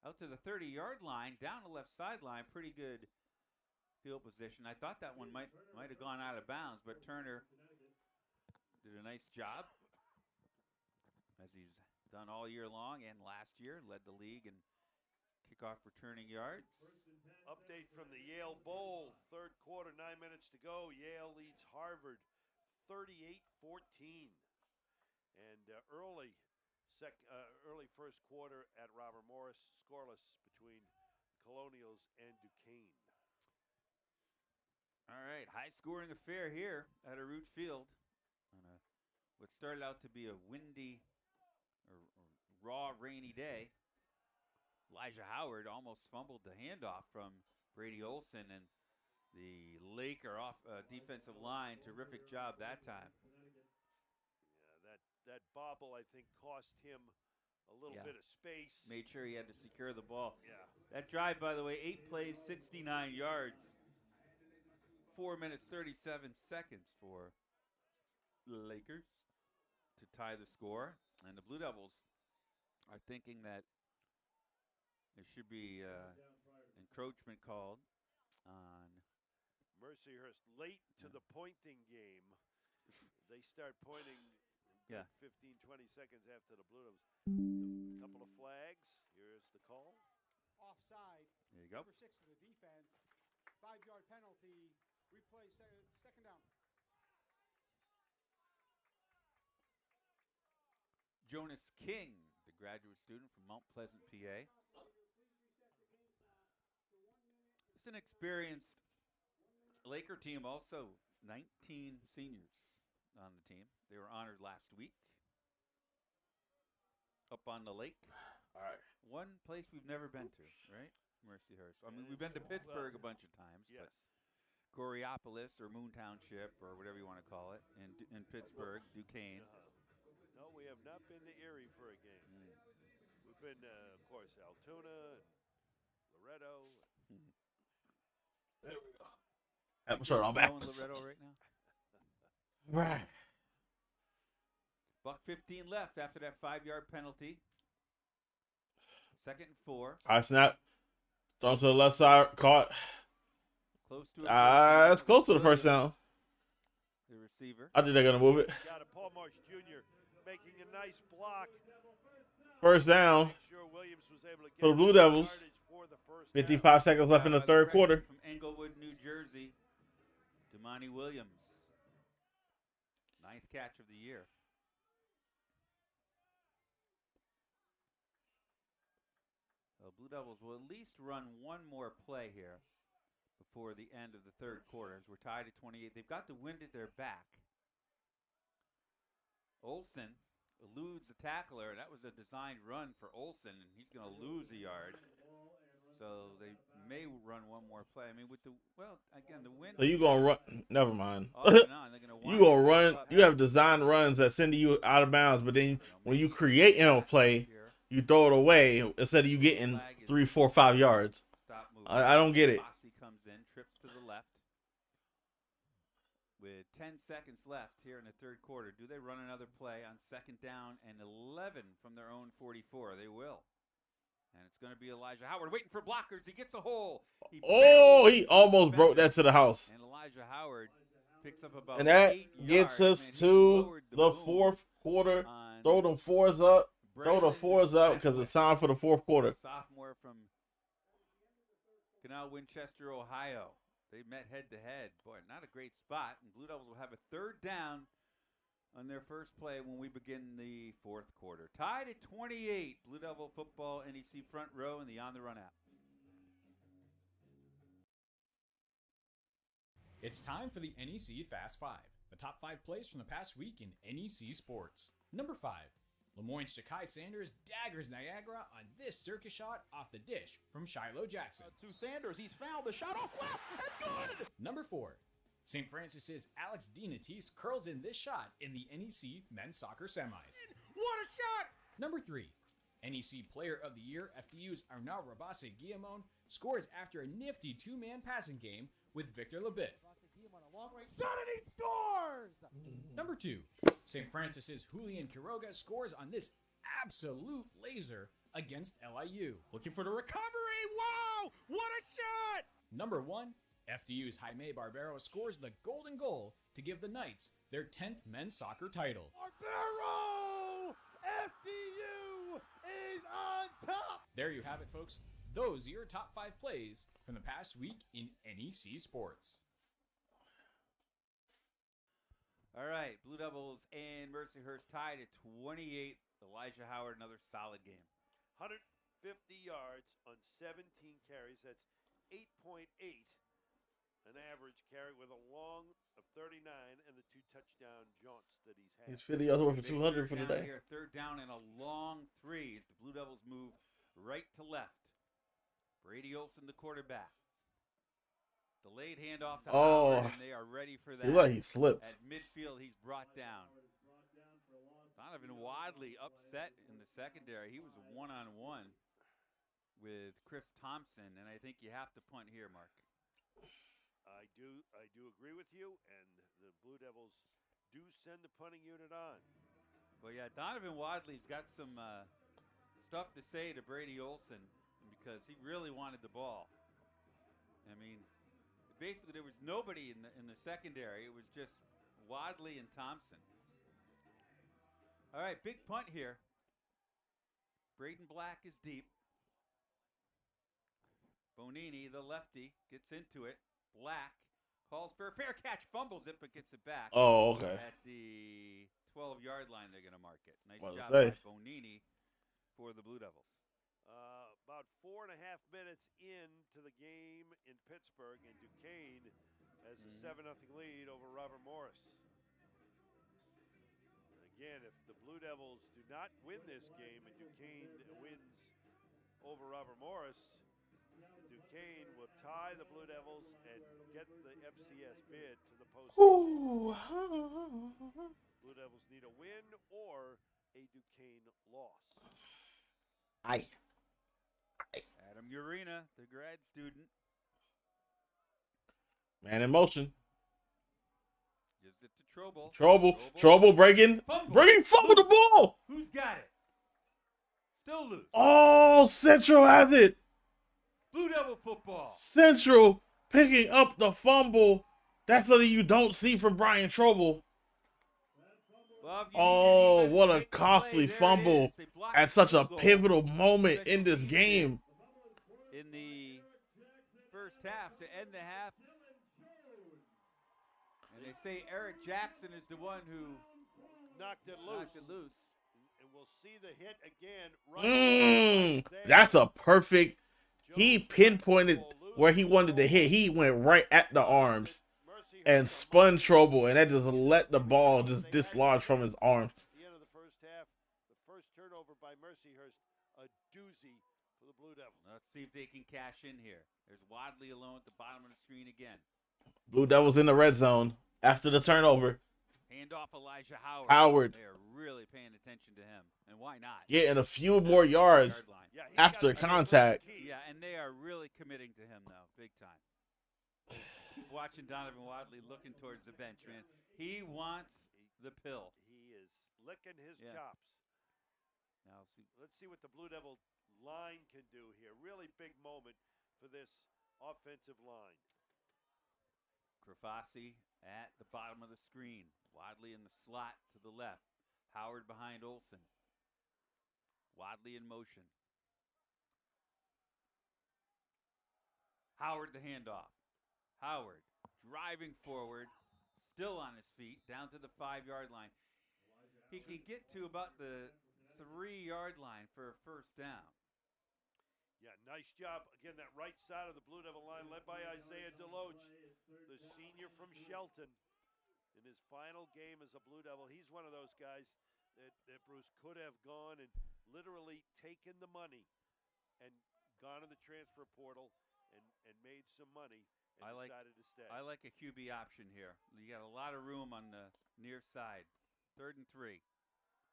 out to the 30-yard line, down the left sideline. Pretty good field position. I thought that one might have gone out of bounds, but Turner did a nice job, as he's done all year long and last year. Led the league in kickoff returning yards. Update from the Yale Bowl. Third quarter, 9 minutes to go. Yale leads Harvard 38-14. And early first quarter at Robert Morris, scoreless between Colonials and Duquesne. All right, high-scoring affair here at a Root Field on what started out to be a windy or raw, rainy day. Elijah Howard almost fumbled the handoff from Brady Olson, and the Laker defensive line, terrific job that time. That bobble, I think, cost him a little bit of space. Made sure he had to secure the ball. Yeah. That drive, by the way, 8 plays, 69 yards, 4 minutes, 37 seconds for the Lakers to tie the score. And the Blue Devils are thinking that there should be encroachment called on Mercyhurst late to the pointing game. They start pointing 15, 20 seconds after the Blue Devils. A couple of flags. Here's the call. Offside. There you go. Number 6 of the defense. 5-yard penalty. Replay second down. Jonas King, the graduate student from Mount Pleasant, PA. It's an experienced Laker team, also 19 seniors on the team. They were honored last week up on the lake. All right. One place we've never been to, right? Mercyhurst. I mean, we've been to Pittsburgh a bunch of times, yes. but Coriopolis or Moon Township or whatever you want to call it in Pittsburgh, Duquesne. No, we have not been to Erie for a game. We've been, of course, Altoona, Loretto. There we go. Episode on backwards. Loretto right now. Right. Buck 15 left after that 5-yard penalty. 2nd and 4. All right, snap. Thrown to the left side, caught. Close to it. That's close to the first down. The receiver. I think they're going to move it. Got a Paul Marsh Jr. making a nice block. First down. Make sure Williams was able to get For the Blue Devils. for the first 55 seconds left in the third quarter. From Englewood, New Jersey, Damani Williams. 9th catch of the year. The Blue Devils will at least run one more play here before the end of the third quarter, as we're tied at 28. They've got the wind at their back. Olsen eludes the tackler, and that was a designed run for Olsen, and he's going to lose a yard. So they may run one more play. I mean, with the the wind. So you gonna run? Never mind. They're gonna you gonna run? You have designed runs that send you out of bounds, but then when you create a play, you throw it away instead of you getting 3, 4, 5 yards. I don't get it. Comes in, trips to the left. with 10 seconds left here in the third quarter. Do they run another play on 2nd down and 11 from their own 44? They will. And it's going to be Elijah Howard waiting for blockers. He gets a hole. He almost broke that to the house. And Elijah Howard picks up about And that 8 gets yards. us Man, to the fourth quarter. Throw them fours up. Throw the fours up because it's time for the fourth quarter. Sophomore from Canal Winchester, Ohio. They met head-to-head. Boy, not a great spot. And Blue Devils will have a 3rd down on their first play when we begin the fourth quarter. Tied at 28. Blue Devil football, NEC front row, and the On the Run app. It's time for the NEC Fast 5, the top 5 plays from the past week in NEC sports. Number 5, Lemoyne's Ja'Kai Sanders daggers Niagara on this circus shot off the dish from Shiloh Jackson. To Sanders, he's fouled the shot off west and good. Number 4, St. Francis's Alex Dinatis curls in this shot in the NEC men's soccer semis. What a shot! Number 3, NEC Player of the Year FDU's Arnaud Rabase Guillamon scores after a nifty 2-man passing game with Victor Lebitte. Shot and he scores! Number 2, St. Francis's Julian Quiroga scores on this absolute laser against LIU. Looking for the recovery. Wow! What a shot! Number 1, FDU's Jaime Barbero scores the golden goal to give the Knights their 10th men's soccer title. Barbero! FDU is on top! There you have it, folks. Those are your top 5 plays from the past week in NEC sports. All right, Blue Devils and Mercyhurst tied at 28. Elijah Howard, another solid game. 150 yards on 17 carries. That's 8.8. An average carry with a long of 39 and the 2 touchdown jaunts that he's had. He's 50 yards over for 200 for the day. Here, 3rd down and a long 3 as the Blue Devils move right to left. Brady Olson, the quarterback. Delayed handoff to Howard, and they are ready for that. He like he slipped. At midfield, he's brought down. Donovan Wadley upset in the secondary. He was one-on-one with Chris Thompson, and I think you have to punt here, Mark. I do agree with you, and the Blue Devils do send the punting unit on. Well, yeah, Donovan Wadley's got some stuff to say to Brady Olson because he really wanted the ball. I mean, basically there was nobody in the secondary. It was just Wadley and Thompson. All right, big punt here. Braden Black is deep. Bonini, the lefty, gets into it. Black calls for a fair catch, fumbles it, but gets it back. Oh, okay. At the 12-yard line, they're going to mark it. Nice Well job safe. by Bonini for the Blue Devils. About 4.5 minutes into the game in Pittsburgh, and Duquesne has a 7-0 lead over Robert Morris. Again, if the Blue Devils do not win this game and Duquesne wins over Robert Morris, Duquesne will tie the Blue Devils and get the FCS bid to the postseason. Blue Devils need a win or a Duquesne loss. Aye. Adam Urena, the grad student. Man in motion. Gives it to Trouble. Trouble breaking fumble the ball. Who's got it? Still loose. Oh, Central has it. Blue Devil football. Central picking up the fumble. That's something you don't see from Brian Trouble. Oh, what a costly fumble at such a pivotal moment in this game. In the first half to end the half. And they say Eric Jackson is the one who knocked it loose. And we'll see the hit again. That's a perfect. He pinpointed where he wanted to hit. He went right at the arms and spun Trouble, and that just let the ball just dislodge from his arms. At the end of the first half, the first turnover by Mercyhurst, a doozy for the Blue Devils. Let's see if they can cash in here. There's Wadley alone at the bottom of the screen again. Blue Devils in the red zone after the turnover. Hand off Elijah Howard. Howard. They're really paying attention to him, and why not? Getting a few more yards after contact. Yeah, and they are really committing to him now, big time. Keep watching Donovan Wadley looking towards the bench, man. He wants the pill. He is licking his Yeah. chops. Now Let's see what the Blue Devil line can do here. Really big moment for this offensive line. Krafasi at the bottom of the screen. Wadley in the slot to the left. Howard behind Olsen. Wadley in motion. Howard the handoff. Howard driving forward, still on his feet, down to the 5-yard line. He can get to about the 3-yard line for a first down. Yeah, nice job. Again, that right side of the Blue Devil line led by Isaiah Deloach, the senior from Shelton. In his final game as a Blue Devil, he's one of those guys that Bruce could have gone and literally taken the money and gone in the transfer portal and made some money and decided to stay. I like a QB option here. You got a lot of room on the near side. 3rd and 3.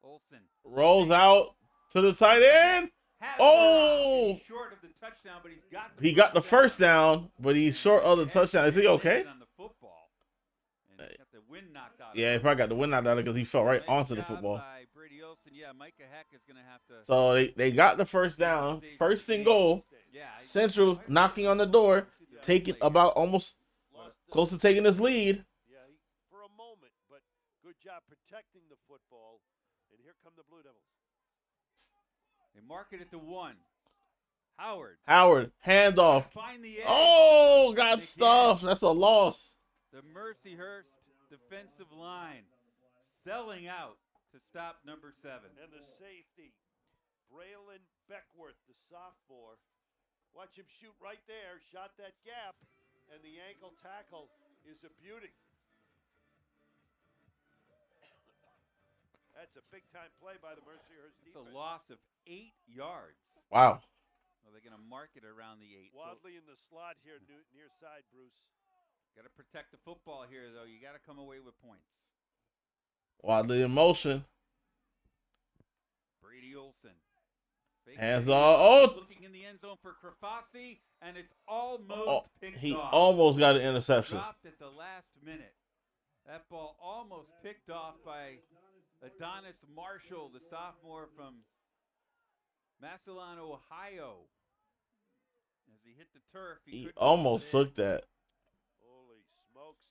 Olsen. Rolls out to the tight end. Oh! He's short of the touchdown, but he's got the He got the first down, but he's short of the touchdown. Is he okay? On the football. And he got the wind knocked out. Yeah, he probably got the wind knocked out because he fell right onto the football. By Brady Olsen. Yeah, Micah Heck is going to have to. So they got the first down, first and goal. Central knocking on the door, taking about almost close to taking this lead. Yeah, for a moment, but good job protecting the football. And here come the Blue Devils. They mark it at the 1. Howard, handoff. Find the edge. Oh, got stuffed. That's a loss. The Mercyhurst defensive line selling out to stop number 7. And the safety, Braylon Beckworth, the sophomore. Watch him shoot right there. Shot that gap. And the ankle tackle is a beauty. That's a big-time play by the Mercyhurst defense. It's a loss of 8 yards. Wow. Well, they're going to mark it around the 8. Wadley in the slot here, near side, Bruce. Got to protect the football here, though. You got to come away with points. Wadley in motion. Brady Olsen. Hands off. Looking in the end zone for Krafasi, and it's almost picked off. He almost got an interception. Dropped at the last minute. That ball almost picked off by Adonis Marshall, the sophomore from Massillon, Ohio. As he hit the turf, he almost took that. Holy smokes.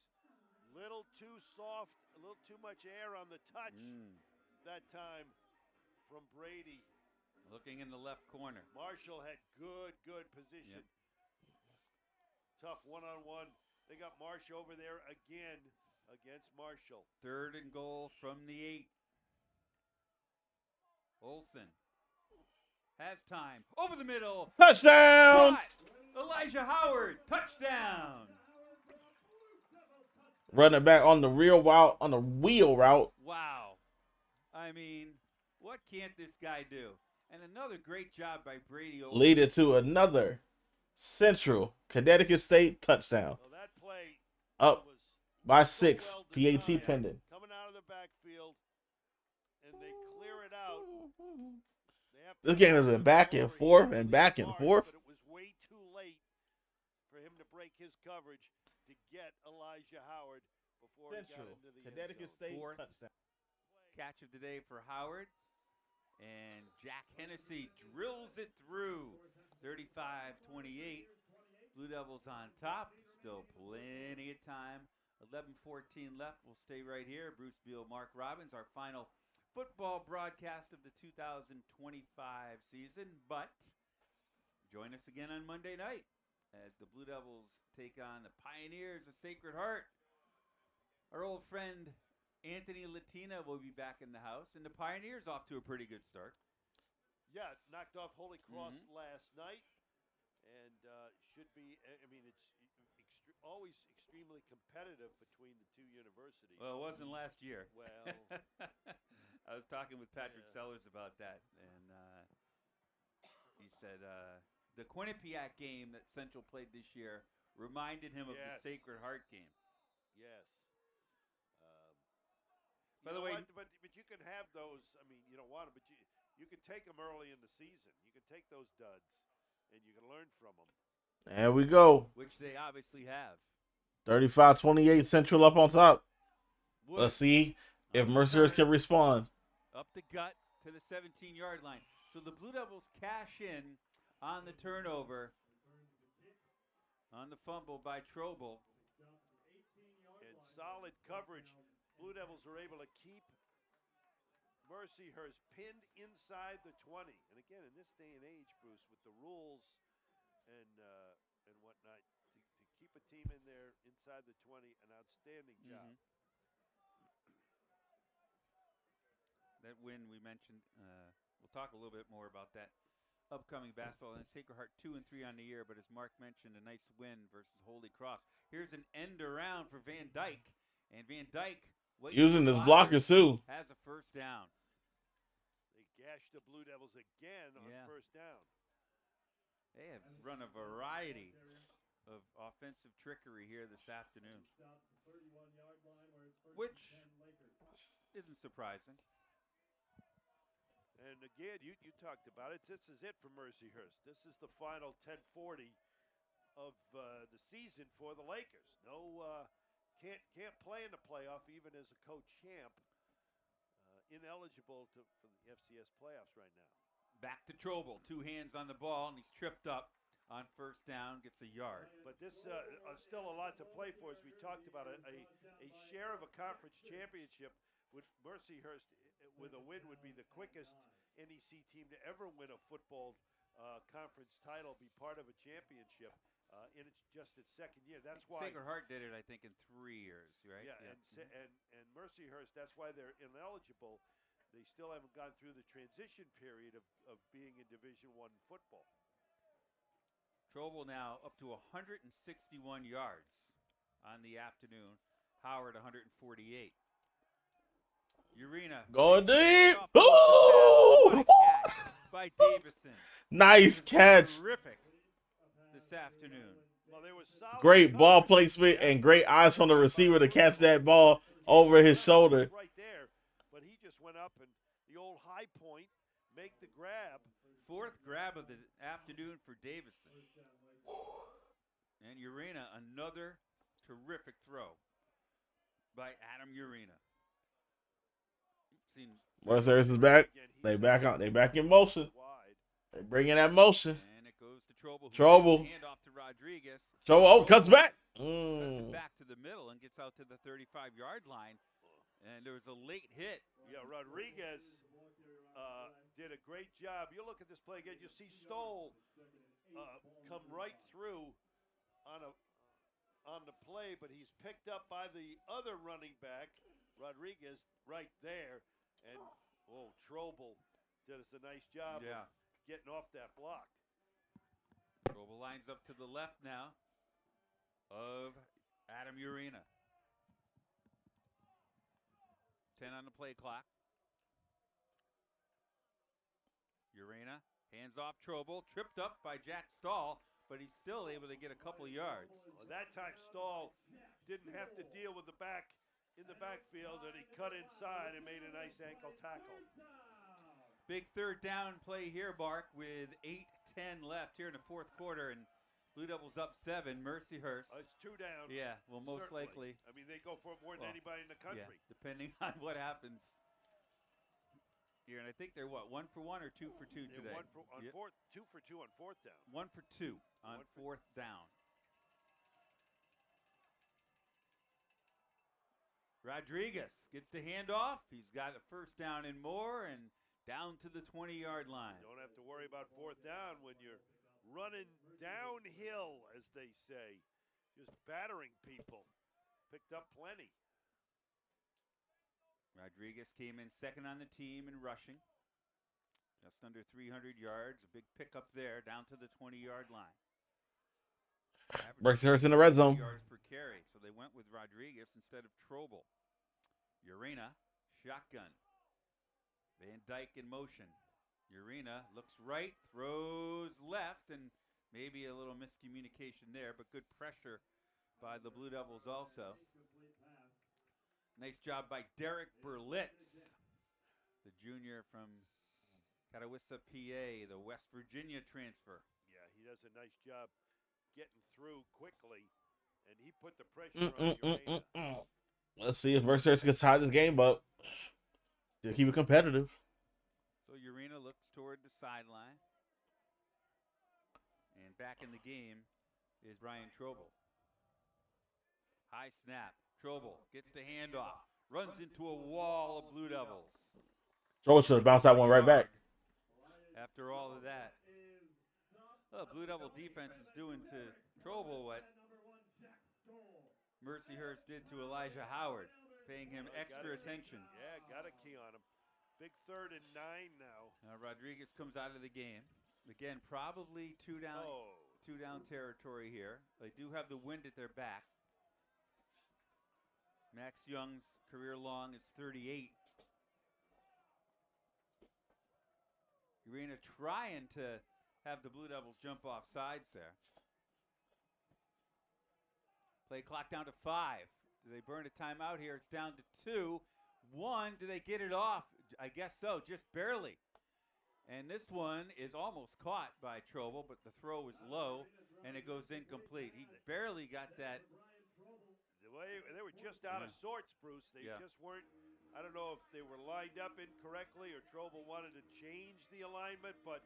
Little too soft, a little too much air on the touch that time from Brady. Looking in the left corner. Marshall had good position. Yep. Tough one-on-one. They got Marsh over there again against Marshall. 3rd and goal from the 8. Olsen has time. Over the middle. Touchdown! Elijah Howard. Touchdown. Running back on the wheel route. Wow. I mean, what can't this guy do? And another great job by Brady Olsen. Leading to another Central Connecticut State touchdown. Well, that play up by 6. well PAT pending. Coming out of the backfield, and they clear it out. This game has been back and forth and back and forth. But it was way too late for him to break his coverage to get Elijah Howard before he got into the Connecticut State touchdown. Catch of the day for Howard. And Jack Hennessy drills it through. 35-28. Blue Devils on top. Still plenty of time. 11:14 left. We'll stay right here. Bruce Beal, Mark Robbins, our final football broadcast of the 2025 season. But join us again on Monday night as the Blue Devils take on the Pioneers of Sacred Heart. Our old friend Anthony Latina will be back in the house, and the Pioneers off to a pretty good start. Yeah, knocked off Holy Cross last night, and should be. I mean, it's always extremely competitive between the two universities. Well, it wasn't last year. Well, I was talking with Patrick Sellers about that, and he said the Quinnipiac game that Central played this year reminded him of the Sacred Heart game. Yes. By the way, but you can have those. I mean, you don't want them, but you can take them early in the season. You can take those duds, and you can learn from them. There we go. Which they obviously have. 35-28 Central up on top. Wood Let's see if on the Mercyhurst turn, can respond. up the gut to the 17-yard line. So the Blue Devils cash in on the turnover, on the fumble by Trobel. And solid coverage. Blue Devils are able to keep Mercyhurst pinned inside the 20. And again, in this day and age, Bruce, with the rules and whatnot, to keep a team in there inside the 20, an outstanding job. That win we mentioned, we'll talk a little bit more about that upcoming basketball. And Sacred Heart 2-3 on the year, but as Mark mentioned, a nice win versus Holy Cross. Here's an end around for Van Dyke, and Van Dyke using his blockers too has a first down. They gashed the Blue Devils again on first down. They have run a variety of offensive trickery here this afternoon, which isn't surprising. And again, you talked about it. This is it for Mercyhurst. This is the final 10:40 of the season for the Lakers. No, can't play in the playoff even as a co-champ. Ineligible for the FCS playoffs right now. Back to Trobel, 2 hands on the ball, and he's tripped up on first down, gets a yard. But this still a lot to play for, as we talked about. A share of a conference championship with Mercyhurst with a win would be the quickest NEC team to ever win a football conference title, be part of a championship in its second year. That's why Sacred Heart did it, I think, in 3 years, right? Yeah, and Mercyhurst, that's why they're ineligible. They still haven't gone through the transition period of being in Division I football. Trobel now up to 161 yards on the afternoon. Howard 148. Urena going deep. Ooh! By Davison. Nice catch. Terrific this afternoon. Well, there was solid great ball placement and great eyes from the receiver to catch that ball over his shoulder. Right there, but he just went up and the old high point, make the grab. 4th grab of the afternoon for Davison. And Urena, another terrific throw by Adam Urena. Mercyhurst is back. They back out. They back in motion. They bring in that motion. And it goes to Trobel. Trobel. Hand off to Rodriguez. Trobel cuts back. Cuts it back to the middle and gets out to the 35-yard line. And there was a late hit. Yeah, Rodriguez did a great job. You look at this play again, you see Stoll come right through on the play, but he's picked up by the other running back, Rodriguez, right there. And, Trobel did us a nice job of getting off that block. Trobel lines up to the left now of Adam Urena. 10 on the play clock. Urena hands off Trobel, tripped up by Jack Stahl, but he's still able to get a couple yards. Well, that time Stahl didn't have to deal with the backfield, and he cut inside and made a nice ankle tackle. Big 3rd down play here, Mark, with 8:10 left here in the 4th quarter, and Blue Devils up 7. Mercyhurst. It's 2 down. Yeah, well, most certainly. likely. I mean, they go for it more than anybody in the country. Yeah, depending on what happens here, and I think they're 1 for 1 or 2 for 2 today. 2 for 2 on 4th down. 1 for 2 on 4th down. Rodriguez gets the handoff. He's got a first down and more, and down to the 20-yard line. You don't have to worry about 4th down when you're running downhill, as they say. Just battering people. Picked up plenty. Rodriguez came in 2nd on the team in rushing. Just under 300 yards. A big pickup there, down to the 20-yard line. Mercyhurst in the red zone. Yards per carry, so they went with Rodriguez instead of Trobel. Urena, shotgun. Van Dyke in motion. Urena looks right, throws left, and maybe a little miscommunication there, but good pressure by the Blue Devils also. Nice job by Derek Berlitz, the junior from Catawissa, PA, the West Virginia transfer. Yeah, he does a nice job getting through quickly And he put the pressure on Urena. Let's see if Mercyhurst can tie this game up. Still keep it competitive. So Urena looks toward the sideline. And back in the game is Brian Trobel. High snap. Trobel gets the handoff. Runs into a wall of Blue Devils. Trobel should have bounced that one right back. After all of that. Well, Blue Devil defense is doing to Trobel what Mercyhurst did to Elijah Howard, paying him extra attention. Yeah, got a key on him. Big 3rd and 9 now. Rodriguez comes out of the game. Again, probably two down territory here. They do have the wind at their back. Max Young's career long is 38. Urena trying to have the Blue Devils jump off sides there. Play clock down to 5. Do they burn a timeout here? It's down to 2. 1, do they get it off? I guess so, just barely. And this one is almost caught by Trobel, but the throw is low, and it goes incomplete. He barely got that. They were just out of sorts, Bruce. They just weren't. I don't know if they were lined up incorrectly or Trobel wanted to change the alignment, but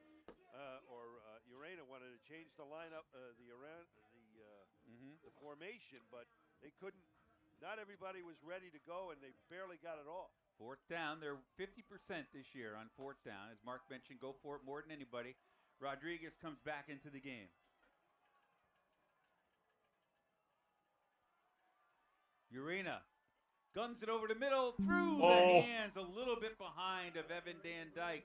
Urena wanted to change the lineup, the formation, but they couldn't. Not everybody was ready to go, and they barely got it off. 4th down. They're 50% this year on 4th down. As Mark mentioned, go for it more than anybody. Rodriguez comes back into the game. Urena guns it over the middle, through the hands, a little bit behind of Evan Van Dyke,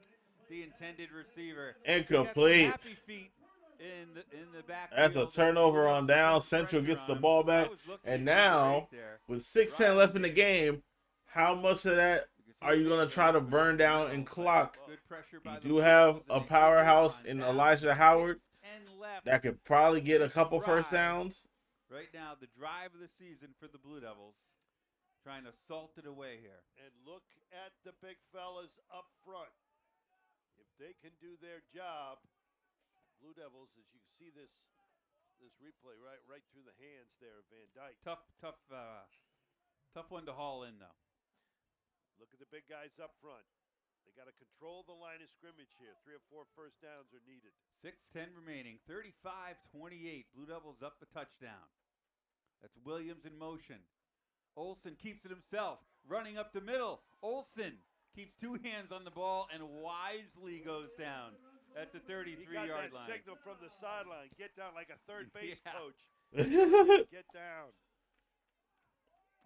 the intended receiver. Incomplete. Happy feet in the back. That's a turnover on down. Central gets the ball back. And now, with 6:10 left in the game, how much of that are you going to try to burn down and clock? You do have a powerhouse in Elijah Howard that could probably get a couple first downs. Right now, the drive of the season for the Blue Devils, trying to salt it away here. And look at the big fellas up front. If they can do their job, Blue Devils, as you see this replay right through the hands there of Van Dyke. Tough one to haul in, though. Look at the big guys up front. They got to control the line of scrimmage here. 3 or 4 first downs are needed. 6:10 remaining. 35-28. Blue Devils up a touchdown. That's Williams in motion. Olsen keeps it himself. Running up the middle. Olsen keeps 2 hands on the ball and wisely goes down at the 33-yard line. He got that signal from the sideline. Get down like a third base coach. Get down.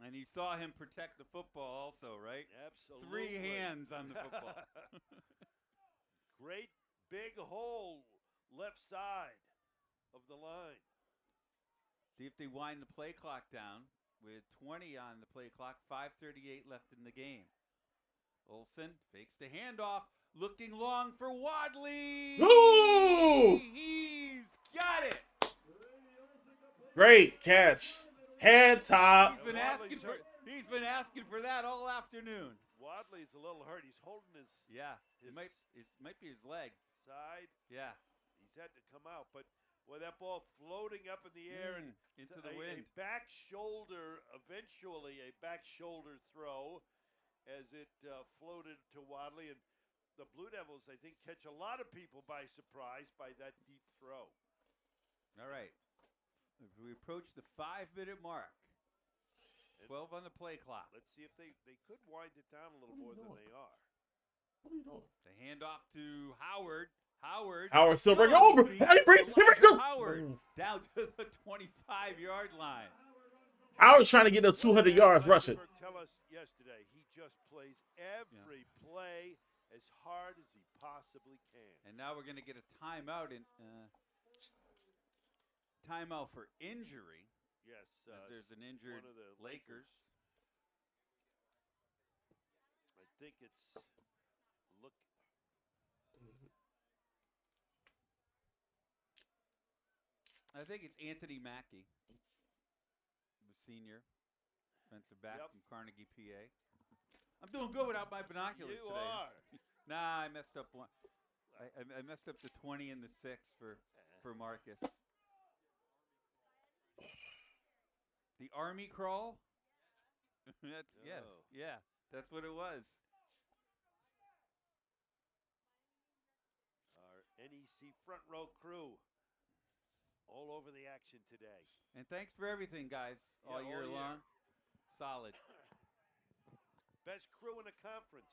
And you saw him protect the football also, right? Absolutely. 3 hands on the football. Great big hole left side of the line. See if they wind the play clock down with 20 on the play clock, 5:38 left in the game. Olsen fakes the handoff, looking long for Wadley. Ooh! He's got it. Great catch. Head top. He's been asking for that all afternoon. Wadley's a little hurt. He's holding his it might be his leg. Side. Yeah. He's had to come out, but with that ball floating up in the air and into the wind. A back shoulder, eventually a back shoulder throw as it floated to Wadley. And the Blue Devils, I think, catch a lot of people by surprise by that deep throw. All right. We approach the 5-minute mark. 12 on the play clock. Let's see if they could wind it down a little more than they are. What are you doing? The handoff to Howard. Howard still breaking over. He breaks through. Howard down to the 25-yard line. Howard's trying to get those 200 yards rushing. Tell us yesterday, he just plays every play as hard as he possibly can. And now we're going to get a timeout timeout for injury. Yes, there's an injured one of the Lakers. I think it's I think it's Anthony Mackey, the senior defensive back from Carnegie, PA. I'm doing good without my binoculars today. You are. Nah, I messed up one. I messed up the 20 and the 6 for Marcus. The Army crawl? Yes, yeah, that's what it was. Our NEC front row crew all over the action today. And thanks for everything, guys, all year long. Solid. Best crew in the conference.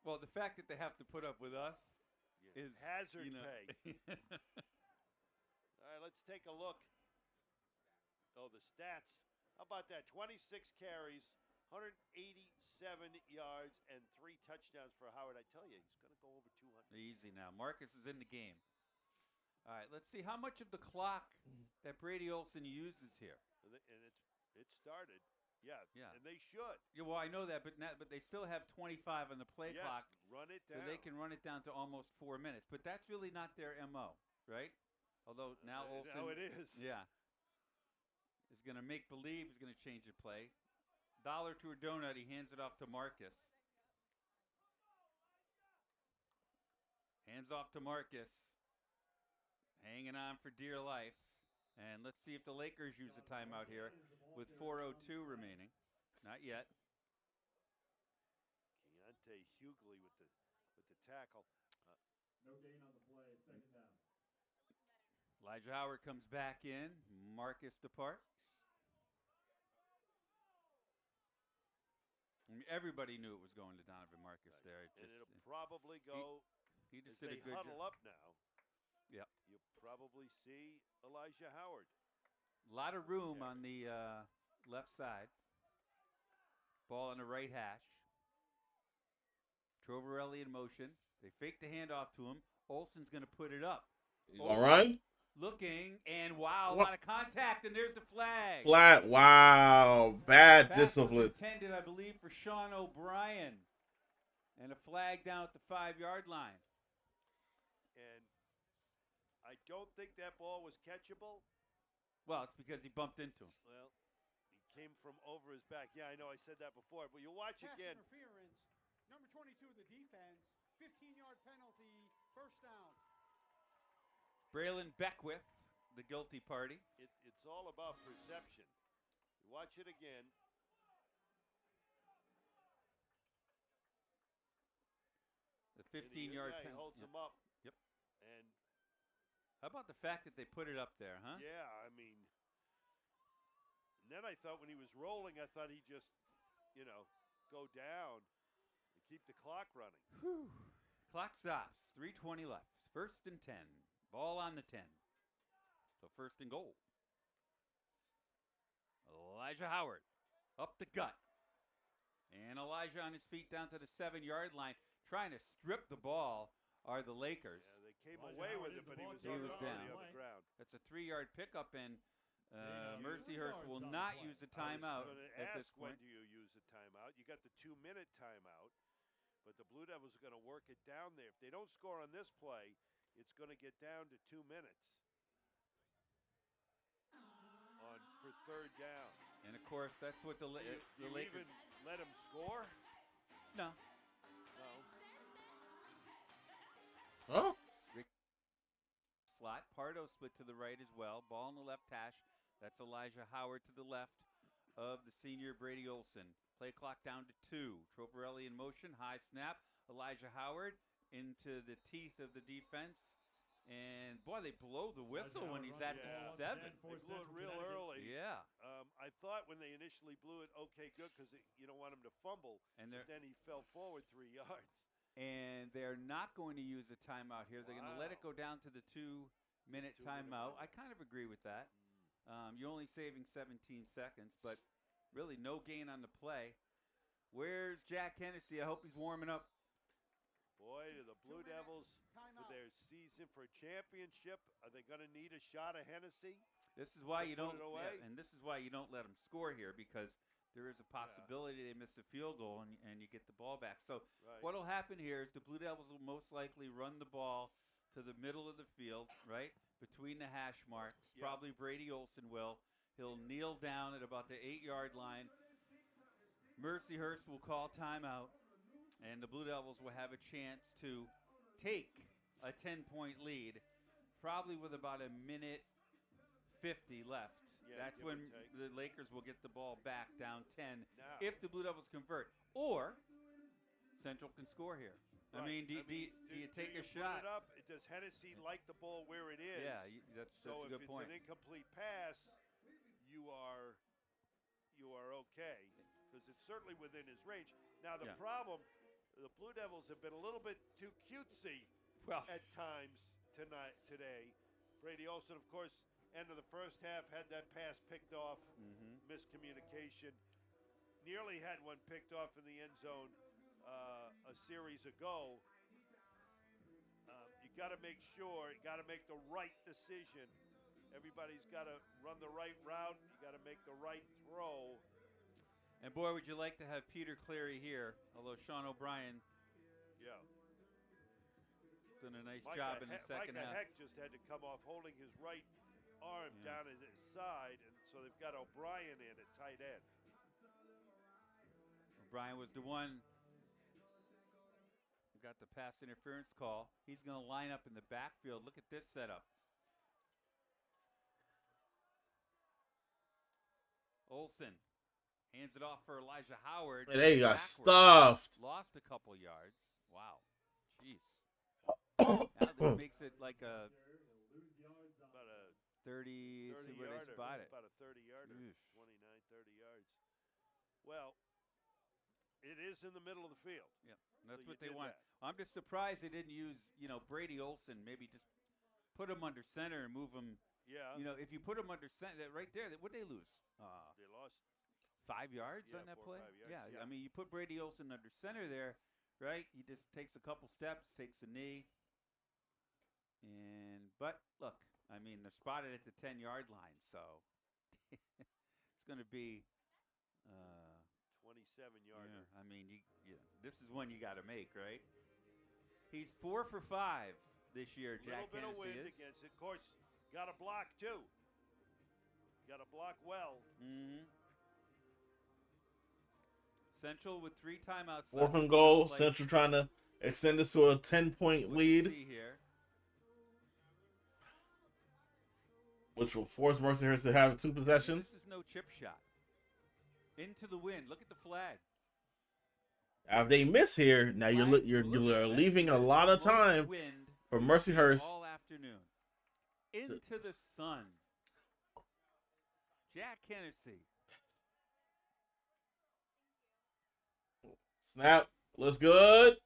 Well, the fact that they have to put up with us is hazard pay. All right, let's take a look. Oh, the stats. How about that? 26 carries, 187 yards, and 3 touchdowns for Howard. I tell you, he's going to go over 200. Easy now. Marcus is in the game. All right, let's see how much of the clock that Brady Olson uses here. And it started. Yeah, and they should. Yeah, well, I know that, but they still have 25 on the play clock. Run it down. So they can run it down to almost 4 minutes. But that's really not their MO, right? Although now Olson. Now it is. Yeah. Is going to make believe he's going to change the play. Dollar to a donut. He hands it off to Marcus. Hands off to Marcus. Hanging on for dear life. And let's see if the Lakers use a timeout here with 4:02 remaining. Not yet. Keontae Hughley with the tackle. No gain on the play. Second down. Elijah Howard comes back in. Marcus departs. I mean, everybody knew it was going to Donovan Marcus there. And it'll probably go. He just as did a they good huddle job. up now. Yep. You'll probably see Elijah Howard. A lot of room on the left side. Ball on the right hash. Trovarelli in motion. They fake the handoff to him. Olson's going to put it up. All right. Looking, and wow, a lot of contact, and there's the flag. Flat. Wow. Bad Pass discipline. was intended, I believe, for Sean O'Brien. And a flag down at the 5-yard line. And I don't think that ball was catchable. Well, it's because he bumped into him. Well, he came from over his back. Yeah, I know I said that before, but you'll watch Pass again. interference. Number 22 of the defense. 15-yard penalty. First down. Braylon Beckwith, the guilty party. It's all about perception. You watch it again. The 15-yard penalty. He holds him up. Yep. And how about the fact that they put it up there, huh? yeah, I mean, and then I thought when he was rolling, I thought he'd just, go down and keep the clock running. Whew. Clock stops. 3:20 left. First and 10. Ball on the 10. So first and goal. Elijah Howard up the gut. And Elijah on his feet down to the 7-yard line. Trying to strip the ball are the Lakers. Yeah, they came away with it, but he was, already on the ground. That's a 3-yard pickup, and Mercyhurst will not use a timeout at this point. When do you use a timeout? You got the 2-minute timeout, but the Blue Devils are going to work it down there. If they don't score on this play, it's going to get down to 2 minutes for third down. And of course, that's what the Do you Lakers. even let him score? No. No. Huh? Slot. Pardo split to the right as well. Ball in the left hash. That's Elijah Howard to the left of the senior Brady Olson. Play clock down to 2. Trovarelli in motion. High snap. Elijah Howard into the teeth of the defense. And, boy, they blow the whistle when he's at the 7. They blew it real early. Yeah. I thought when they initially blew it, okay, good, because you don't want him to fumble. And but then he fell forward 3 yards. And they're not going to use a timeout here. They're going to let it go down to the 2-minute timeout. I kind of agree with that. You're only saving 17 seconds, but really no gain on the play. Where's Jack Hennessy? I hope he's warming up. Boy, do the Blue Devils, for their season for a championship, are they going to need a shot of Hennessy? This is why you don't, and this is why you don't let them score here, because there is a possibility they miss a field goal and you get the ball back. So what will happen here is the Blue Devils will most likely run the ball to the middle of the field, right, between the hash marks. Probably Brady Olson will. He'll kneel down at about the 8-yard line. Mercyhurst will call timeout, and the Blue Devils will have a chance to take a 10-point lead probably with about a minute 50 left. Yeah, That's give or when take. the Lakers will get the ball back down 10 Now. if the Blue Devils convert. Or Central can score here. Right. I mean, do you take a shot? Put it up? Does Hennessy like the ball where it is? Yeah, that's so a good point. If it's an incomplete pass, you are okay because it's certainly within his range. Now the problem, the Blue Devils have been a little bit too cutesy at times today. Brady Olson, of course, end of the first half had that pass picked off, miscommunication. Nearly had one picked off in the end zone a series ago. You got to make sure, you got to make the right decision. Everybody's got to run the right route. You got to make the right throw. And boy, would you like to have Peter Cleary here? Although Sean O'Brien, has done a nice job in the second half. Heck just had to come off holding his right arm down at his side, and so they've got O'Brien in at tight end. O'Brien was the one who got the pass interference call. He's going to line up in the backfield. Look at this setup. Olsen hands it off for Elijah Howard. And they got backwards. stuffed. Lost a couple yards. Wow. Jeez. Now this makes it like a About a 30 see where they spot it. About a 30-yarder, 29, 30 yards. Well, it is in the middle of the field. Yeah, that's So what you they did want. that. I'm just surprised they didn't use, Brady Olson. Maybe just put him under center and move him. Yeah. If you put him under center, right there, what did they lose? They lost 5 yards on that 4 or play? 5 yards, Yeah, I mean, you put Brady Olson under center there, right? He just takes a couple steps, takes a knee. But look, I mean, they're spotted at the 10-yard line, so it's going to be 27-yarder. Yeah, I mean, this is one you got to make, right? He's 4 for 5 this year. Jack A little bit of Hennessy wind is. against it. Of course, got to block too. Got to block well. Central with 3 timeouts. 4th and goal. Central trying to extend this to a 10-point lead, see here. which will force Mercyhurst to have 2 possessions. This is no chip shot. Into the wind. Look at the flag. If they miss here, now you're leaving a lot of time for Mercyhurst. All afternoon. Into the sun. Jack Hennessy. Snap. Looks good.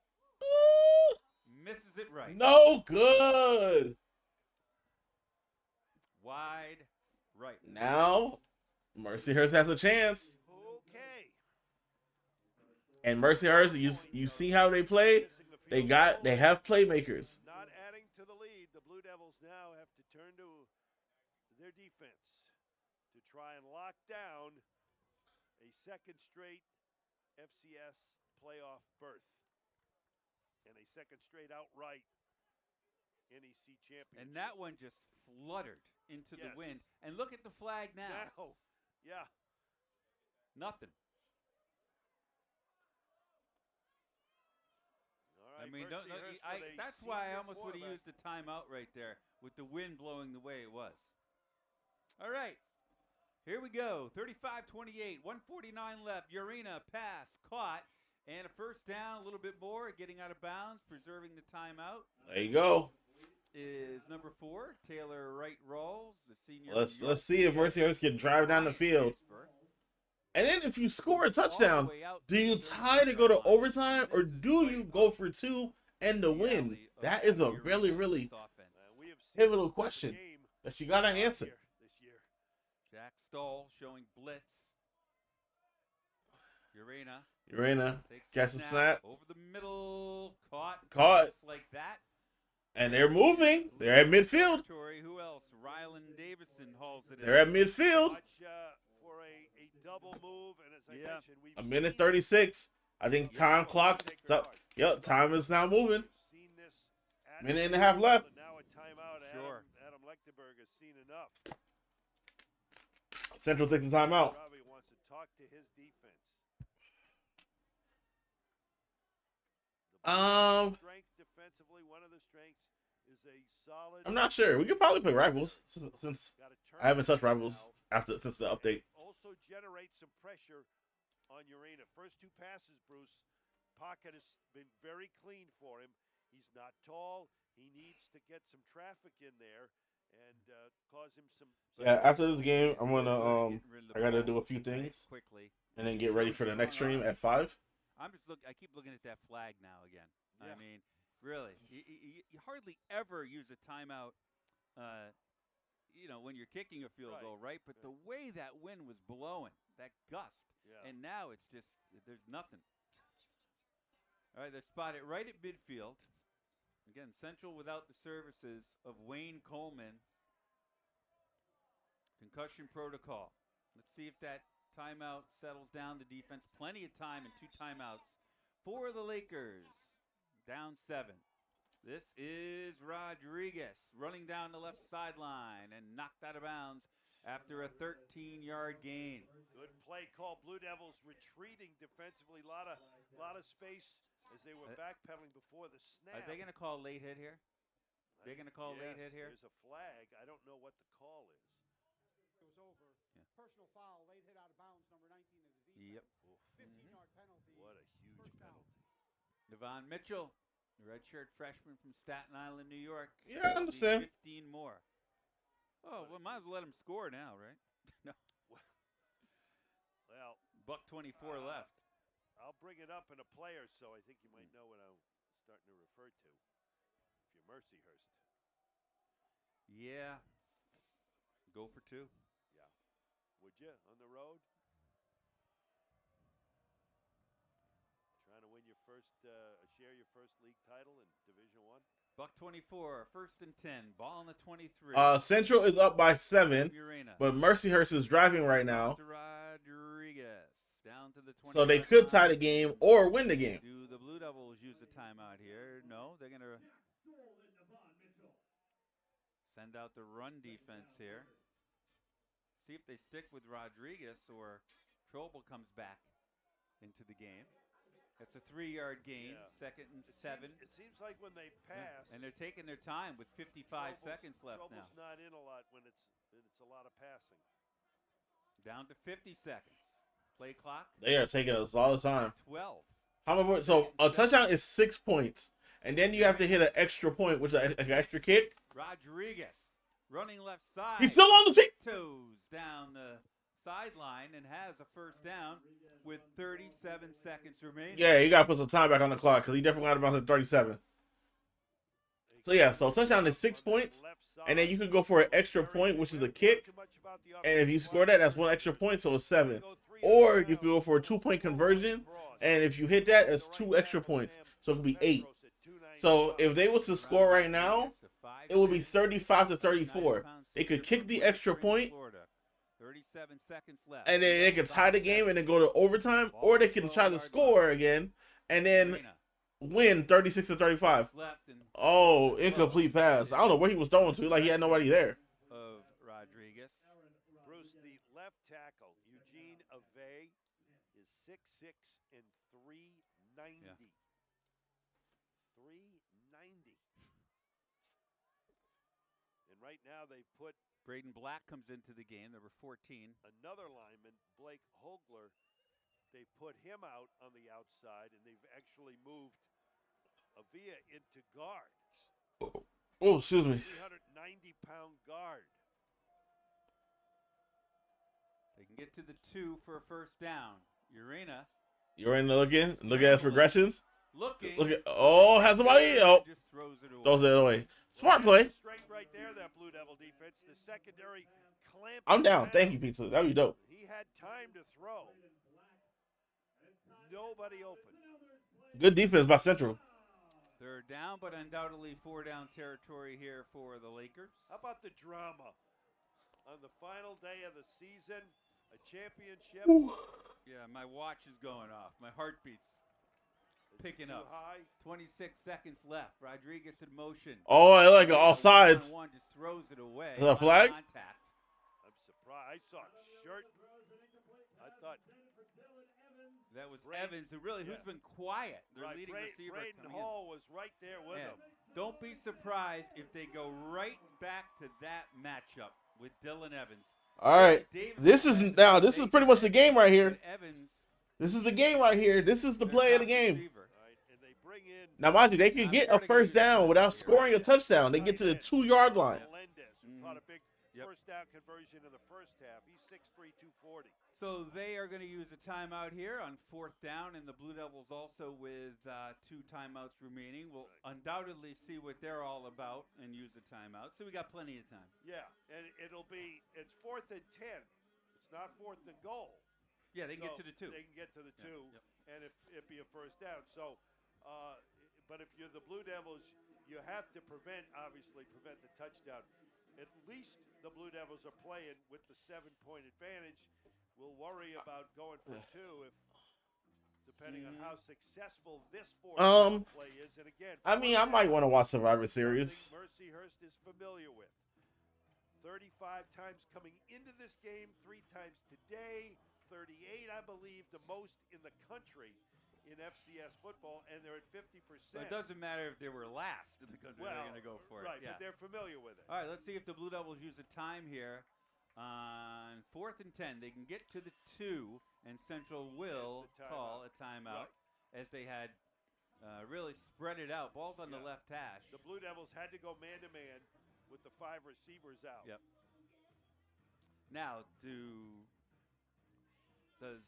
Misses it right. No good. Wide right. Now, Mercyhurst has a chance. Okay. And Mercyhurst, you see how they play? They have playmakers. Not adding to the lead. The Blue Devils now have to turn to their defense to try and lock down a second straight FCS playoff berth and a second straight outright NEC championship. And that one just fluttered into the wind. And look at the flag now. Yeah. Nothing. All right, I mean, Mercyhurst that's why I almost would have used the timeout right there with the wind blowing the way it was. All right. Here we go. 35-28, 149 left. Urena pass, caught, and a first down, a little bit more, getting out of bounds, preserving the timeout. There you go. Is number 4, Taylor Wright Rawls, the senior. Let's see if Mercyhurst can drive down the field. And then if you score a touchdown, do you tie to go to overtime or do you go for 2 and the win? That is a really, really pivotal question that you got to answer. Jack Stoll showing blitz. Urena catches a snap. Over the middle. Caught. Just like that. And they're moving. They're at midfield. Who else? Rylan Davison hauls it in. They're at midfield. Watch for a double move, and as I mentioned, we've A minute 36. I think time clock. Yep, time is now moving. Minute and a half left. Now a timeout. Adam Lechtenberg has seen enough. Central takes the timeout. Probably wants to talk to his defense. Strength defensively, one of the strengths is a solid. I'm not sure. We could probably play Rivals since I haven't touched Rivals since the update. Also generate some pressure on Urena. First 2 passes, Bruce. Pocket has been very clean for him. He's not tall. He needs to get some traffic in there and cause him some. Yeah, after this game, I'm gonna I gotta do a few things quickly, and then get ready for the next stream at 5. I keep looking at that flag now again. Yeah. I mean, really, you hardly ever use a timeout. When you're kicking a field goal, right? But the way that wind was blowing, that gust, and now it's just there's nothing. All right, they're spotted right at midfield. Again, Central without the services of Wayne Coleman. Concussion protocol. Let's see if that timeout settles down the defense. Plenty of time and 2 timeouts for the Lakers. Down 7. This is Rodriguez running down the left sideline and knocked out of bounds after a 13-yard gain. Good play call. Blue Devils retreating defensively. A lot of space as they were backpedaling before the snap. Are they going to call late hit here? They're going to call late hit here? There's a flag. I don't know what the call is. It was over. Yeah. Personal foul, late hit out of bounds, number 19 of the defense. Yep. 15-yard penalty. What a huge penalty. Devon Mitchell, the redshirt freshman from Staten Island, New York. Yeah, I understand. 15 more. Oh, well, might as well let him score now, right? No. Well, $1.24 left. I'll bring it up in a player, so I think you might know what I'm starting to refer to. If you're Mercyhurst. Yeah. Go for 2. Yeah. Would you on the road? Trying to win your first, share your first league title in Division I? $1.24, 1st and 10. Ball on the 23. Central is up by 7, Urena. but Mercyhurst is driving right now. Rodriguez down to the 20. So they could tie the game or win the game. Do the Blue Devils use a timeout here? No, they're going to send out the run defense here. See if they stick with Rodriguez or Trobel comes back into the game. That's a 3-yard gain, 2nd and 7. It seems like when they pass, and they're taking their time with 55 seconds left now. Trobel's not in a lot when it's a lot of passing. Down to 50 seconds. Play clock. They are taking us all the time. 12. How many? So a touchdown is 6 points, and then you have to hit an extra point, which is an extra kick. Rodriguez running left side. He's still on the team. Toes down the sideline and has a first down with 37 seconds remaining. Yeah, you got to put some time back on the clock because he definitely got about 37. So, yeah, so touchdown is 6 points, and then you could go for an extra point, which is a kick, and if you score that, that's 1 extra point, so it's 7. Or you could go for a 2-point conversion, and if you hit that, it's 2 extra points, so it could be 8. So if they was to score right now, it would be 35-34. They could kick the extra point, 37 seconds left. and then they could tie the game and then go to overtime, or they can try to score again and then win 36-35. Oh, incomplete pass. I don't know where he was throwing to. Like he had nobody there. Of Rodriguez. Bruce, the left tackle, Eugene Ave, is 6'6" and 390. Yeah. 390. And right now they put Braden Black comes into the game, number 14. Another lineman, Blake Hogler. They put him out on the outside, and they've actually moved Avia into guard. Oh, excuse me. 390-pound guard. They can get to the 2 for a first down. Urena. Urena looking. Look at his progressions. Looking. Look at. Oh, has somebody? Oh, just throws it away. Throws it away. Smart play. Strength right there, that Blue Devil defense. The secondary clamp. I'm down. Thank you, Pizza. That'd be dope. He had time to throw. Nobody open. Good defense by Central. 3rd down, but undoubtedly 4-down territory here for the Lakers. How about the drama on the final day of the season? A championship. Ooh. Yeah, my watch is going off. My heartbeat's picking up. High? 26 seconds left. Rodriguez in motion. Oh, I like it. All sides. One just throws it away. Is that a flag? Contact. I'm surprised. I saw shirt. I thought that was Evans, who really who's been quiet. Their leading receiver. Braden Hall was right there with him. Don't be surprised if they go right back to that matchup with Dylan Evans. All right. This is pretty much the game right here. This is the game right here. This is the play of the game. Now, mind you, they can get a first down without scoring a touchdown. They get to the 2-yard line. Caught a big first down conversion in the first half. He's 6'3", 240. So they are going to use a timeout here on 4th down, and the Blue Devils also with 2 timeouts remaining. We'll undoubtedly see what they're all about and use a timeout. So we got plenty of time. Yeah, and it's 4th and 10. It's not 4th and goal. Yeah, they can get to the 2. They can get to the 2, and it be a first down. So, but if you're the Blue Devils, you have to prevent the touchdown. At least the Blue Devils are playing with the 7-point advantage. We'll worry about going for 2 if, depending on how successful this 4th play is. And again, I mean, I might want to watch Survivor Series. Mercyhurst is familiar with. 35 times coming into this game, 3 times today, 38, I believe, the most in the country in FCS football, and they're at 50%. So it doesn't matter if they were last in the country. They're going to go for it. Right, but they're familiar with it. All right, let's see if the Blue Devils use a time here. On 4th and 10, they can get to the 2, and Central will call a timeout as they had really spread it out. Ball's on the left hash. The Blue Devils had to go man-to-man with the 5 receivers out. Yep. Now, does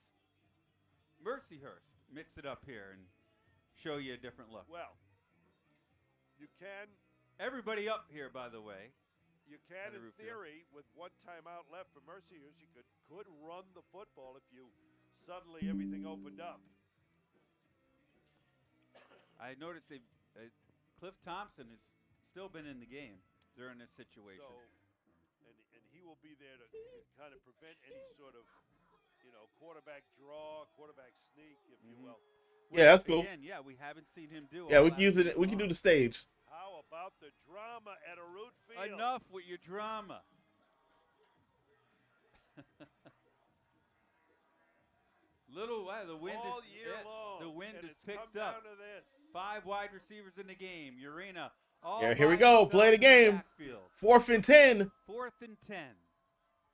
Mercyhurst mix it up here and show you a different look? Well, you can. Everybody up here, by the way. You can, in theory, with 1 timeout left for Mercyhurst, you could run the football if you suddenly everything opened up. I noticed Cliff Thompson has still been in the game during this situation. So, and he will be there to kind of prevent any sort of, quarterback draw, quarterback sneak, if you will. Yeah, that's cool. Again, yeah, we haven't seen him do. Yeah, we can use it. We can do the stage. How about the drama at a root field? Enough with your drama. The wind all is year long. The wind and is it's picked come up. Down to this. 5 wide receivers in the game. Urena. Here we go. Play the game. 4th and 10. 4th and 10.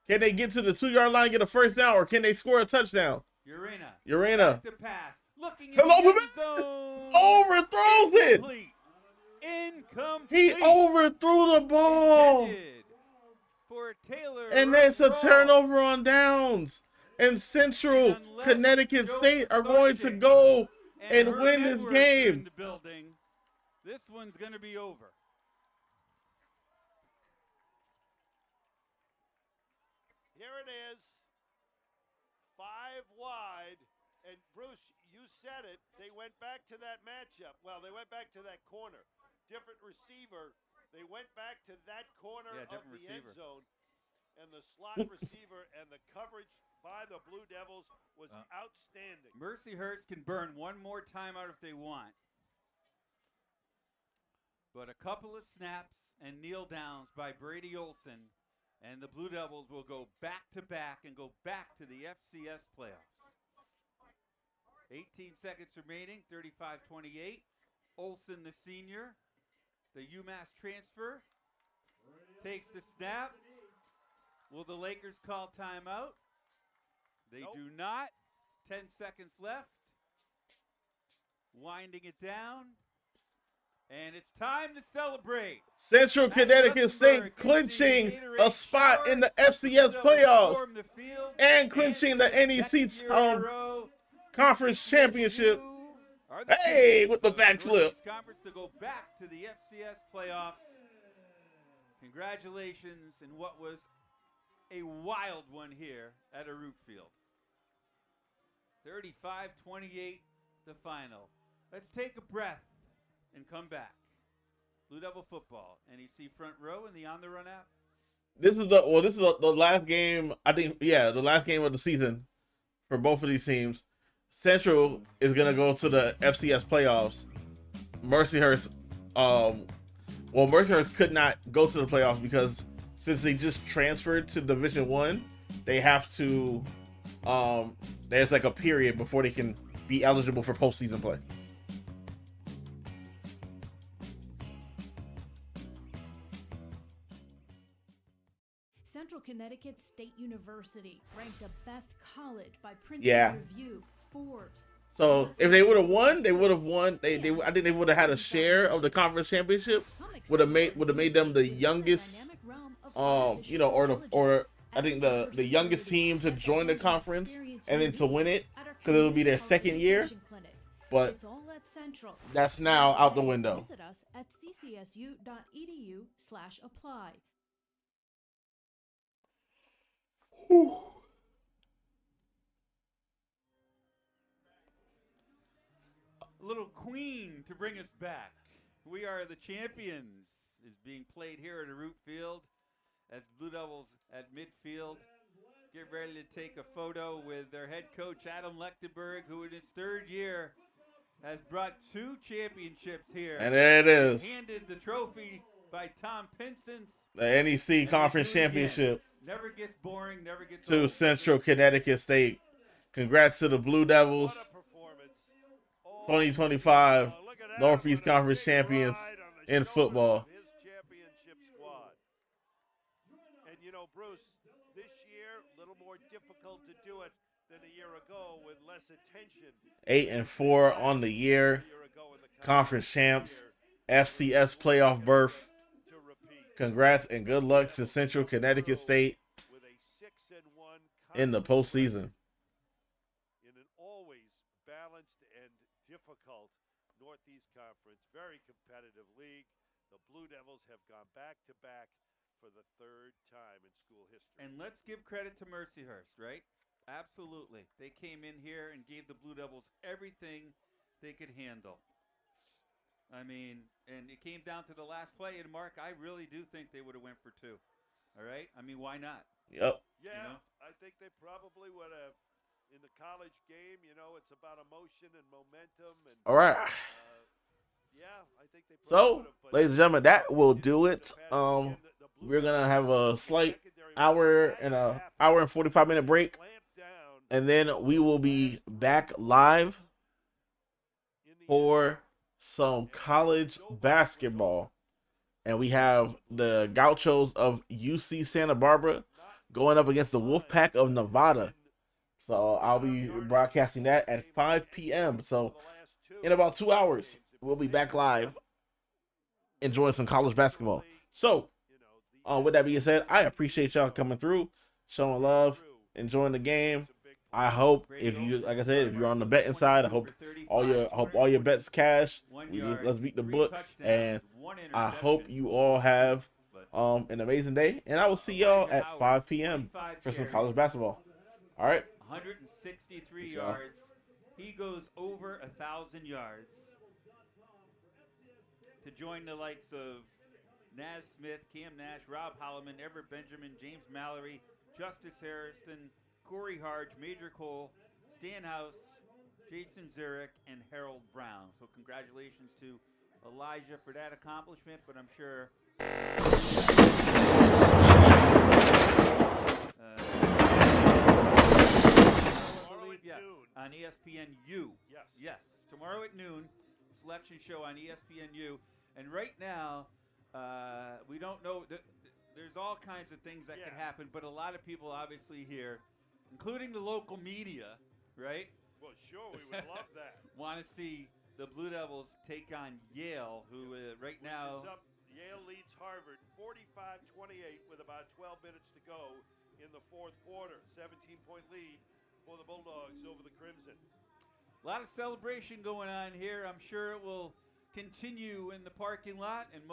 Can they get to the 2-yard line and get a first down, or can they score a touchdown? Urena. The pass. Looking overthrows it. Incomplete. He overthrew the ball. For Taylor. And that's a turnover on downs. And Central Connecticut State are going to go and win this game. This one's going to be over. Here it is. 5 wide. And Bruce, you said it. They went back to that matchup. Well, they went back to that corner. Different receiver. They went back to that corner of the end zone. And the slot receiver and the coverage by the Blue Devils was outstanding. Mercyhurst can burn 1 more timeout if they want. But a couple of snaps and kneel downs by Brady Olson, and the Blue Devils will go back-to-back and go back to the FCS playoffs. 18 seconds remaining, 35-28. Olson, the senior, the UMass transfer, takes the snap. Will the Lakers call timeout? They do not. 10 seconds left. Winding it down. And it's time to celebrate. Central Connecticut State clinching a spot in the FCS playoffs and clinching the NEC Conference Championship. Hey, with the backflip. Conference to go back to the FCS playoffs. Congratulations in what was a wild one here at a root field. 35-28 the final. Let's take a breath and come back. Blue Devil football. NEC front row in the On the Run app. This is the last game. I think the last game of the season for both of these teams. Central is gonna go to the FCS playoffs. Mercyhurst, Mercyhurst could not go to the playoffs because since they just transferred to Division I, they have to. There's like a period before they can be eligible for postseason play. Connecticut State University, ranked the best college by Princeton Yeah. Review, Forbes. So if they would have won, they would have won. I think they would have had a share of the conference championship. Would have made them the youngest, or I think the youngest team to join the conference and then to win it, because it would be their second year. But that's now out the window. Visit us at ccsu.edu/apply. A little Queen to bring us back. We Are the Champions is being played here at a root field as Blue Devils at midfield get ready to take a photo with their head coach Adam Lechtenberg, who in his third year has brought 2 championships here. And there it is. Handed the trophy by Tom Pinson's. The NEC Conference Championship Never gets boring, never gets to old. Central Connecticut State. Congrats to the Blue Devils. 2025 Northeast Conference champions in football. His championship squad. And you know, Bruce, this year a little more difficult to do it than a year ago with less attention. 8-4 on the year. Conference champs. FCS playoff berth. Congrats and good luck to Central Connecticut State in the postseason. In an always balanced and difficult Northeast Conference, very competitive league. The Blue Devils have gone back-to-back for the 3rd time in school history. And let's give credit to Mercyhurst, right? Absolutely. They came in here and gave the Blue Devils everything they could handle. I mean, and it came down to the last play, and Mark, I really do think they would have went for 2. All right? I mean, why not? Yep. Yeah, you know? I think they probably would have. In the college game, you know, it's about emotion and momentum. And, All right. yeah, I think they probably So, would have, ladies and gentlemen, that will do it. We're gonna have a slight hour and 45-minute break, and then we will be back live for some college basketball. And we have the Gauchos of UC Santa Barbara going up against the Wolfpack of Nevada. So I'll be broadcasting that at 5 p.m. So in about 2 hours, we'll be back live enjoying some college basketball. So with that being said, I appreciate y'all coming through, showing love, enjoying the game. I hope if you, like I said, if you're on the betting side, I hope all your bets cash. Let's beat the books, and I hope you all have an amazing day. And I will see y'all at 5 p.m. for some college basketball. All right. 163 yards. He goes over 1,000 yards to join the likes of Naz Smith, Cam Nash, Rob Holloman, Everett Benjamin, James Mallory, Justice Harrison, Corey Harge, Major Cole, Stan House, Jason Zurich, and Harold Brown. So congratulations to Elijah for that accomplishment, but I'm sure on ESPNU. Yes. Tomorrow at noon, selection show on ESPNU. And right now, we don't know. There's all kinds of things that could happen, but a lot of people obviously here, including the local media, right? Well, sure, we would love that. Want to see the Blue Devils take on Yale, who right now... Yale leads Harvard 45-28 with about 12 minutes to go in the 4th quarter. 17-point lead for the Bulldogs over the Crimson. A lot of celebration going on here. I'm sure it will continue in the parking lot, and